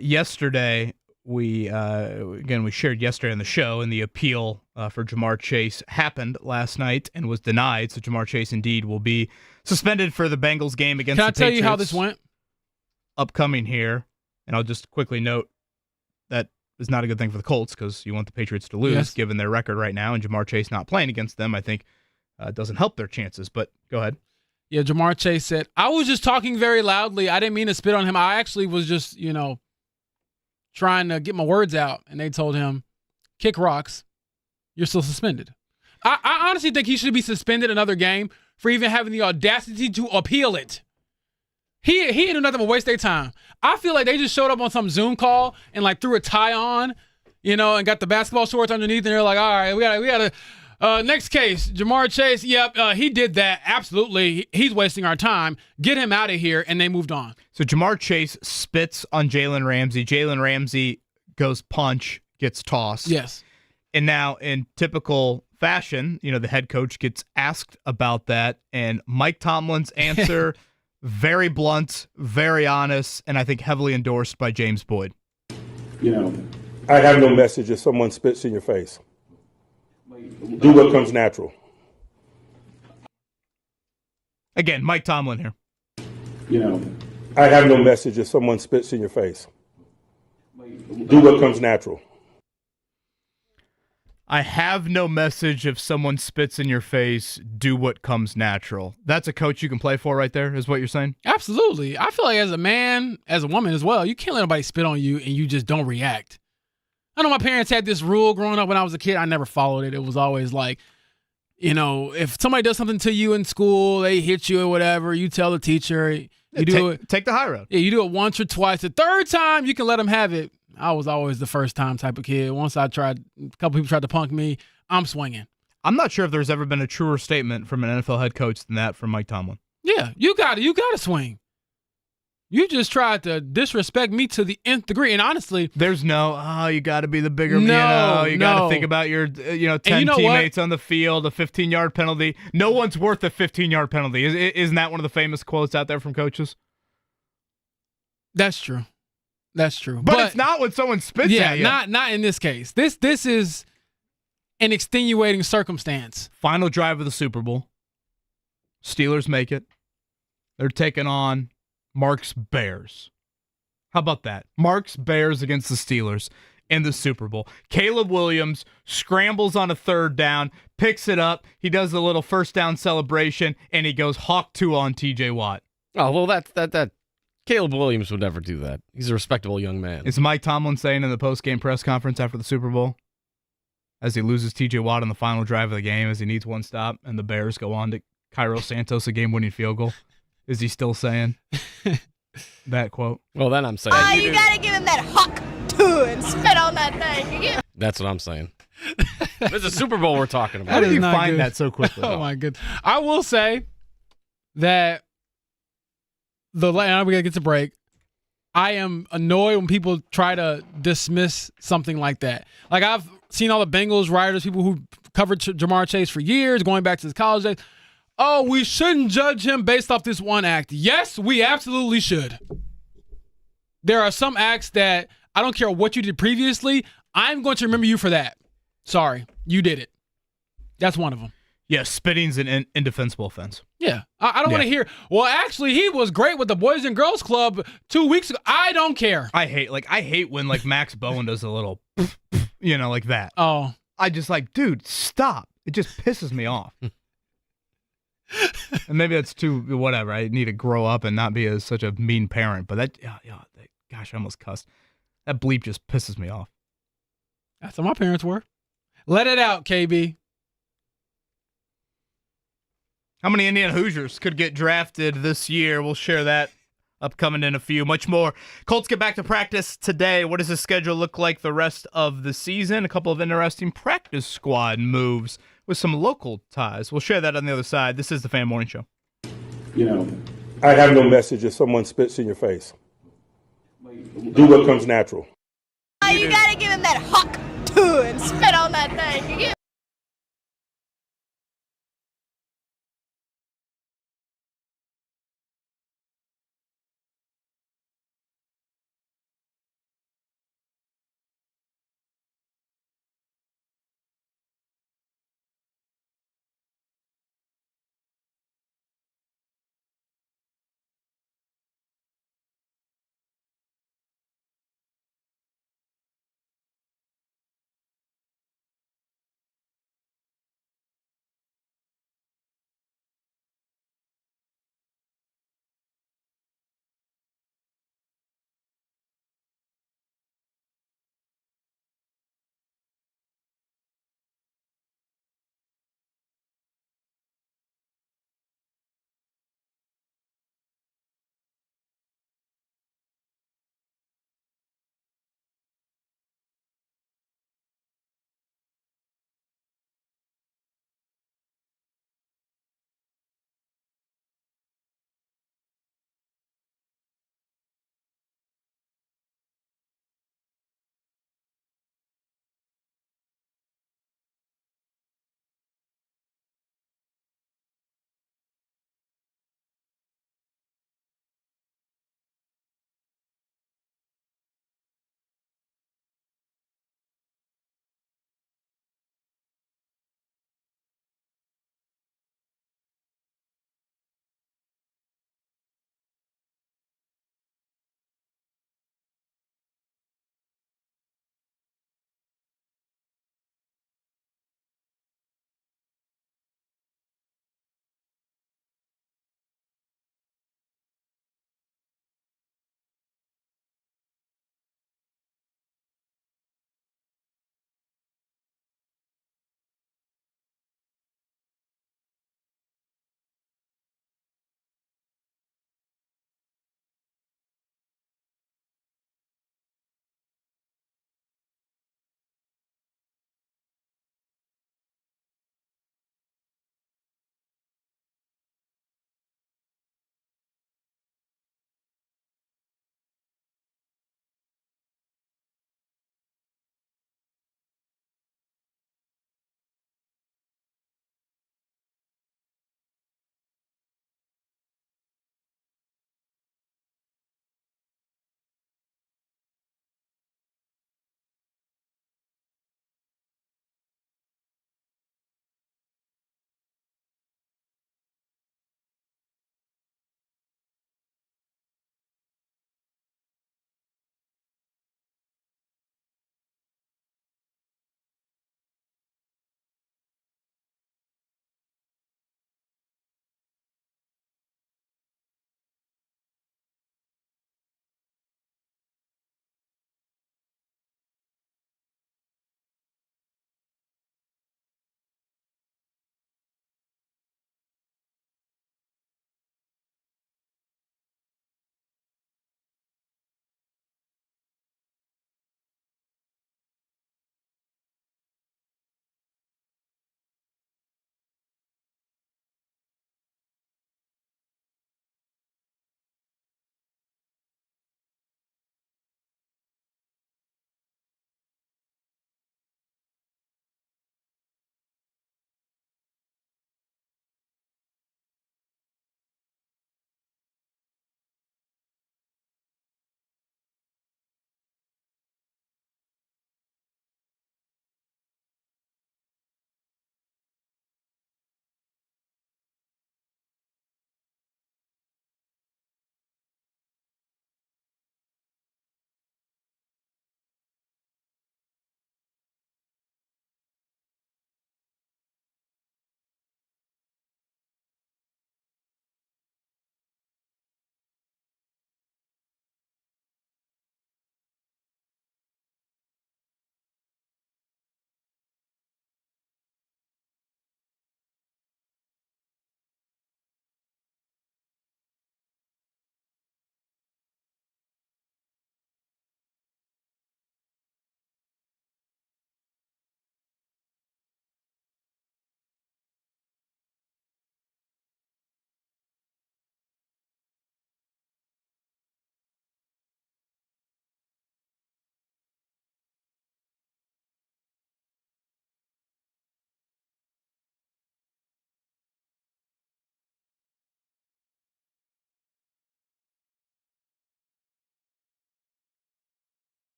Yesterday, we shared yesterday on the show, and the appeal for Jamar Chase happened last night and was denied. So Jamar Chase indeed will be suspended for the Bengals game against the Patriots. Can I tell you how this went? Upcoming here, and I'll just quickly note that is not a good thing for the Colts because you want the Patriots to lose, given their record right now, and Jamar Chase not playing against them, I think, doesn't help their chances. But go ahead. Yeah, Jamar Chase said, I was just talking very loudly. I didn't mean to spit on him. I actually was just, trying to get my words out. And they told him, kick rocks. You're still suspended. I honestly think he should be suspended another game for even having the audacity to appeal it. He didn't do nothing but waste their time. I feel like they just showed up on some Zoom call and like threw a tie on, and got the basketball shorts underneath, and they're like, all right, we got to next case, Jamar Chase. Yep, he did that. Absolutely. He's wasting our time. Get him out of here, and they moved on. So Jamar Chase spits on Jalen Ramsey. Jalen Ramsey goes punch, gets tossed. Yes. And now in typical fashion, the head coach gets asked about that, and Mike Tomlin's answer very blunt, very honest, and I think heavily endorsed by James Boyd. I have no message if someone spits in your face. Do what comes natural. Again, Mike Tomlin here. I have no message if someone spits in your face. Do what comes natural. I have no message if someone spits in your face. Do what comes natural. That's a coach you can play for right there, is what you're saying? Absolutely. I feel like as a man, as a woman as well, you can't let nobody spit on you and you just don't react. I know my parents had this rule growing up when I was a kid. I never followed it. It was always like, if somebody does something to you in school, they hit you or whatever, you tell the teacher. Take the high road. Yeah, you do it once or twice. The third time, you can let them have it. I was always the first time type of kid. Once a couple people tried to punk me, I'm swinging. I'm not sure if there's ever been a truer statement from an NFL head coach than that from Mike Tomlin. Yeah, you got to swing. You just tried to disrespect me to the nth degree. And honestly, there's you got to be the bigger, you got to think about your, 10 teammates on the field, a 15-yard penalty. No one's worth a 15-yard penalty. Isn't that one of the famous quotes out there from coaches? That's true. That's true. But it's not when someone spits at you. Not in this case. This is an extenuating circumstance. Final drive of the Super Bowl. Steelers make it. They're taking on Mark's Bears. How about that? Mark's Bears against the Steelers in the Super Bowl. Caleb Williams scrambles on a third down, picks it up. He does a little first down celebration, and he goes Hawk 2 on TJ Watt. Oh, well, that Caleb Williams would never do that. He's a respectable young man. Is Mike Tomlin saying in the post-game press conference after the Super Bowl, as he loses TJ Watt on the final drive of the game, as he needs one stop, and the Bears go on to Cairo Santos a game-winning field goal, is he still saying that quote? Well, then I'm saying. You got to give him that Hawk 2 and spit on that thing. That's what I'm saying. It's a Super Bowl we're talking about. How did you find that so quickly? Oh, my goodness. I will say that we got to get to break. I am annoyed when people try to dismiss something like that. Like, I've seen all the Bengals writers, people who covered Jamar Chase for years, going back to his college days. Oh, we shouldn't judge him based off this one act. Yes, we absolutely should. There are some acts that I don't care what you did previously, I'm going to remember you for that. Sorry, you did it. That's one of them. Yeah, spitting's an indefensible offense. Yeah. I don't want to hear, well, actually, he was great with the Boys and Girls Club 2 weeks ago. I don't care. I hate when, Max Bowen does a little, like that. Oh. I just dude, stop. It just pisses me off. And maybe that's too, whatever. I need to grow up and not be such a mean parent. But gosh, I almost cussed. That bleep just pisses me off. That's how my parents were. Let it out, KB. How many Indiana Hoosiers could get drafted this year? We'll share that upcoming in a few. Much more. Colts get back to practice today. What does the schedule look like the rest of the season? A couple of interesting practice squad moves with some local ties. We'll share that on the other side. This is the Fan Morning Show. I have no message if someone spits in your face. Do what comes natural. You got to give him that Hawk 2 and spit on that thing.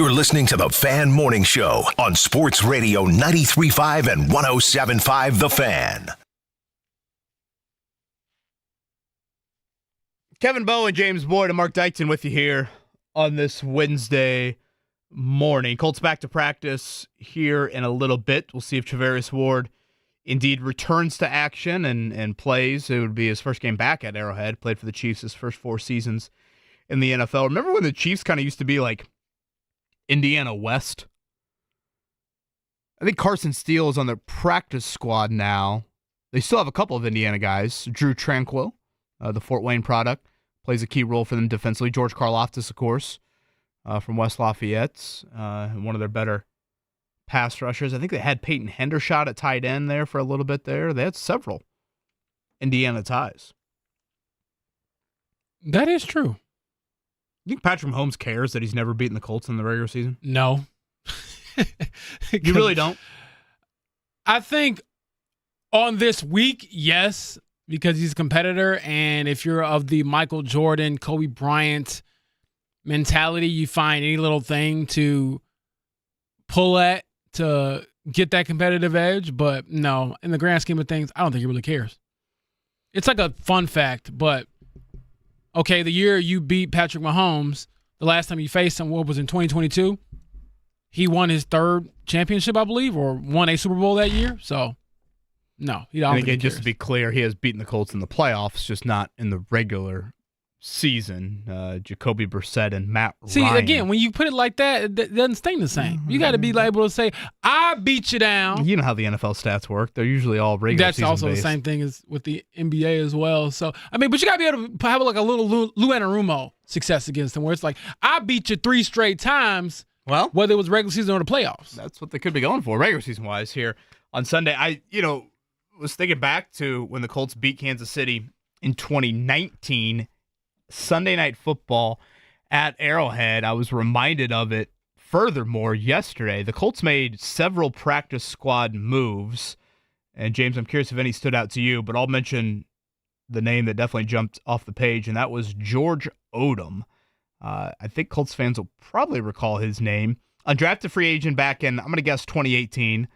You're listening to the Fan Morning Show on Sports Radio 93.5 and 107.5 The Fan. Kevin Bowe and James Boyd and Mark Dykton with you here on this Wednesday morning. Colts back to practice here in a little bit. We'll see if Travarius Ward indeed returns to action and plays. It would be his first game back at Arrowhead. Played for the Chiefs his first 4 seasons in the NFL. Remember when the Chiefs kind of used to be like Indiana West? I think Carson Steele is on their practice squad now. They still have a couple of Indiana guys. Drew Tranquil, the Fort Wayne product, plays a key role for them defensively. George Karlaftis, of course, from West Lafayette, one of their better pass rushers. I think they had Peyton Hendershot at tight end there for a little bit there. They had several Indiana ties. That is true. You think Patrick Mahomes cares that he's never beaten the Colts in the regular season? No. You really don't? I think on this week, yes, because he's a competitor, and if you're of the Michael Jordan, Kobe Bryant mentality, you find any little thing to pull at to get that competitive edge. But no, in the grand scheme of things, I don't think he really cares. It's like a fun fact, but okay, the year you beat Patrick Mahomes, the last time you faced him, what was in 2022? He won his 3rd championship, I believe, or won a Super Bowl that year. So, no, he don't. And again, just to be clear, he has beaten the Colts in the playoffs, just not in the regular season. Jacoby Brissett and Matt Ryan. See, again, when you put it like that, it doesn't sting the same. You got to be able to say, I beat you down. You know how the NFL stats work. They're usually all regular season That's also based. the same thing as with the NBA as well. So, I mean, but you got to be able to have like a little Lou Anarumo success against them where it's like, I beat you 3 straight times, well, whether it was regular season or the playoffs. That's what they could be going for, regular season-wise here on Sunday. I was thinking back to when the Colts beat Kansas City in 2019, Sunday Night Football at Arrowhead. I was reminded of it furthermore yesterday. The Colts made several practice squad moves. And, James, I'm curious if any stood out to you, but I'll mention the name that definitely jumped off the page, and that was George Odom. I think Colts fans will probably recall his name. Undrafted free agent back in, I'm going to guess, 2018.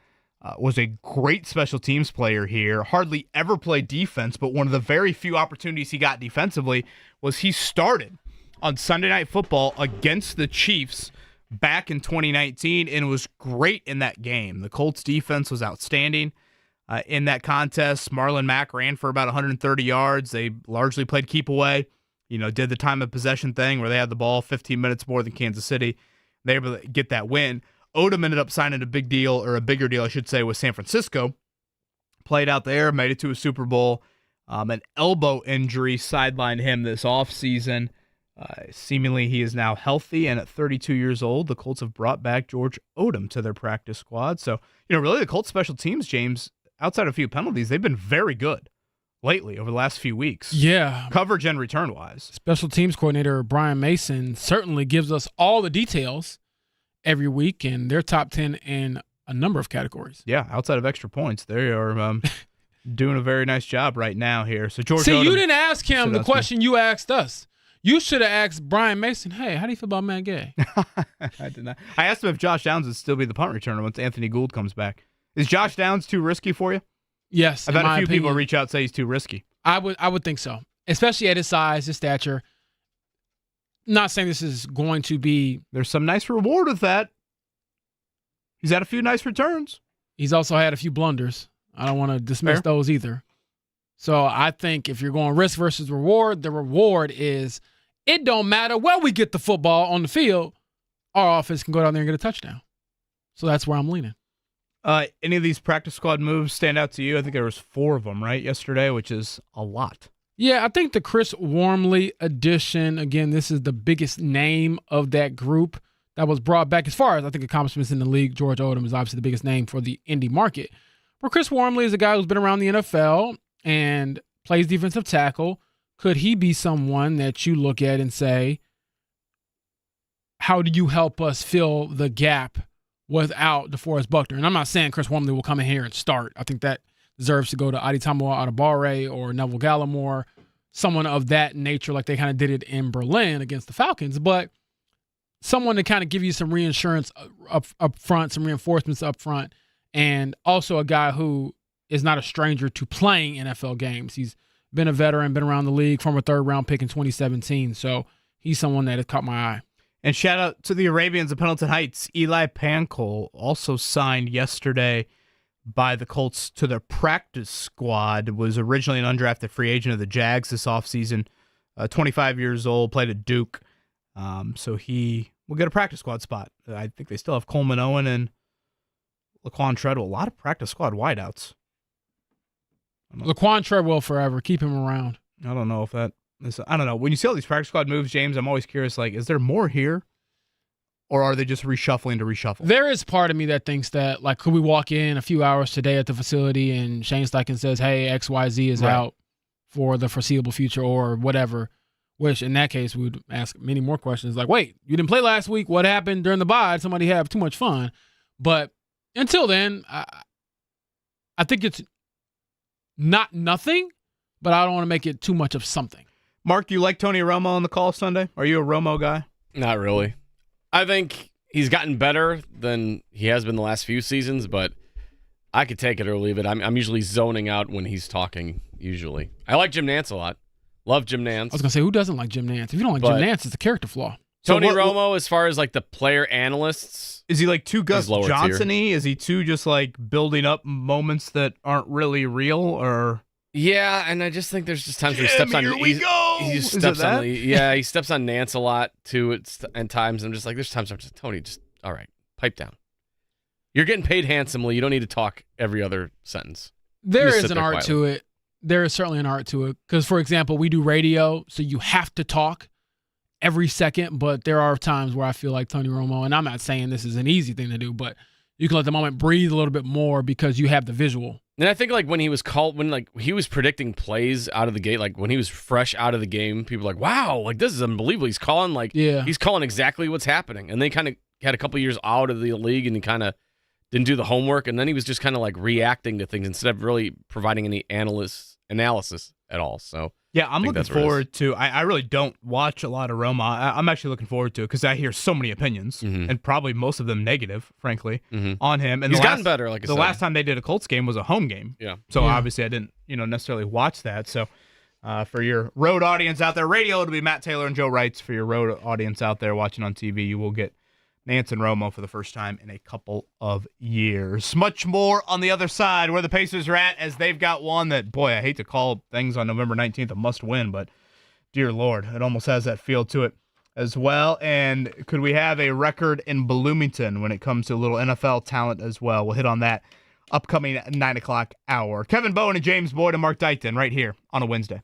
Was a great special teams player here. Hardly ever played defense, but one of the very few opportunities he got defensively was he started on Sunday Night Football against the Chiefs back in 2019 and was great in that game. The Colts defense was outstanding in that contest. Marlon Mack ran for about 130 yards. They largely played keep away. Did the time of possession thing where they had the ball 15 minutes more than Kansas City. They were able to get that win. Odom ended up signing a bigger deal, I should say, with San Francisco. Played out there, made it to a Super Bowl. An elbow injury sidelined him this offseason. Seemingly he is now healthy, and at 32 years old, the Colts have brought back George Odom to their practice squad. So, really the Colts special teams, James, outside of a few penalties, they've been very good lately over the last few weeks. Yeah. Coverage and return-wise. Special teams coordinator Brian Mason certainly gives us all the details every week, and they're top 10 in a number of categories. Yeah, outside of extra points, they are doing a very nice job right now here. So George See, Odom, you didn't ask him the question you asked us. You should have asked Brian Mason, hey, how do you feel about Matt Gay? I did not. I asked him if Josh Downs would still be the punt returner once Anthony Gould comes back. Is Josh Downs too risky for you? Yes. I've had a few people reach out and say he's too risky. I would think so, especially at his size, his stature. Not saying this is going to be. There's some nice reward with that. He's had a few nice returns. He's also had a few blunders. I don't want to dismiss those either. So I think if you're going risk versus reward, the reward is it don't matter where we get the football on the field, our offense can go down there and get a touchdown. So that's where I'm leaning. Any of these practice squad moves stand out to you? I think there was 4 of them, right, yesterday, which is a lot. Yeah, I think the Chris Wormley addition, again, this is the biggest name of that group that was brought back. As far as I think accomplishments in the league, George Odom is obviously the biggest name for the indie market. But Chris Wormley is a guy who's been around the NFL and plays defensive tackle. Could he be someone that you look at and say, how do you help us fill the gap without DeForest Buckner? And I'm not saying Chris Wormley will come in here and start. I think that deserves to go to Adetomiwa Adebawore or Neville Gallimore, someone of that nature, like they kind of did it in Berlin against the Falcons. But someone to kind of give you some reinsurance up front, some reinforcements up front, and also a guy who is not a stranger to playing NFL games. He's been a veteran, been around the league, former third-round pick in 2017. So he's someone that has caught my eye. And shout out to the Arabians of Pendleton Heights. Eli Pancol also signed yesterday by the Colts to their practice squad. Was originally an undrafted free agent of the Jags this offseason. 25 years old, played at Duke. So he will get a practice squad spot. I think they still have Coleman Owen and Laquan Treadwell. A lot of practice squad wideouts. Laquan Treadwell forever. Keep him around. I don't know if that is, I don't know. When you see all these practice squad moves, James, I'm always curious, like, is there more here? Or are they just reshuffling to reshuffle? There is part of me that thinks that, like, could we walk in a few hours today at the facility and Shane Steichen says, hey, XYZ is out for the foreseeable future or whatever, which in that case we would ask many more questions like, wait, you didn't play last week. What happened during the bye? Did somebody have too much fun? But until then, I think it's not nothing, but I don't want to make it too much of something. Mark, do you like Tony Romo on the call Sunday? Are you a Romo guy? Not really. I think he's gotten better than he has been the last few seasons, but I could take it or leave it. I'm usually zoning out when he's talking, usually. I like Jim Nantz a lot. Love Jim Nantz. I was going to say, who doesn't like Jim Nantz? If you don't like Jim Nantz, it's a character flaw. Tony Romo, as far as like the player analysts, is he like too Gus Johnson-y? Is he too just like building up moments that aren't really real? Or yeah, and I just think there's just times where he steps on. He steps on. He steps on Nantz a lot too. And times I'm just like, there's times I'm just Tony, just all right, pipe down. You're getting paid handsomely. You don't need to talk every other sentence. There is an art to it. There is certainly an art to it. Because, for example, we do radio, so you have to talk every second. But there are times where I feel like Tony Romo, and I'm not saying this is an easy thing to do, but you can let the moment breathe a little bit more because you have the visual. And I think like when he was he was predicting plays out of the gate, like when he was fresh out of the game, people were like, wow, like this is unbelievable. He's calling he's calling exactly what's happening. And they kind of had a couple years out of the league and he kind of didn't do the homework. And then he was just kind of like reacting to things instead of really providing any analysis at all. So yeah, I'm looking forward to. I really don't watch a lot of Roma. I'm actually looking forward to it because I hear so many opinions and probably most of them negative, frankly, on him. And he's gotten better. Like I said, the last time they did a Colts game was a home game. Yeah. So obviously I didn't, necessarily watch that. So for your road audience out there, radio it'll be Matt Taylor and Joe Wrights. For your road audience out there watching on TV, you will get Nantz and Romo for the first time in a couple of years. Much more on the other side where the Pacers are at, as they've got one that, boy, I hate to call things on November 19th a must-win, but dear Lord, it almost has that feel to it as well. And could we have a record in Bloomington when it comes to a little NFL talent as well? We'll hit on that upcoming 9 o'clock hour. Kevin Bowen and James Boyd and Mark Dykton right here on a Wednesday.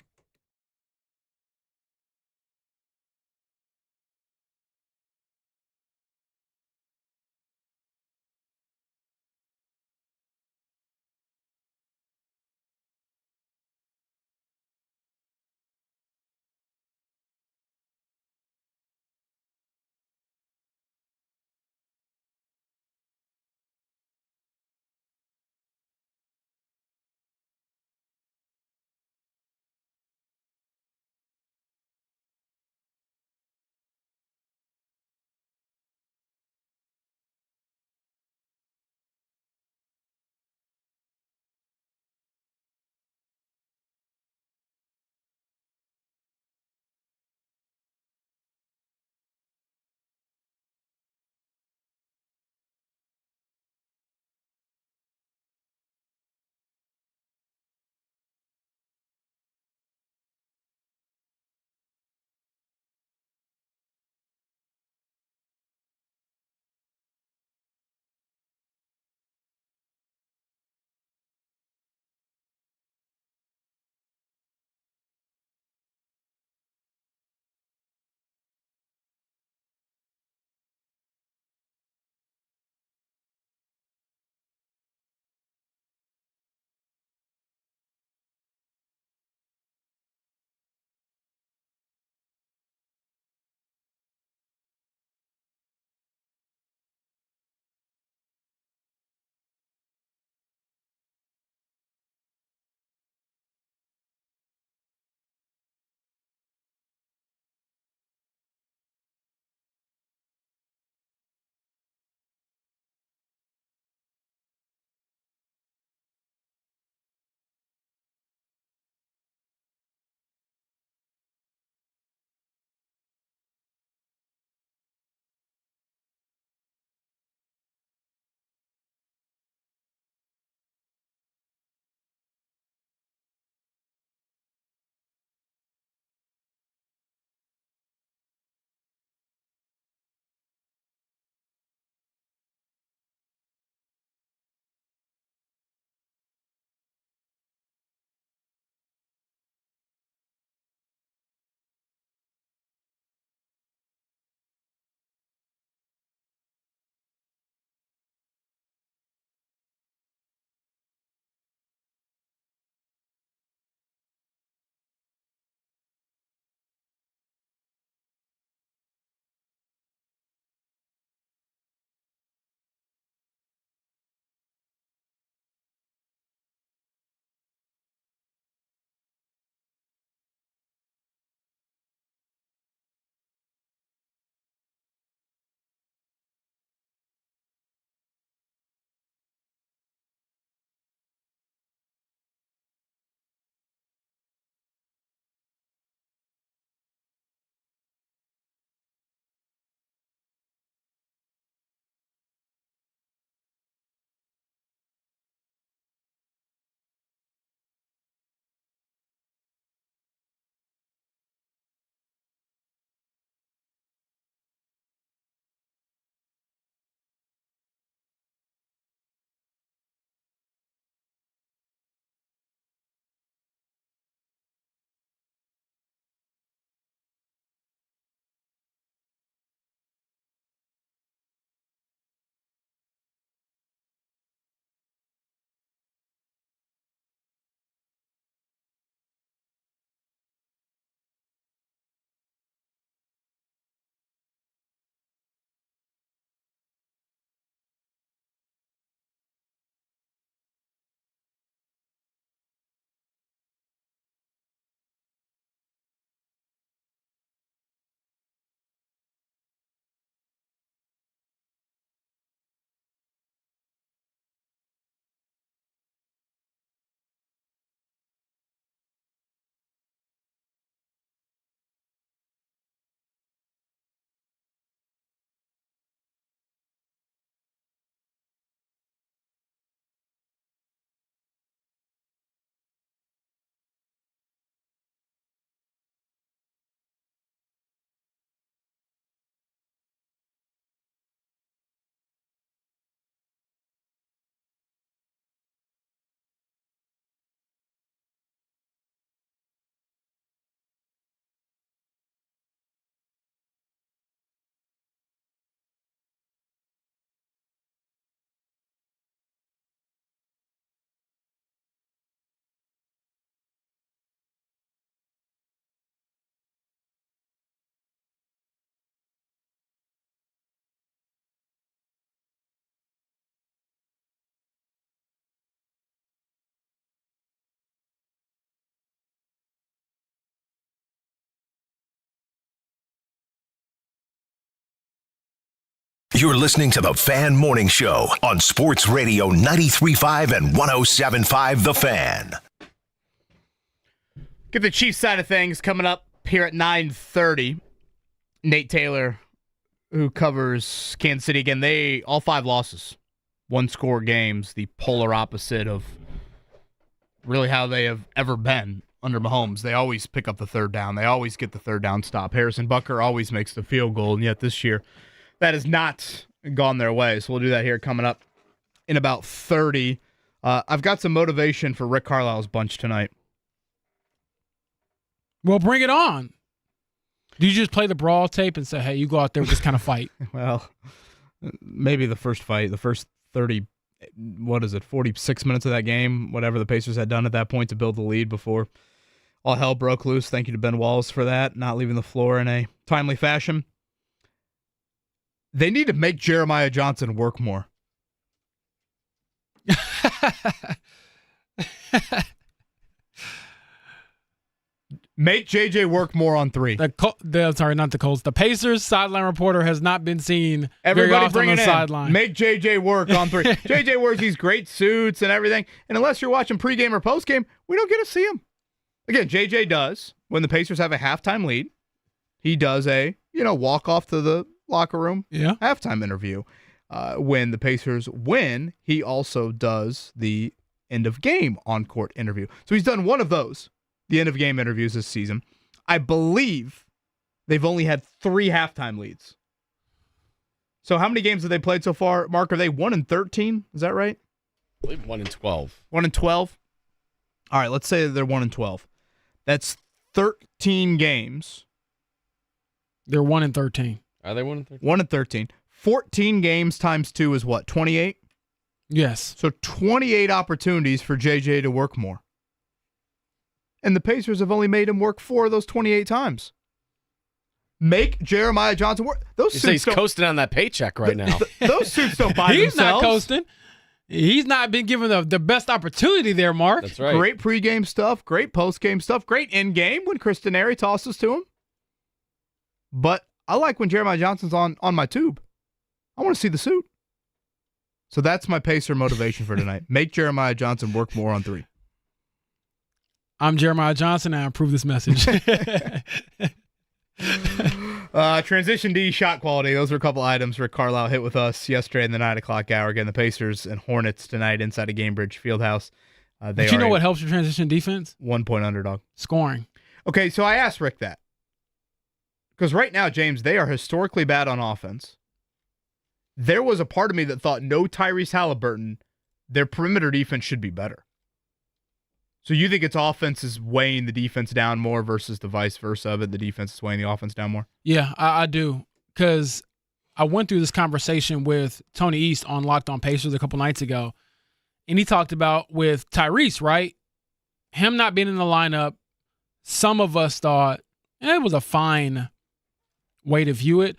You're listening to the Fan Morning Show on Sports Radio 93.5 and 107.5 The Fan. Get the Chiefs side of things coming up here at 9:30. Nate Taylor, who covers Kansas City again, they all 5 losses, 1-score games, the polar opposite of really how they have ever been under Mahomes. They always pick up the third down. They always get the third down stop. Harrison Butker always makes the field goal, and yet this year that has not gone their way. So we'll do that here coming up in about 30. I've got some motivation for Rick Carlisle's bunch tonight. Well, bring it on. Do you just play the brawl tape and say, hey, you go out there with this kind of fight? Well, maybe the first fight, the first 46 minutes of that game, whatever the Pacers had done at that point to build the lead before all hell broke loose. Thank you to Ben Wallace for that, not leaving the floor in a timely fashion. They need to make Jeremiah Johnson work more. Make JJ work more on 3. Not the Colts. The Pacers sideline reporter has not been seen Everybody very often bring on it the in. sideline. Make JJ work on 3. JJ wears these great suits and everything, and unless you're watching pregame or postgame, we don't get to see him. Again, JJ does, when the Pacers have a halftime lead, he does a walk off to the locker room halftime interview. When the Pacers win, he also does the end of game on-court interview. So he's done one of those. The end of game interviews this season. I believe they've only had 3 halftime leads. So how many games have they played so far, Mark? Are they 1-13? Is that right? I believe 1-12. 1-12? All right, let's say they're 1-12. That's 13 games. They're 1-13. Are they 1-13? 1-13. 14 games times 2 is what, 28? Yes. So 28 opportunities for JJ to work more. And the Pacers have only made him work 4 of those 28 times. Make Jeremiah Johnson work. He's coasting on that paycheck right now. Those suits don't buy He's themselves. not coasting. He's not been given the best opportunity there, Mark. That's right. Great pregame stuff, great postgame stuff, great in-game when Chris Denari tosses to him. But I like when Jeremiah Johnson's on my tube. I want to see the suit. So that's my Pacer motivation for tonight. Make Jeremiah Johnson work more on 3. I'm Jeremiah Johnson, and I approve this message. Transition D, shot quality. Those are a couple items Rick Carlisle hit with us yesterday in the 9 o'clock hour. Again, the Pacers and Hornets tonight inside of Gamebridge Fieldhouse. But you know what helps your transition defense? 1-point underdog. Scoring. Okay, so I asked Rick that. Because right now, James, they are historically bad on offense. There was a part of me that thought no Tyrese Halliburton, their perimeter defense should be better. So you think it's offense is weighing the defense down more versus the vice versa of it, the defense is weighing the offense down more? Yeah, I do. Because I went through this conversation with Tony East on Locked On Pacers a couple nights ago, and he talked about with Tyrese, right? Him not being in the lineup, some of us thought it was a fine way to view it.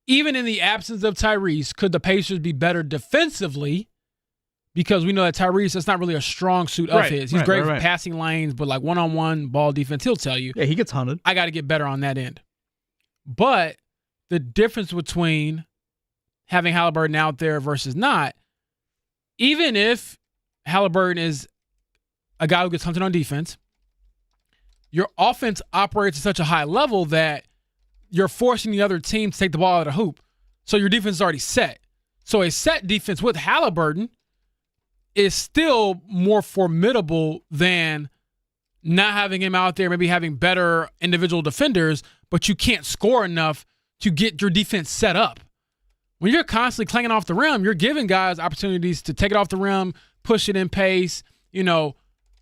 Even in the absence of Tyrese, could the Pacers be better defensively? Because we know that Tyrese, that's not really a strong suit of his. He's great for passing lanes, but like one-on-one ball defense, he'll tell you. Yeah, he gets hunted. I got to get better on that end. But the difference between having Halliburton out there versus not, even if Halliburton is a guy who gets hunted on defense, your offense operates at such a high level that you're forcing the other team to take the ball out of the hoop. So your defense is already set. So a set defense with Halliburton is still more formidable than not having him out there, maybe having better individual defenders, but you can't score enough to get your defense set up. When you're constantly clanging off the rim, you're giving guys opportunities to take it off the rim, push it in pace. You know,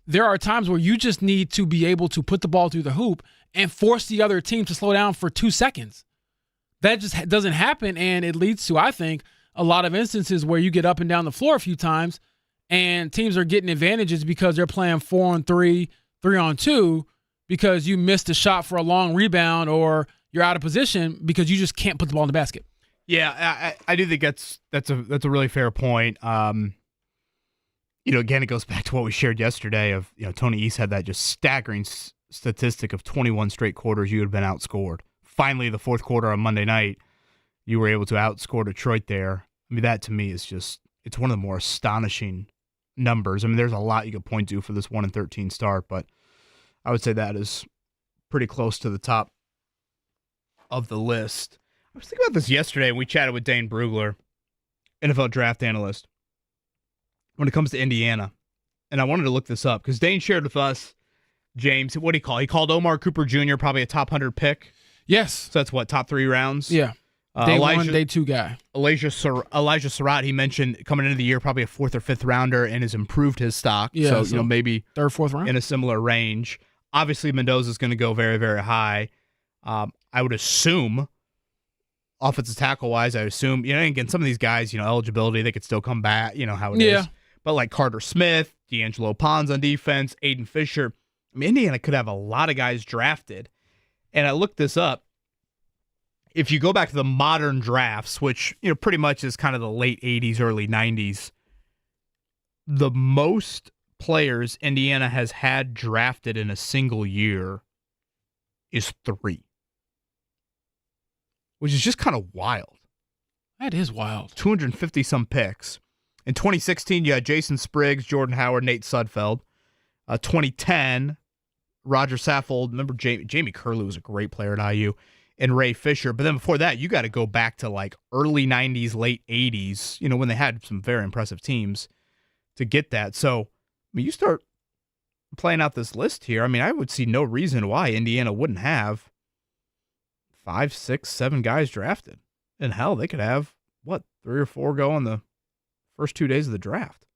there are times where you just need to be able to put the ball through the hoop and force the other team to slow down for 2 seconds. That just doesn't happen, and it leads to, I think, a lot of instances where you get up and down the floor a few times and teams are getting advantages because they're playing 4-on-3, 3-on-2, because you missed a shot for a long rebound or you're out of position because you just can't put the ball in the basket. Yeah, I do think that's a really fair point. Again, it goes back to what we shared yesterday of, Tony East had that just staggering statistic of 21 straight quarters you had been outscored. Finally, the fourth quarter on Monday night, you were able to outscore Detroit there. I mean, that to me is just, it's one of the more astonishing numbers. I mean, there's a lot you could point to for this 1-13 start, but I would say that is pretty close to the top of the list. I was thinking about this yesterday, and we chatted with Dane Brugler, NFL draft analyst, when it comes to Indiana. And I wanted to look this up because Dane shared with us, James, what did he call? He called Omar Cooper Jr. probably a top 100 pick. Yes. So that's what, top 3 rounds? Yeah. Day 1, day 2 guy. Elijah Surratt, he mentioned coming into the year, probably a 4th or 5th rounder, and has improved his stock. Yeah, so maybe 3rd, 4th round in a similar range. Obviously, Mendoza's going to go very, very high. I would assume, offensive tackle-wise, again, some of these guys, eligibility, they could still come back, how it is. But like Carter Smith, D'Angelo Pons on defense, Aiden Fisher, Indiana could have a lot of guys drafted. And I looked this up. If you go back to the modern drafts, which pretty much is kind of the late 80s, early 90s, the most players Indiana has had drafted in a single year is 3. Which is just kind of wild. That is wild. 250-some picks. In 2016, you had Jason Spriggs, Jordan Howard, Nate Sudfeld. 2010, Roger Saffold. Remember, Jamie Curlew was a great player at IU. And Ray Fisher. But then before that, you got to go back to like early 90s, late 80s, when they had some very impressive teams to get that. So, you start playing out this list here. I would see no reason why Indiana wouldn't have 5, 6, 7 guys drafted. And hell, they could have, 3 or 4 go on the first 2 days of the draft.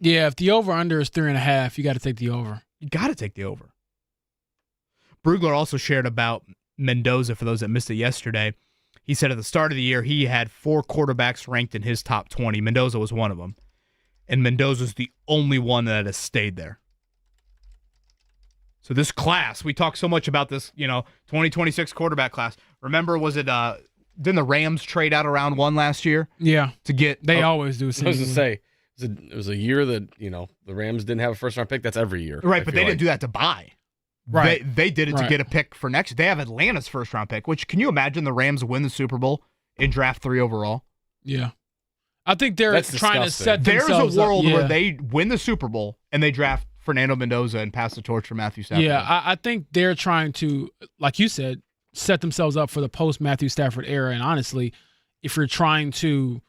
Yeah, if the over-under is 3.5, you got to take the over. You got to take the over. Brugler also shared about Mendoza, for those that missed it yesterday. He said at the start of the year, he had 4 quarterbacks ranked in his top 20. Mendoza was one of them. And Mendoza's the only one that has stayed there. So this class, we talk so much about this, 2026 quarterback class. Remember, was it, didn't the Rams trade out around 1 last year? Yeah. To get. They always do. I was going to say, it was a year that, the Rams didn't have a first-round pick. That's every year. Right, but they didn't do that to buy. Right. They did it to get a pick for next. They have Atlanta's first-round pick, which, can you imagine the Rams win the Super Bowl in draft 3 overall? Yeah. I think they're trying to set themselves up. There's a world where they win the Super Bowl and they draft Fernando Mendoza and pass the torch for Matthew Stafford. Yeah, I think they're trying to, like you said, set themselves up for the post-Matthew Stafford era. And honestly, if you're trying to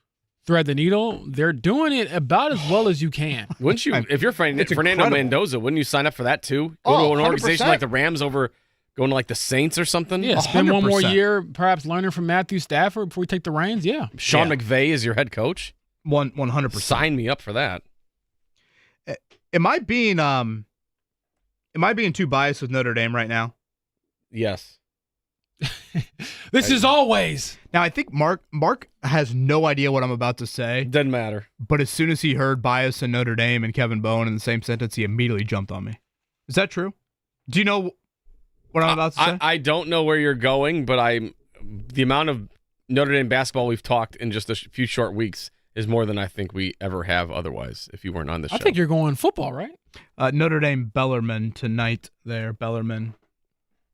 thread the needle, they're doing it about as well as you can. Wouldn't you, if you're Fernando Mendoza, wouldn't you sign up for that too? Go to an organization 100%. like the Rams over going to like the Saints or something? Yeah, spend 100%. one more year perhaps learning from Matthew Stafford before you take the reins. Yeah. Sean McVay is your head coach? 100%. Sign me up for that. Am I being too biased with Notre Dame right now? Yes. This is always. Now, I think Mark has no idea what I'm about to say. Doesn't matter. But as soon as he heard bias in Notre Dame and Kevin Bowen in the same sentence, he immediately jumped on me. Is that true? Do you know what I'm about to say? I don't know where you're going, but the amount of Notre Dame basketball we've talked in just a few short weeks is more than I think we ever have otherwise if you weren't on this show. I think you're going football, right? Notre Dame Bellarmine tonight there. Bellarmine.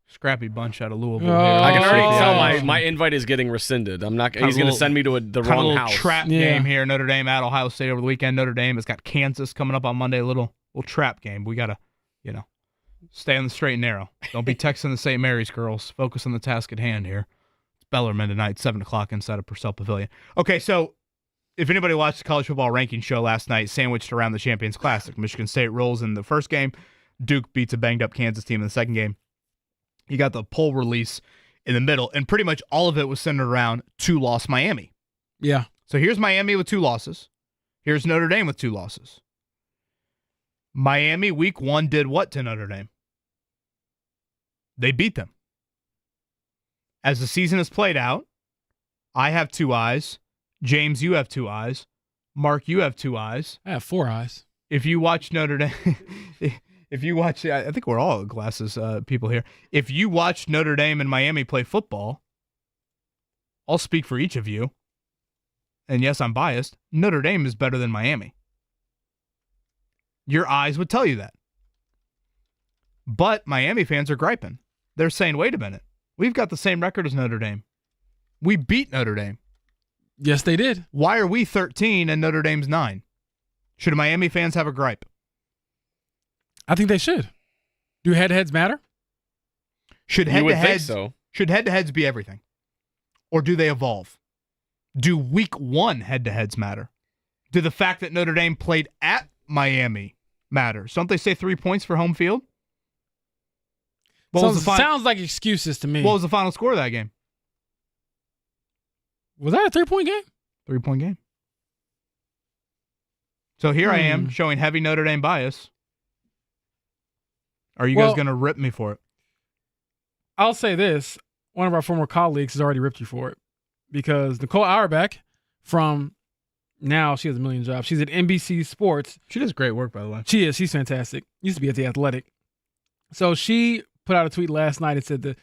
Scrappy bunch out of Louisville. Here. I can already tell my invite is getting rescinded. I'm not. He's going to send me to the wrong house. Trap game here. Notre Dame at Ohio State over the weekend. Notre Dame has got Kansas coming up on Monday. A little trap game. We got to, stay on the straight and narrow. Don't be texting the St. Mary's girls. Focus on the task at hand here. It's Bellarmine tonight, 7:00 inside of Purcell Pavilion. Okay, so if anybody watched the college football ranking show last night, sandwiched around the Champions Classic, Michigan State rolls in the first game. Duke beats a banged-up Kansas team in the second game. You got the poll release in the middle, and pretty much all of it was centered around 2-loss Miami. Yeah. So here's Miami with 2 losses. Here's Notre Dame with 2 losses. Miami, week 1, did what to Notre Dame? They beat them. As the season has played out, I have 2 eyes. James, you have 2 eyes. Mark, you have 2 eyes. I have 4 eyes. If you watch Notre Dame... If you watch, I think we're all glasses people here. If you watch Notre Dame and Miami play football, I'll speak for each of you. And yes, I'm biased. Notre Dame is better than Miami. Your eyes would tell you that. But Miami fans are griping. They're saying, wait a minute. We've got the same record as Notre Dame. We beat Notre Dame. Yes, they did. Why are we 13 and Notre Dame's 9? Should Miami fans have a gripe? I think they should. Do head-to-heads matter? Should You would think head-to-heads so. Should head-to-heads be everything? Or do they evolve? Do week 1 head-to-heads matter? Do the fact that Notre Dame played at Miami matter? Don't they say 3 points for home field? Sounds like excuses to me. What was the final score of that game? Was that a 3-point game? 3-point game. So here I am showing heavy Notre Dame bias. Are you guys going to rip me for it? I'll say this. One of our former colleagues has already ripped you for it because Nicole Auerbach now she has a million jobs. She's at NBC Sports. She does great work, by the way. She is. She's fantastic. Used to be at The Athletic. So she put out a tweet last night. It said the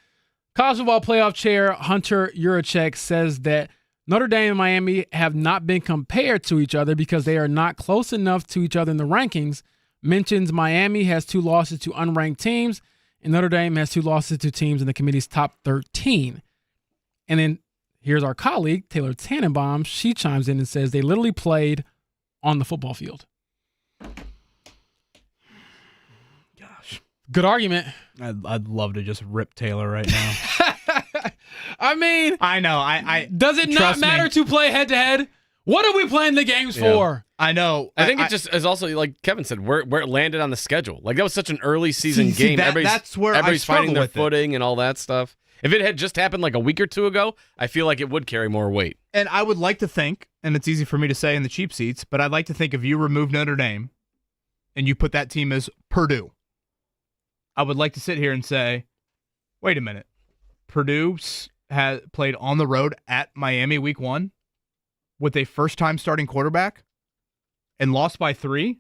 college football playoff chair, Hunter Yurachek, says that Notre Dame and Miami have not been compared to each other because they are not close enough to each other in the rankings. Mentions Miami has 2 losses to unranked teams, and Notre Dame has 2 losses to teams in the committee's top 13. And then here's our colleague, Taylor Tannenbaum. She chimes in and says they literally played on the football field. Gosh. Good argument. I'd love to just rip Taylor right now. I mean, I know. I does it not matter to play head-to-head? What are we playing the games for? I know. I think it just is also, like Kevin said, where it landed on the schedule. Like, that was such an early season game. That's where everybody's finding their with footing and all that stuff. If it had just happened like a week or two ago, I feel like it would carry more weight. And I would like to think, and it's easy for me to say in the cheap seats, but I'd like to think if you remove Notre Dame and you put that team as Purdue, I would like to sit here and say, wait a minute. Purdue has played on the road at Miami week 1 with a first-time starting quarterback and lost by 3.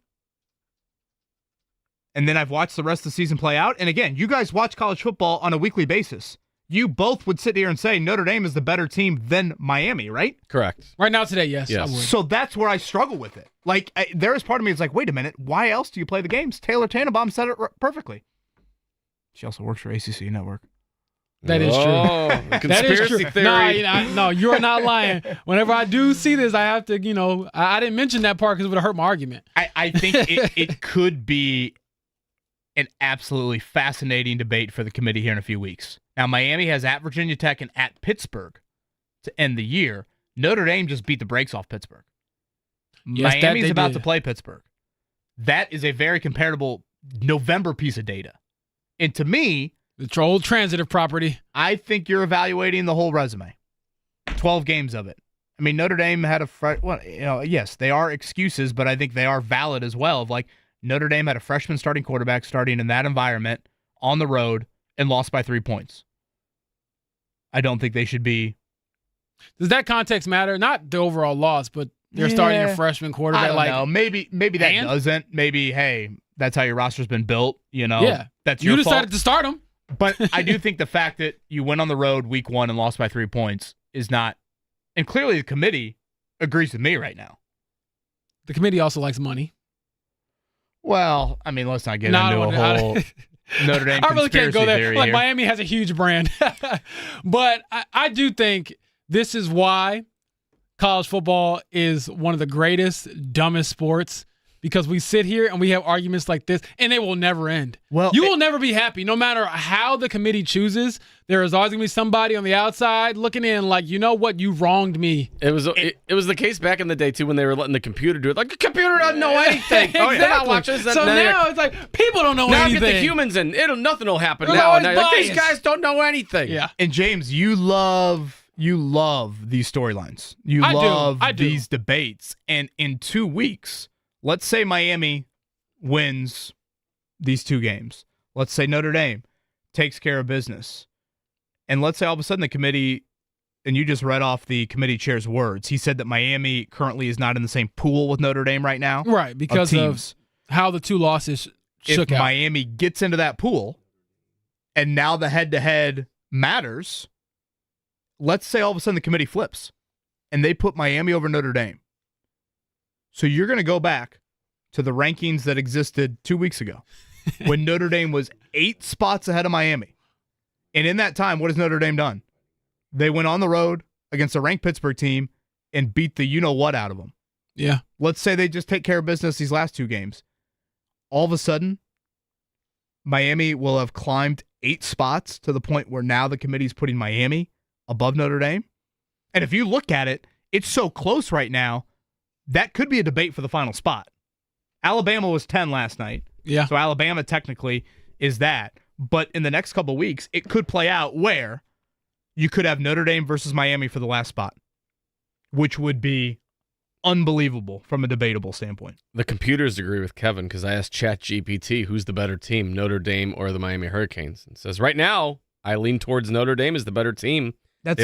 And then I've watched the rest of the season play out. And again, you guys watch college football on a weekly basis. You both would sit here and say Notre Dame is the better team than Miami, right? Correct. Right now today, yes. I would. So that's where I struggle with it. Like, there is part of me that's like, wait a minute, why else do you play the games? Taylor Tannenbaum said it perfectly. She also works for ACC Network. That is true. That is true. Theory. No, you are not lying. Whenever I do see this, I have to, I didn't mention that part because it would have hurt my argument. I think it could be an absolutely fascinating debate for the committee here in a few weeks. Now, Miami has at Virginia Tech and at Pittsburgh to end the year. Notre Dame just beat the brakes off Pittsburgh. Yes, Miami's about to play Pittsburgh. That is a very comparable November piece of data. And to me, the old transitive property. I think you're evaluating the whole resume. 12 games of it. I mean, Notre Dame had yes, they are excuses, but I think they are valid as well. Of like, Notre Dame had a freshman starting quarterback starting in that environment on the road and lost by 3 points. I don't think they should be. Does that context matter? Not the overall loss, but they're starting a freshman quarterback. I don't know. Maybe that doesn't. Maybe, hey, that's how your roster's been built. Yeah. That's your You decided fault. to start them. But I do think the fact that you went on the road week 1 and lost by 3 points is not, and clearly the committee agrees with me right now. The committee also likes money. Well, I mean, let's not get into a whole Notre Dame conspiracy I really can't go there. theory Like, here. Miami has a huge brand. But I do think this is why college football is one of the greatest, dumbest sports, because we sit here and we have arguments like this, and they will never end. Well, you will never be happy. No matter how the committee chooses, there is always going to be somebody on the outside looking in like, you know what, you wronged me. It was the case back in the day, too, when they were letting the computer do it. Like, the computer doesn't know anything. Exactly. They're not watching this. So now it's like, people don't know anything. Now get the humans in. Nothing will happen There's now. always Like, these bias. guys don't know anything. Yeah. And James, you love these storylines. I do. These debates. And in 2 weeks, let's say Miami wins these 2 games. Let's say Notre Dame takes care of business. And let's say all of a sudden the committee, and you just read off the committee chair's words, he said that Miami currently is not in the same pool with Notre Dame right now. Right, because of how the 2 losses shook out. If out. Miami gets into that pool, and now the head-to-head matters, let's say all of a sudden the committee flips, and they put Miami over Notre Dame. So you're going to go back to the rankings that existed 2 weeks ago when Notre Dame was 8 spots ahead of Miami. And in that time, what has Notre Dame done? They went on the road against a ranked Pittsburgh team and beat the you-know-what out of them. Yeah. Let's say they just take care of business these last 2 games. All of a sudden, Miami will have climbed 8 spots to the point where now the committee's putting Miami above Notre Dame. And if you look at it, it's so close right now, that could be a debate for the final spot. Alabama was 10 last night. Yeah. So Alabama technically is that. But in the next couple of weeks, it could play out where you could have Notre Dame versus Miami for the last spot, which would be unbelievable from a debatable standpoint. The computers agree with Kevin because I asked ChatGPT who's the better team, Notre Dame or the Miami Hurricanes. And it says right now, I lean towards Notre Dame as the better team. They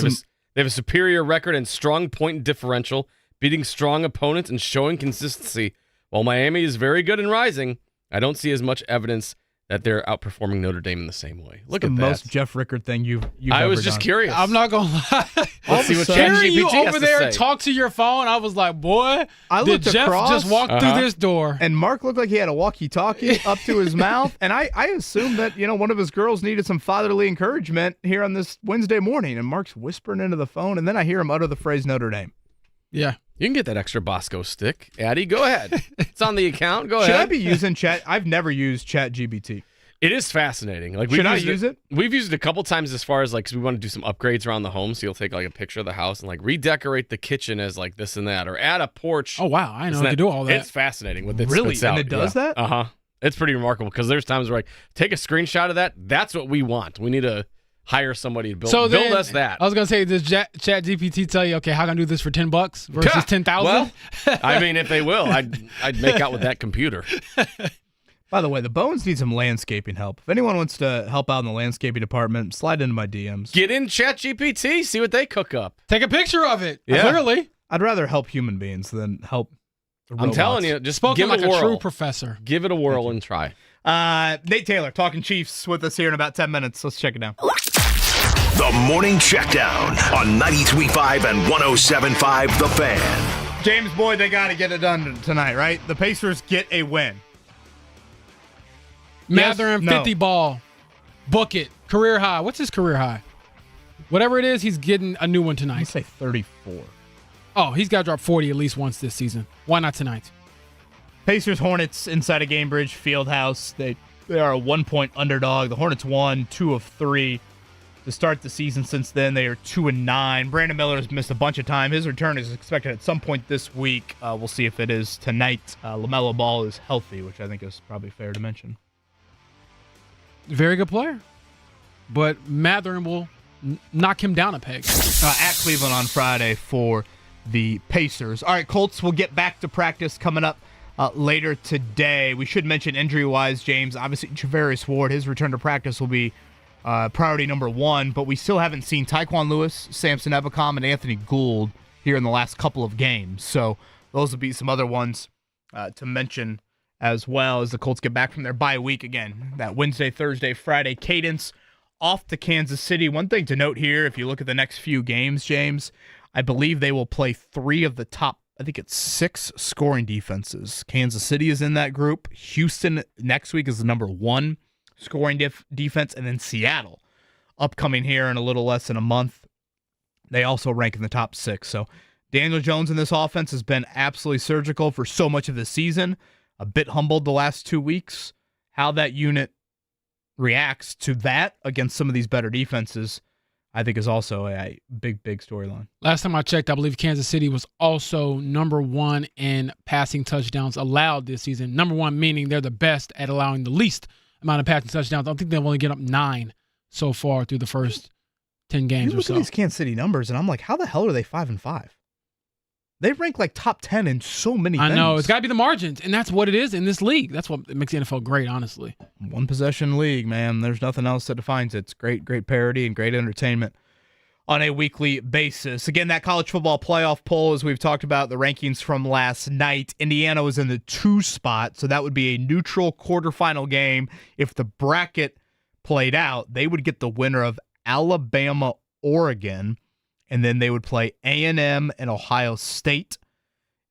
have a superior record and strong point differential, beating strong opponents and showing consistency. While Miami is very good and rising, I don't see as much evidence that they're outperforming Notre Dame in the same way. Look at the that. most Jeff Rickard thing you've I ever was just done. curious. I'm not going to lie. Let's see what Hearing you ChatGPT has over to there say. talk to your phone, I was like, boy, I did looked Jeff across, just walk through this door? And Mark looked like he had a walkie-talkie up to his mouth. And I assumed that, one of his girls needed some fatherly encouragement here on this Wednesday morning. And Mark's whispering into the phone, and then I hear him utter the phrase Notre Dame. Yeah. You can get that extra Bosco stick. Addie, go ahead. It's on the account. Go Should ahead. I be using Chat? I've never used ChatGPT. It is fascinating. Like, Should I use it? We've used it a couple times as far as, like, because we want to do some upgrades around the home. So you'll take, like, a picture of the house and, like, redecorate the kitchen as, like, this and that. Or add a porch. Oh, wow. I know you can do all that. It's fascinating what it Really? spits out. And it does that? Uh-huh. It's pretty remarkable because there's times where, like, take a screenshot of that. That's what we want. We need to hire somebody to build us that. I was going to say, does ChatGPT tell you, okay, how can I do this for $10 versus 10,000? Well, I mean, if they will, I'd make out with that computer. By the way, the Bones need some landscaping help. If anyone wants to help out in the landscaping department, slide into my DMs. Get in ChatGPT, see what they cook up. Take a picture of it. Yeah. Clearly. I'd rather help human beings than help the I'm robots. telling you, just Spoken give like it a whirl. true professor. Give it a whirl and try. Nate Taylor, talking Chiefs with us here in about 10 minutes. Let's check it out. The Morning Checkdown on 93.5 and 107.5 The Fan. James Boyd, they got to get it done tonight, right? The Pacers get a win. Matherin, Yes? 50 ball. Book it. Career high. What's his career high? Whatever it is, he's getting a new one I tonight. say 34. Oh, he's got to drop 40 at least once this season. Why not tonight? Pacers Hornets inside of Gainbridge Fieldhouse. They are a 1-point underdog. The Hornets won 2 of 3 to start the season. Since then, they are 2-9. Brandon Miller has missed a bunch of time. His return is expected at some point this week. We'll see if it is tonight. LaMelo Ball is healthy, which I think is probably fair to mention. Very good player. But Matherin will knock him down a peg. At Cleveland on Friday for the Pacers. All right, Colts will get back to practice coming up later today. We should mention injury-wise, James, obviously Javarius Ward, his return to practice will be priority number 1, but we still haven't seen Tyquan Lewis, Samson Ebukam, and Anthony Gould here in the last couple of games. So those will be some other ones to mention as well as the Colts get back from their bye week again. That Wednesday, Thursday, Friday cadence off to Kansas City. One thing to note here, if you look at the next few games, James, I believe they will play 3 of the top, I think it's 6 scoring defenses. Kansas City is in that group. Houston next week is the number 1 scoring defense, and then Seattle upcoming here in a little less than a month. They also rank in the top 6. So Daniel Jones in this offense has been absolutely surgical for so much of the season. A bit humbled the last 2 weeks. How that unit reacts to that against some of these better defenses, I think, is also a big, big storyline. Last time I checked, I believe Kansas City was also number 1 in passing touchdowns allowed this season. Number 1 meaning they're the best at allowing the least amount of passing touchdowns. I think they've only get up 9 so far through the first 10 games You or look so. at these Kansas City numbers, and I'm like, how the hell are they 5-5? They rank like top 10 in so many things. I know. It's got to be the margins, and that's what it is in this league. That's what makes the NFL great, honestly. One possession league, man. There's nothing else that defines it. It's great parity and great entertainment on a weekly basis. Again, that college football playoff poll, as we've talked about, the rankings from last night, Indiana was in the 2 spot, so that would be a neutral quarterfinal game. If the bracket played out, they would get the winner of Alabama, Oregon, and then they would play A&M and Ohio State.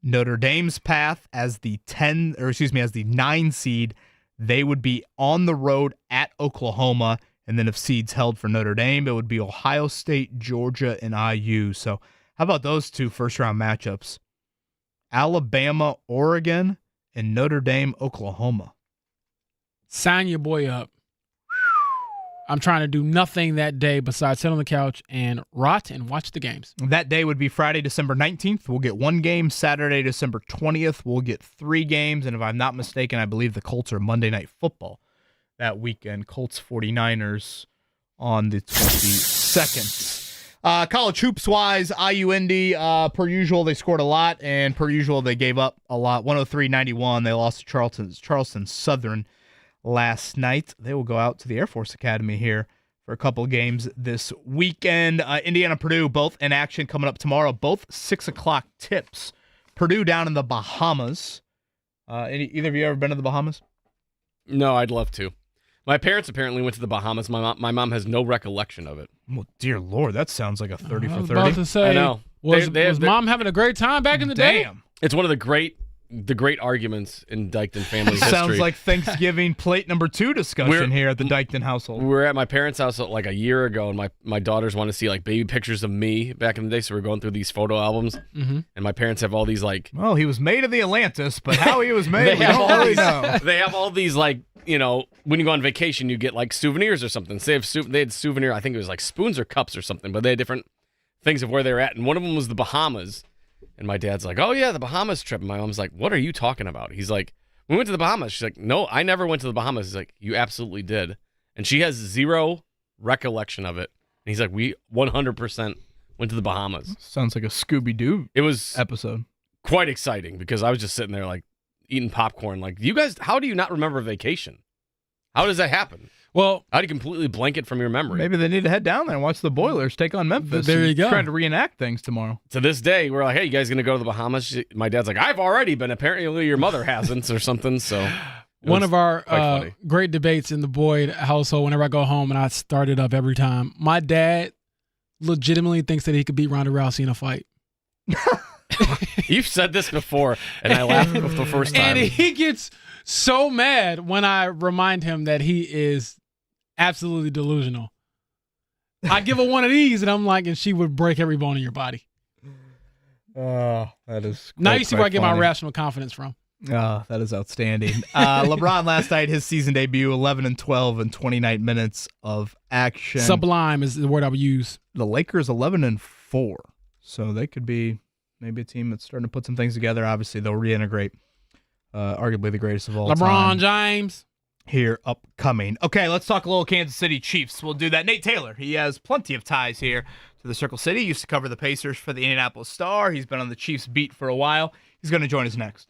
Notre Dame's path as the 9 seed, they would be on the road at Oklahoma, And then if seeds held for Notre Dame, it would be Ohio State, Georgia, and IU. So how about those two first-round matchups? Alabama, Oregon, and Notre Dame, Oklahoma. Sign your boy up. I'm trying to do nothing that day besides sit on the couch and rot and watch the games. That day would be Friday, December 19th. We'll get one game. Saturday, December 20th, we'll get 3 games. And if I'm not mistaken, I believe the Colts are Monday Night Football that weekend. Colts 49ers on the 22nd. College hoops-wise, IU-Indy, per usual, they scored a lot, and per usual, they gave up a lot. 103-91, they lost to Charleston Southern last night. They will go out to the Air Force Academy here for a couple games this weekend. Indiana-Purdue, both in action coming up tomorrow, both 6 o'clock tips. Purdue down in the Bahamas. Either of you ever been to the Bahamas? No, I'd love to. My parents apparently went to the Bahamas. My mom has no recollection of it. Well, dear Lord, that sounds like a 30 for 30. I was about to say, I know. Was mom having a great time back in the day? Damn. It's one of the great arguments in Dykton family history. Sounds like Thanksgiving plate number 2 discussion here at the Dykton household. We were at my parents' house like a year ago, and my daughters want to see like baby pictures of me back in the day, so we're going through these photo albums. Mm-hmm. And my parents have all these like... Well, he was made of the Atlantis, but how he was made, we don't really know. They have all these like, you know, when you go on vacation, you get like souvenirs or something. So they had souvenir, I think it was like spoons or cups or something, but they had different things of where they're at. And one of them was the Bahamas. And my dad's like, oh, yeah, the Bahamas trip. And my mom's like, what are you talking about? He's like, we went to the Bahamas. She's like, no, I never went to the Bahamas. He's like, you absolutely did. And she has zero recollection of it. And he's like, we 100% went to the Bahamas. Sounds like a Scooby-Doo episode. Quite exciting because I was just sitting there like eating popcorn. Like, you guys, how do you not remember vacation? How does that happen? Well, how do you completely blank it from your memory? Maybe they need to head down there and watch the Boilers take on Memphis. There you go. Trying to reenact things tomorrow. To this day, we're like, hey, you guys going to go to the Bahamas? My dad's like, I've already been. Apparently your mother hasn't or something. So one of our great debates in the Boyd household, whenever I go home and I start it up every time, my dad legitimately thinks that he could beat Ronda Rousey in a fight. You've said this before, and I laughed the first time. And he gets so mad when I remind him that he is absolutely delusional. I give her one of these, and I'm like, and she would break every bone in your body. Oh, that is now you see where I get my rational confidence from. Oh, that is outstanding. LeBron last night, his season debut, 11-12 in 29 minutes of action. Sublime is the word I would use. The Lakers 11-4, so they could be maybe a team that's starting to put some things together. Obviously, they'll reintegrate arguably the greatest of all time. LeBron James. Here upcoming. Okay, let's talk a little Kansas City Chiefs. We'll do that. Nate Taylor, he has plenty of ties here to the Circle City. He used to cover the Pacers for the Indianapolis Star. He's been on the Chiefs beat for a while. He's going to join us next.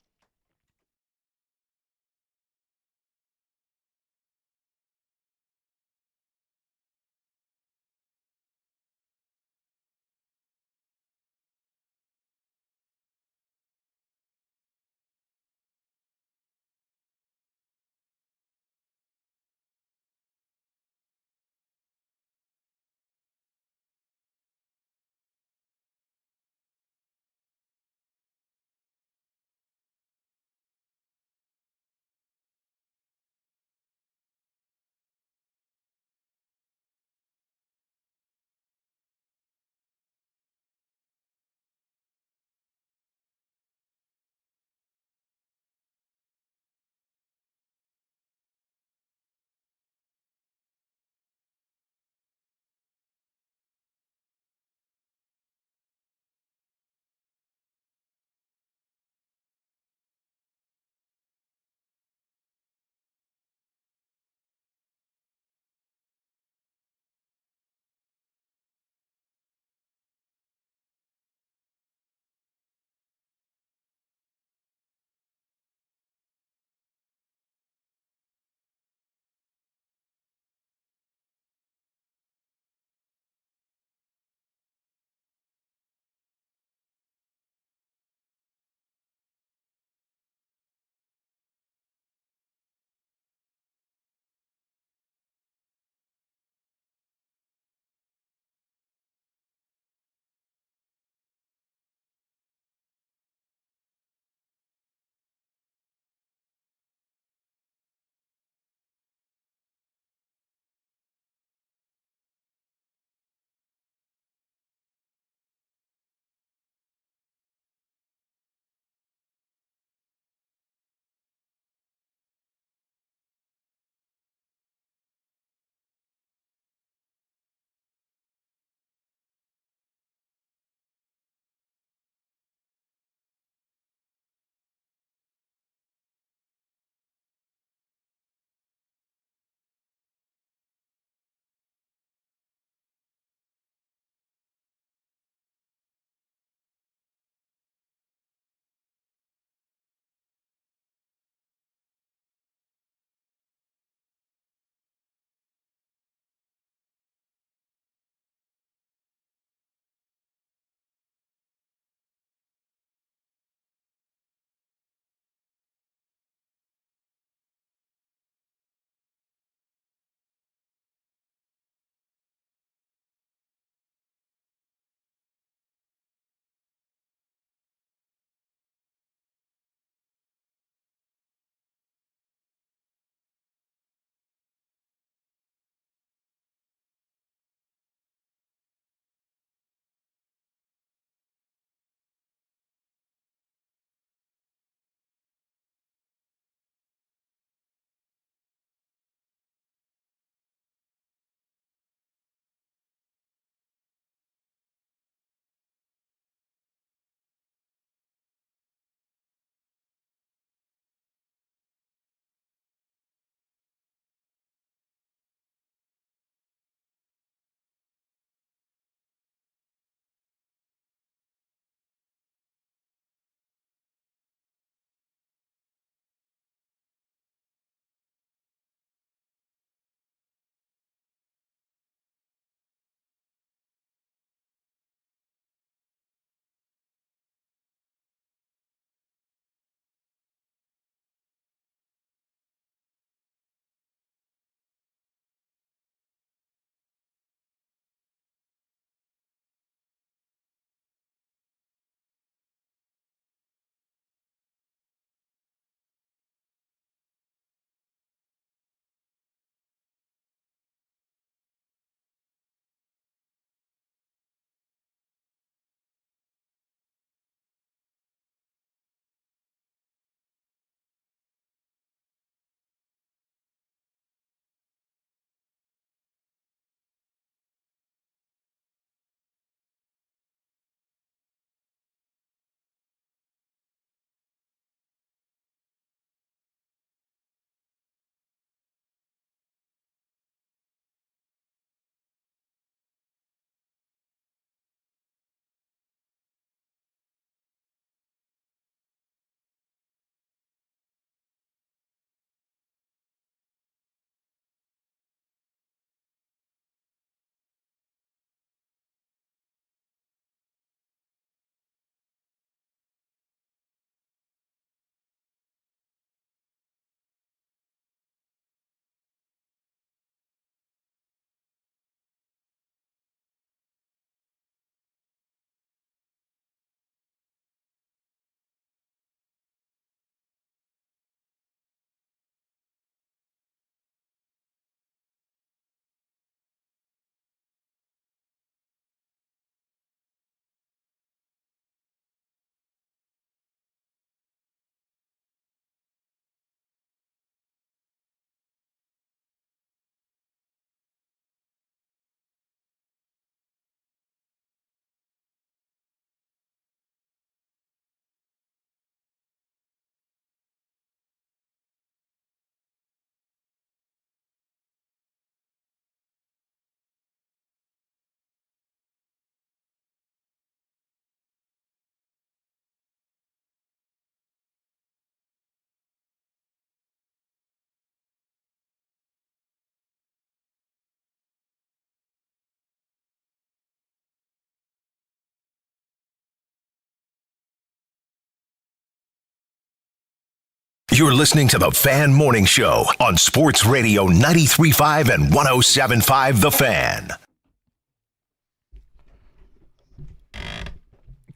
You're listening to the Fan Morning Show on Sports Radio 93.5 and 107.5 The Fan.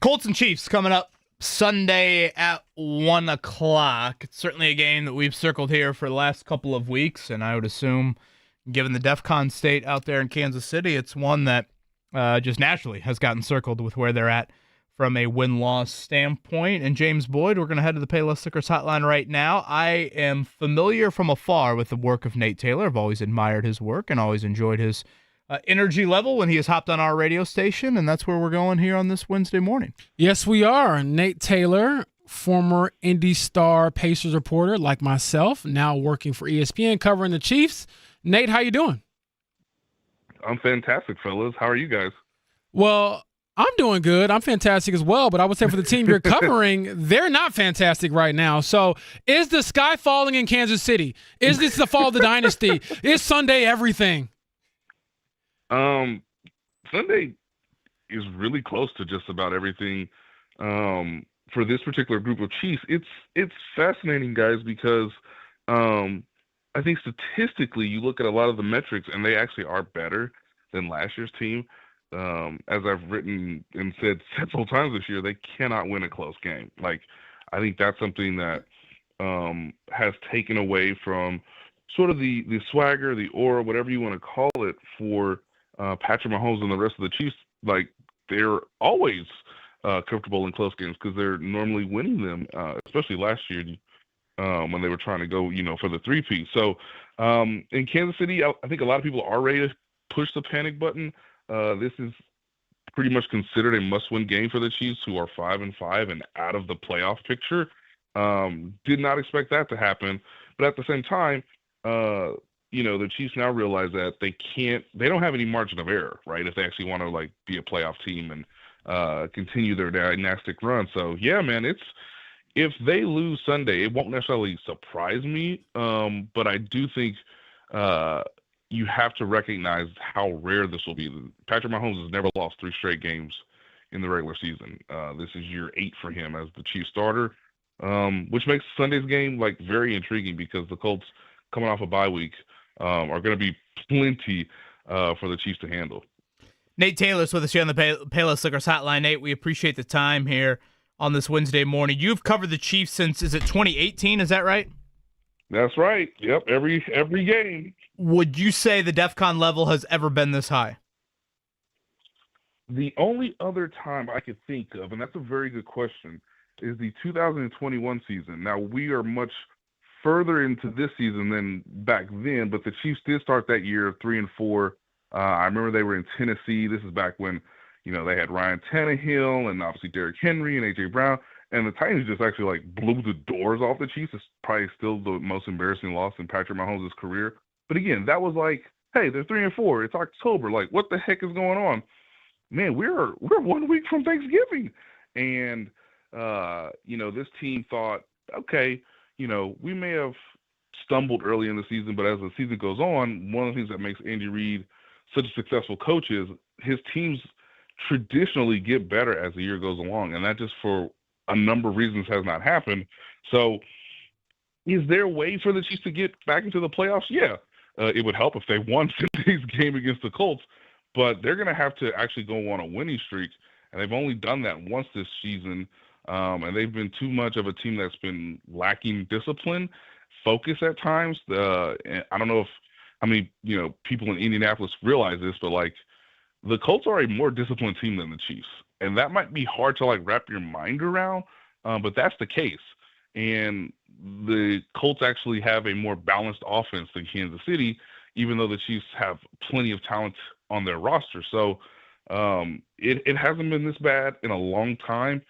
Colts and Chiefs coming up Sunday at 1 o'clock. It's certainly a game that we've circled here for the last couple of weeks, and I would assume, given the DEFCON state out there in Kansas City, it's one that just naturally has gotten circled with where they're at from a win-loss standpoint. And James Boyd, we're going to head to the Payless Liquors hotline right now. I am familiar from afar with the work of Nate Taylor. I've always admired his work and always enjoyed his energy level when he has hopped on our radio station, and that's where we're going here on this Wednesday morning. Yes, we are. Nate Taylor, former Indy Star Pacers reporter like myself, now working for ESPN covering the Chiefs. Nate, how you doing? I'm fantastic, fellas. How are you guys? Well, I'm doing good. I'm fantastic as well, but I would say for the team you're covering, they're not fantastic right now. So is the sky falling in Kansas City? Is this the fall of the dynasty? Is Sunday everything? Sunday is really close to just about everything. For this particular group of Chiefs, it's fascinating, guys, because I think statistically you look at a lot of the metrics and they actually are better than last year's team. As I've written and said several times this year, they cannot win a close game. Like, I think that's something that has taken away from sort of the swagger, the aura, whatever you want to call it, for Patrick Mahomes and the rest of the Chiefs. Like, they're always comfortable in close games because they're normally winning them, especially last year when they were trying to go, for the three-peat. So in Kansas City, I think a lot of people are ready to push the panic button. This is pretty much considered a must-win game for the Chiefs, who are 5-5 and out of the playoff picture. Did not expect that to happen, but at the same time, the Chiefs now realize that they don't have any margin of error, right? If they actually want to be a playoff team and continue their dynastic run. So yeah, man, if they lose Sunday, it won't necessarily surprise me, but I do think you have to recognize how rare this will be. Patrick Mahomes has never lost 3 straight games in the regular season. This is year 8 for him as the Chiefs starter, which makes Sunday's game very intriguing because the Colts, coming off a bye week, are going to be plenty for the Chiefs to handle. Nate Taylor's with us here on the Payless Liquors hotline. Nate, we appreciate the time here on this Wednesday morning. You've covered the Chiefs since, is it 2018? Is that right? That's right. Yep, every game. Would you say the DEFCON level has ever been this high? The only other time I could think of, and that's a very good question, is the 2021 season. Now, we are much further into this season than back then, but the Chiefs did start that year 3-4. I remember they were in Tennessee. This is back when, they had Ryan Tannehill and obviously Derrick Henry and A.J. Brown. And the Titans just actually blew the doors off the Chiefs. It's probably still the most embarrassing loss in Patrick Mahomes' career. But again, that was hey, they're 3-4. It's October. What the heck is going on? Man, we're 1 week from Thanksgiving. And, this team thought, okay, we may have stumbled early in the season, but as the season goes on, one of the things that makes Andy Reid such a successful coach is his teams traditionally get better as the year goes along. And that just for a number of reasons has not happened. So is there a way for the Chiefs to get back into the playoffs? Yeah. It would help if they won Sunday's game against the Colts, but they're going to have to actually go on a winning streak, and they've only done that once this season, and they've been too much of a team that's been lacking discipline, focus at times. And I don't know how many people in Indianapolis realize this, but the Colts are a more disciplined team than the Chiefs, and that might be hard to wrap your mind around, but that's the case. And the Colts actually have a more balanced offense than Kansas City, even though the Chiefs have plenty of talent on their roster. So it hasn't been this bad in a long time,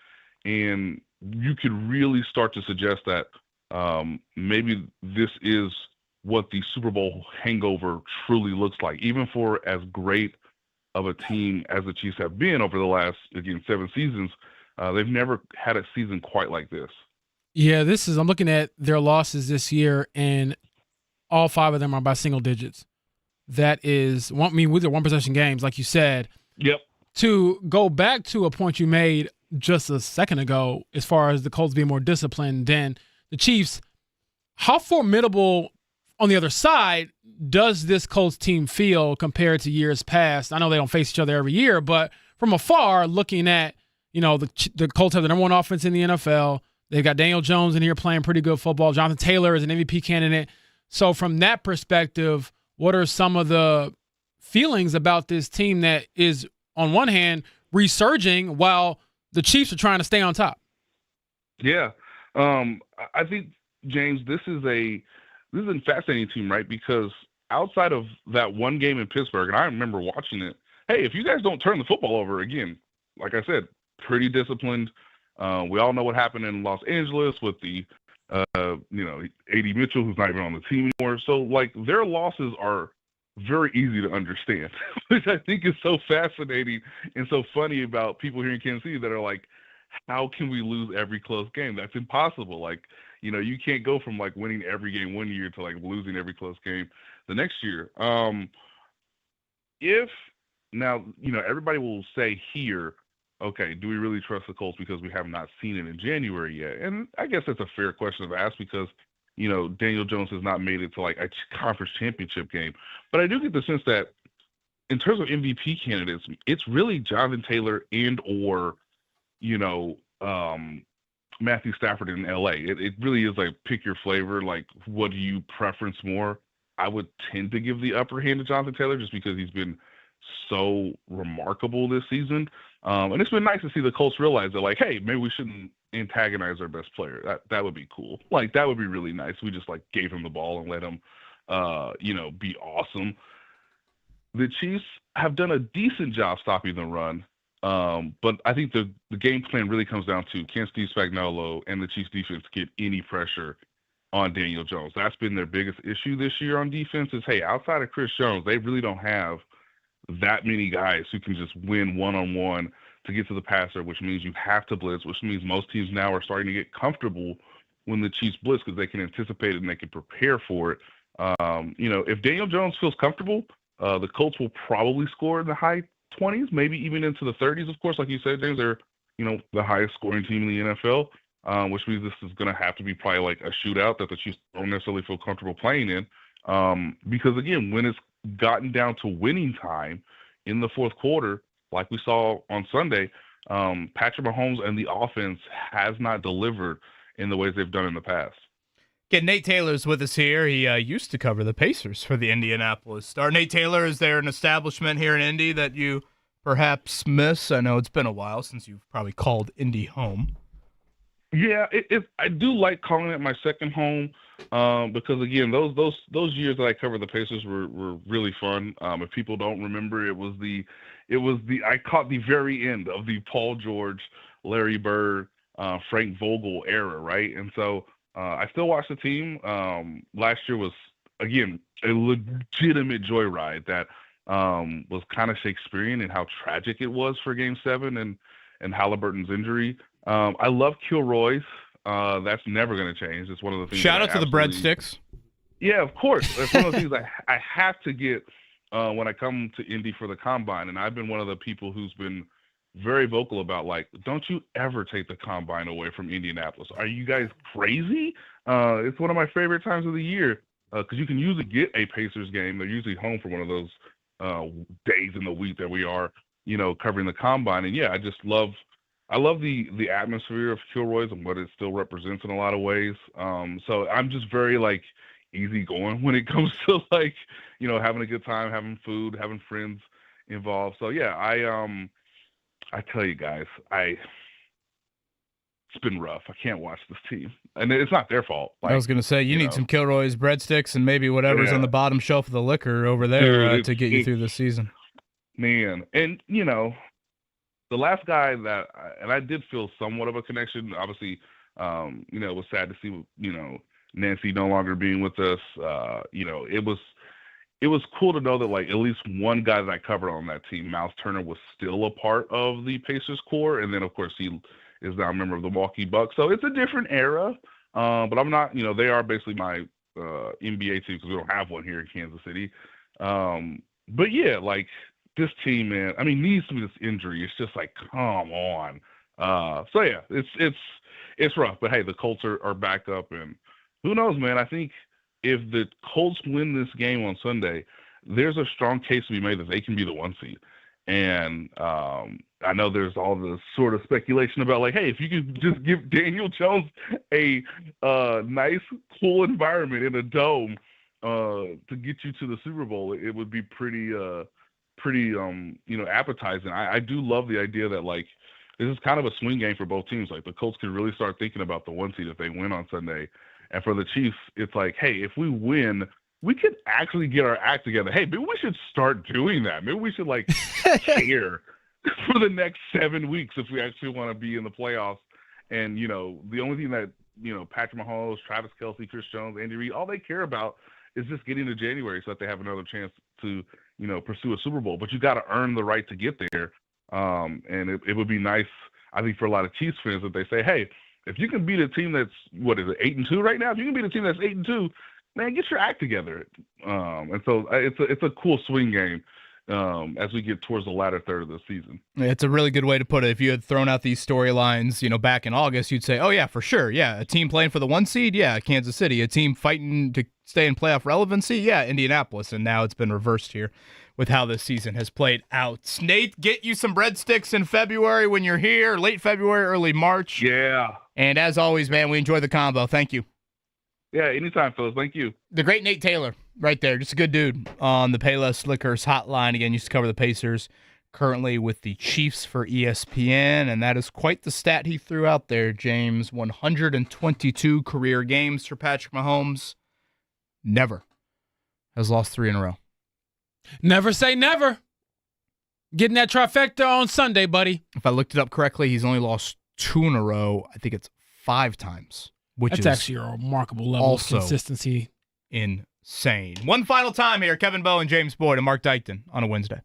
and you could really start to suggest that maybe this is what the Super Bowl hangover truly looks like, even for as great of a team as the Chiefs have been over the last, 7 seasons. They've never had a season quite like this. Yeah, I'm looking at their losses this year, and all 5 of them are by single digits. That is, with their one-possession games, like you said. Yep. To go back to a point you made just a second ago, as far as the Colts being more disciplined than the Chiefs, how formidable on the other side does this Colts team feel compared to years past? I know they don't face each other every year, but from afar, looking at, the Colts have the number one offense in the NFL. They've got Daniel Jones in here playing pretty good football. Jonathan Taylor is an MVP candidate. So from that perspective, what are some of the feelings about this team that is, on one hand, resurging while the Chiefs are trying to stay on top? Yeah. I think, James, this is a fascinating team, right? Because outside of that one game in Pittsburgh, and I remember watching it, hey, if you guys don't turn the football over again, like I said, pretty disciplined. We all know what happened in Los Angeles with the, A.D. Mitchell, who's not even on the team anymore. So, like, their losses are very easy to understand, which I think is so fascinating and so funny about people here in Kansas City that are like, how can we lose every close game? That's impossible. Like, you can't go from like winning every game one year to like losing every close game the next year. If now, everybody will say here, okay, do we really trust the Colts because we have not seen it in January yet? And I guess that's a fair question to ask because, Daniel Jones has not made it to like a conference championship game. But I do get the sense that in terms of MVP candidates, it's really Jonathan Taylor and or, Matthew Stafford in LA. It really is like pick your flavor. Like, what do you preference more? I would tend to give the upper hand to Jonathan Taylor just because he's been so remarkable this season. And it's been nice to see the Colts realize that, like, hey, maybe we shouldn't antagonize our best player. That would be cool. Like, that would be really nice. We just, like, gave him the ball and let him, be awesome. The Chiefs have done a decent job stopping the run. But I think the game plan really comes down to can Steve Spagnuolo and the Chiefs defense get any pressure on Daniel Jones. That's been their biggest issue this year on defense is, hey, outside of Chris Jones, they really don't have that many guys who can just win one-on-one to get to the passer, which means you have to blitz, which means most teams now are starting to get comfortable when the Chiefs blitz because they can anticipate it and they can prepare for it. If Daniel Jones feels comfortable, the Colts will probably score in the high 20s, maybe even into the 30s, of course. Like you said, James, they're, the highest scoring team in the NFL, which means this is going to have to be probably like a shootout that the Chiefs don't necessarily feel comfortable playing in. Because, again, when it's gotten down to winning time in the fourth quarter, like we saw on Sunday, Patrick Mahomes and the offense has not delivered in the ways they've done in the past. Okay, Nate Taylor's with us here. He used to cover the Pacers for the Indianapolis Star. Nate Taylor, is there an establishment here in Indy that you perhaps miss? I know it's been a while since you've probably called Indy home. Yeah, I do like calling it my second home because, again, those years that I covered the Pacers were really fun. If people don't remember, I caught the very end of the Paul George, Larry Bird, Frank Vogel era, right? And so I still watch the team. Last year was, again, a legitimate joyride that was kind of Shakespearean in how tragic it was for Game 7 and Halliburton's injury. I love Kilroy's. That's never going to change. It's one of the things. Shout out to the breadsticks. Yeah, of course. That's one of the things I have to get when I come to Indy for the Combine. And I've been one of the people who's been very vocal about, like, don't you ever take the Combine away from Indianapolis. Are you guys crazy? It's one of my favorite times of the year because you can usually get a Pacers game. They're usually home for one of those days in the week that we are, covering the Combine. And, yeah, I love the atmosphere of Kilroy's and what it still represents in a lot of ways. So I'm just very, like, easygoing when it comes to, like, having a good time, having food, having friends involved. So, yeah, I tell you guys, it's been rough. I can't watch this team. And it's not their fault. Like, I was going to say, you need some Kilroy's breadsticks and maybe whatever's on the bottom shelf of the liquor over there to get you through the season. Man. And, the last guy that I did feel somewhat of a connection, obviously, it was sad to see, Nancy no longer being with us. It was cool to know that, like, at least one guy that I covered on that team, Miles Turner, was still a part of the Pacers core. And then, of course, he is now a member of the Milwaukee Bucks. So it's a different era. But I'm not, they are basically my NBA team because we don't have one here in Kansas City. But, yeah, like, this team, man, I mean, needs to be this injury. It's just like, come on. So, yeah, it's rough. But, hey, the Colts are back up, and Who knows, man? I think if the Colts win this game on Sunday, there's a strong case to be made that they can be the 1 seed. And I know there's all this sort of speculation about, like, hey, if you could just give Daniel Jones a nice, cool environment in a dome to get you to the Super Bowl, it would be pretty appetizing. I do love the idea that, like, this is kind of a swing game for both teams. Like, the Colts could really start thinking about the 1 seed if they win on Sunday. And for the Chiefs, it's like, hey, if we win, we could actually get our act together. Hey, maybe we should start doing that. Maybe we should, like, care for the next 7 weeks if we actually want to be in the playoffs. And, the only thing that, Patrick Mahomes, Travis Kelce, Chris Jones, Andy Reid, all they care about is just getting to January so that they have another chance to, pursue a Super Bowl. But you got to earn the right to get there. And it would be nice, I think, for a lot of Chiefs fans that they say, hey, if you can beat a team that's, 8-2 right now? If you can beat a team that's 8-2, man, get your act together. And so it's a cool swing game as we get towards the latter third of the season. It's a really good way to put it. If you had thrown out these storylines, back in August, you'd say, oh, yeah, for sure. Yeah, a team playing for the 1 seed, yeah, Kansas City. A team fighting to stay in playoff relevancy, yeah, Indianapolis. And now it's been reversed here with how this season has played out. Nate, get you some breadsticks in February when you're here, late February, early March. Yeah. And as always, man, we enjoy the combo. Thank you. Yeah, anytime, fellas. Thank you. The great Nate Taylor, right there. Just a good dude on the Payless Liquors hotline. Again, used to cover the Pacers, currently with the Chiefs for ESPN, and that is quite the stat he threw out there, James. 122 career games for Patrick Mahomes. Never has lost 3 in a row. Never say never. Getting that trifecta on Sunday, buddy. If I looked it up correctly, he's only lost 2 in a row. I think it's 5 times, which That's is actually a remarkable level of consistency. Insane. One final time here, Kevin Bowe and James Boyd and Mark Dykton on a Wednesday.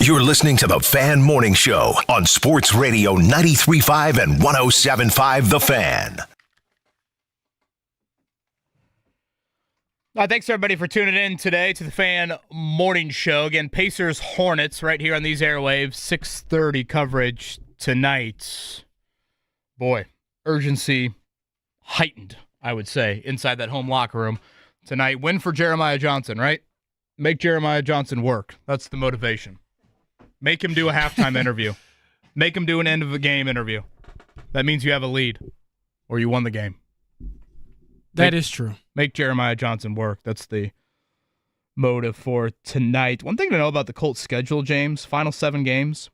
You're listening to the Fan Morning Show on Sports Radio 93.5 and 107.5 The Fan. Thanks, everybody, for tuning in today to the Fan Morning Show. Again, Pacers-Hornets right here on these airwaves, 6:30 coverage tonight. Boy, urgency heightened, I would say, inside that home locker room tonight. Win for Jeremiah Johnson, right? Make Jeremiah Johnson work. That's the motivation. Make him do a halftime interview. Make him do an end-of-the-game interview. That means you have a lead or you won the game. That is true. Make Jeremiah Johnson work. That's the motive for tonight. One thing to know about the Colts' schedule, James, final 7 games,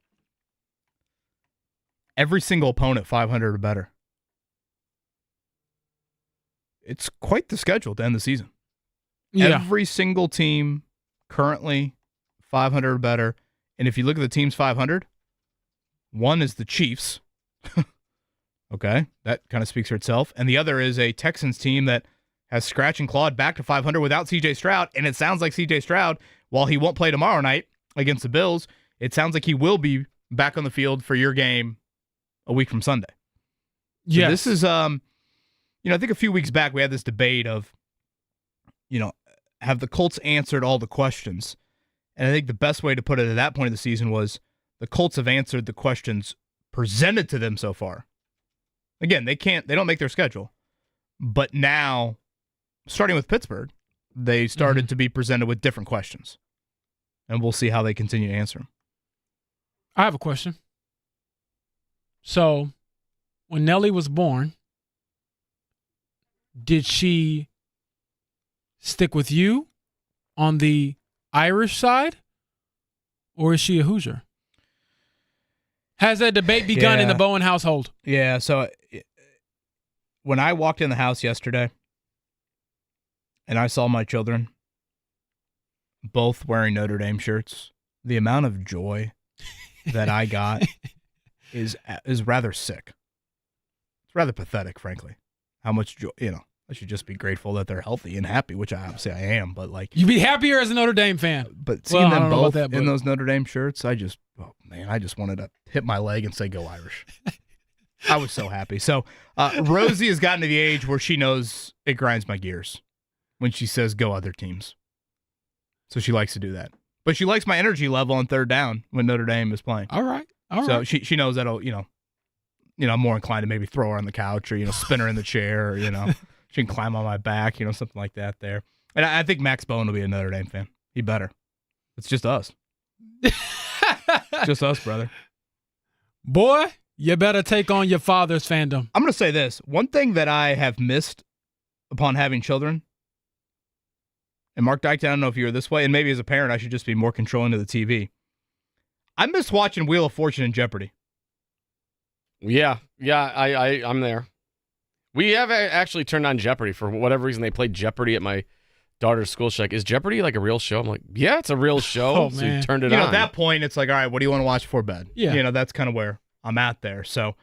every single opponent 500 or better. It's quite the schedule to end the season. Yeah. Every single team currently 500 or better. And if you look at the teams 500, one is the Chiefs. Okay, that kind of speaks for itself. And the other is a Texans team that has scratch and clawed back to 500 without C.J. Stroud. And it sounds like C.J. Stroud, while he won't play tomorrow night against the Bills, it sounds like he will be back on the field for your game a week from Sunday. So yes. This is, I think a few weeks back we had this debate of, have the Colts answered all the questions? And I think the best way to put it at that point of the season was the Colts have answered the questions presented to them so far. Again, they don't make their schedule. But now, starting with Pittsburgh, they started to be presented with different questions. And we'll see how they continue to answer them. I have a question. So, when Nellie was born, did she stick with you on the Irish side, or is she a Hoosier? Has that debate begun in the Bowen household? Yeah, so when I walked in the house yesterday and I saw my children both wearing Notre Dame shirts, the amount of joy that I got is rather sick. It's rather pathetic, frankly. How much joy, I should just be grateful that they're healthy and happy, which I am, but you'd be happier as a Notre Dame fan. But seeing them both in those Notre Dame shirts, I just wanted to hit my leg and say, go Irish. I was so happy. So Rosie has gotten to the age where she knows it grinds my gears when she says, go other teams. So she likes to do that. But she likes my energy level on third down when Notre Dame is playing. All right. So she knows that'll, I'm more inclined to maybe throw her on the couch or, spin her in the chair, or, she can climb on my back, something like that there. And I think Max Bowen will be a Notre Dame fan. He better. It's just us. Just us, brother. Boy, you better take on your father's fandom. I'm going to say this. One thing that I have missed upon having children, and Mark Dyke, I don't know if you're this way, and maybe as a parent I should just be more controlling of the TV. I miss watching Wheel of Fortune and Jeopardy. Yeah, I'm there. We have actually turned on Jeopardy for whatever reason. They played Jeopardy at my daughter's school. She's like, is Jeopardy like a real show? I'm like, yeah, it's a real show. Oh, so man. we turned it on. At that point, it's like, all right, what do you want to watch before bed? Yeah. That's kind of where I'm at there. So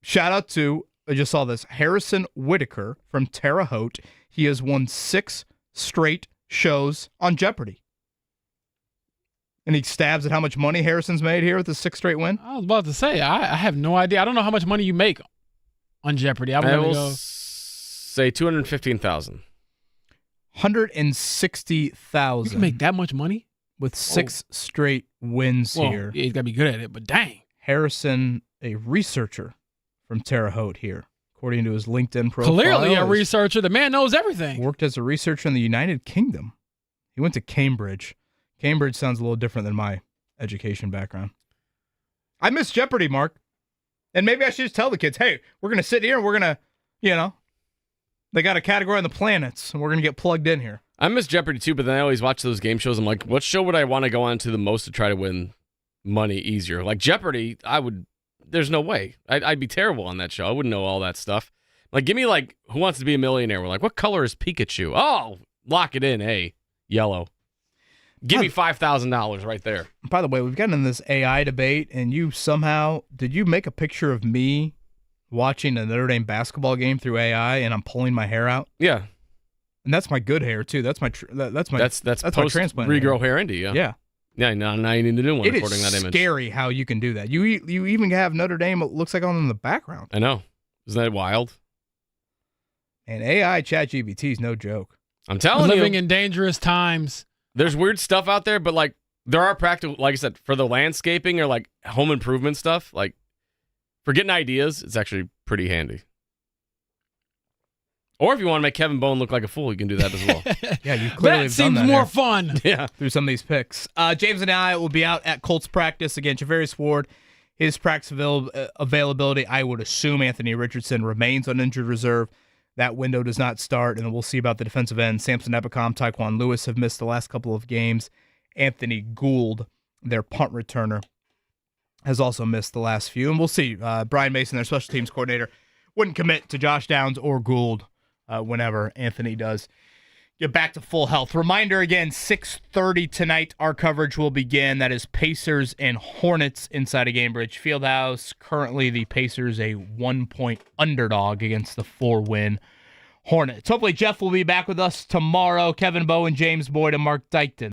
shout out to, I just saw this, Harrison Whitaker from Terre Haute. He has won 6 straight shows on Jeopardy. And he stabs at how much money Harrison's made here with his 6th straight win. I was about to say, I have no idea. I don't know how much money you make on Jeopardy. I will say $215,000. $160,000. You can make that much money with 6 straight wins here. Yeah, he's got to be good at it, but dang. Harrison, a researcher from Terre Haute here, according to his LinkedIn profile. Clearly a researcher. The man knows everything. Worked as a researcher in the United Kingdom. He went to Cambridge. Cambridge sounds a little different than my education background. I miss Jeopardy, Mark. And maybe I should just tell the kids, hey, we're going to sit here and we're going to, they got a category on the planets and we're going to get plugged in here. I miss Jeopardy too, but then I always watch those game shows. I'm like, what show would I want to go on to the most to try to win money easier? Like Jeopardy, there's no way. I'd be terrible on that show. I wouldn't know all that stuff. Like, give me Who Wants to Be a Millionaire? We're like, what color is Pikachu? Oh, lock it in. Hey, yellow. Give me $5,000 right there. By the way, we've gotten in this AI debate, and did you make a picture of me watching a Notre Dame basketball game through AI, and I'm pulling my hair out? Yeah. And that's my good hair too. That's my that's my post transplant regrow hair into you. Yeah. Yeah, now you need to do one It according to that is image. scary how you can do that. You even have Notre Dame, it looks like, on in the background. I know. Isn't that wild? And AI ChatGPT is no joke. I'm telling you. Living in dangerous times. There's weird stuff out there, but like there are practical, like I said, for the landscaping or like home improvement stuff, like for getting ideas, it's actually pretty handy. Or if you want to make Kevin Bone look like a fool, you can do that as well. Yeah, you clearly That have seems done that more here. fun. Yeah. Through some of these picks. James and I will be out at Colts practice. Again, Javarius Ward, his practice availability, I would assume Anthony Richardson remains on injured reserve. That window does not start, and we'll see about the defensive end. Samson Ebicom, Tyquan Lewis have missed the last couple of games. Anthony Gould, their punt returner, has also missed the last few. And we'll see. Brian Mason, their special teams coordinator, wouldn't commit to Josh Downs or Gould whenever Anthony does get back to full health. Reminder again, 6:30 tonight, our coverage will begin. That is Pacers and Hornets inside of Gainbridge Fieldhouse. Currently, the Pacers a 1-point underdog against the 4-win Hornets. Hopefully, Jeff will be back with us tomorrow. Kevin Bowen, James Boyd, and Mark Dykton.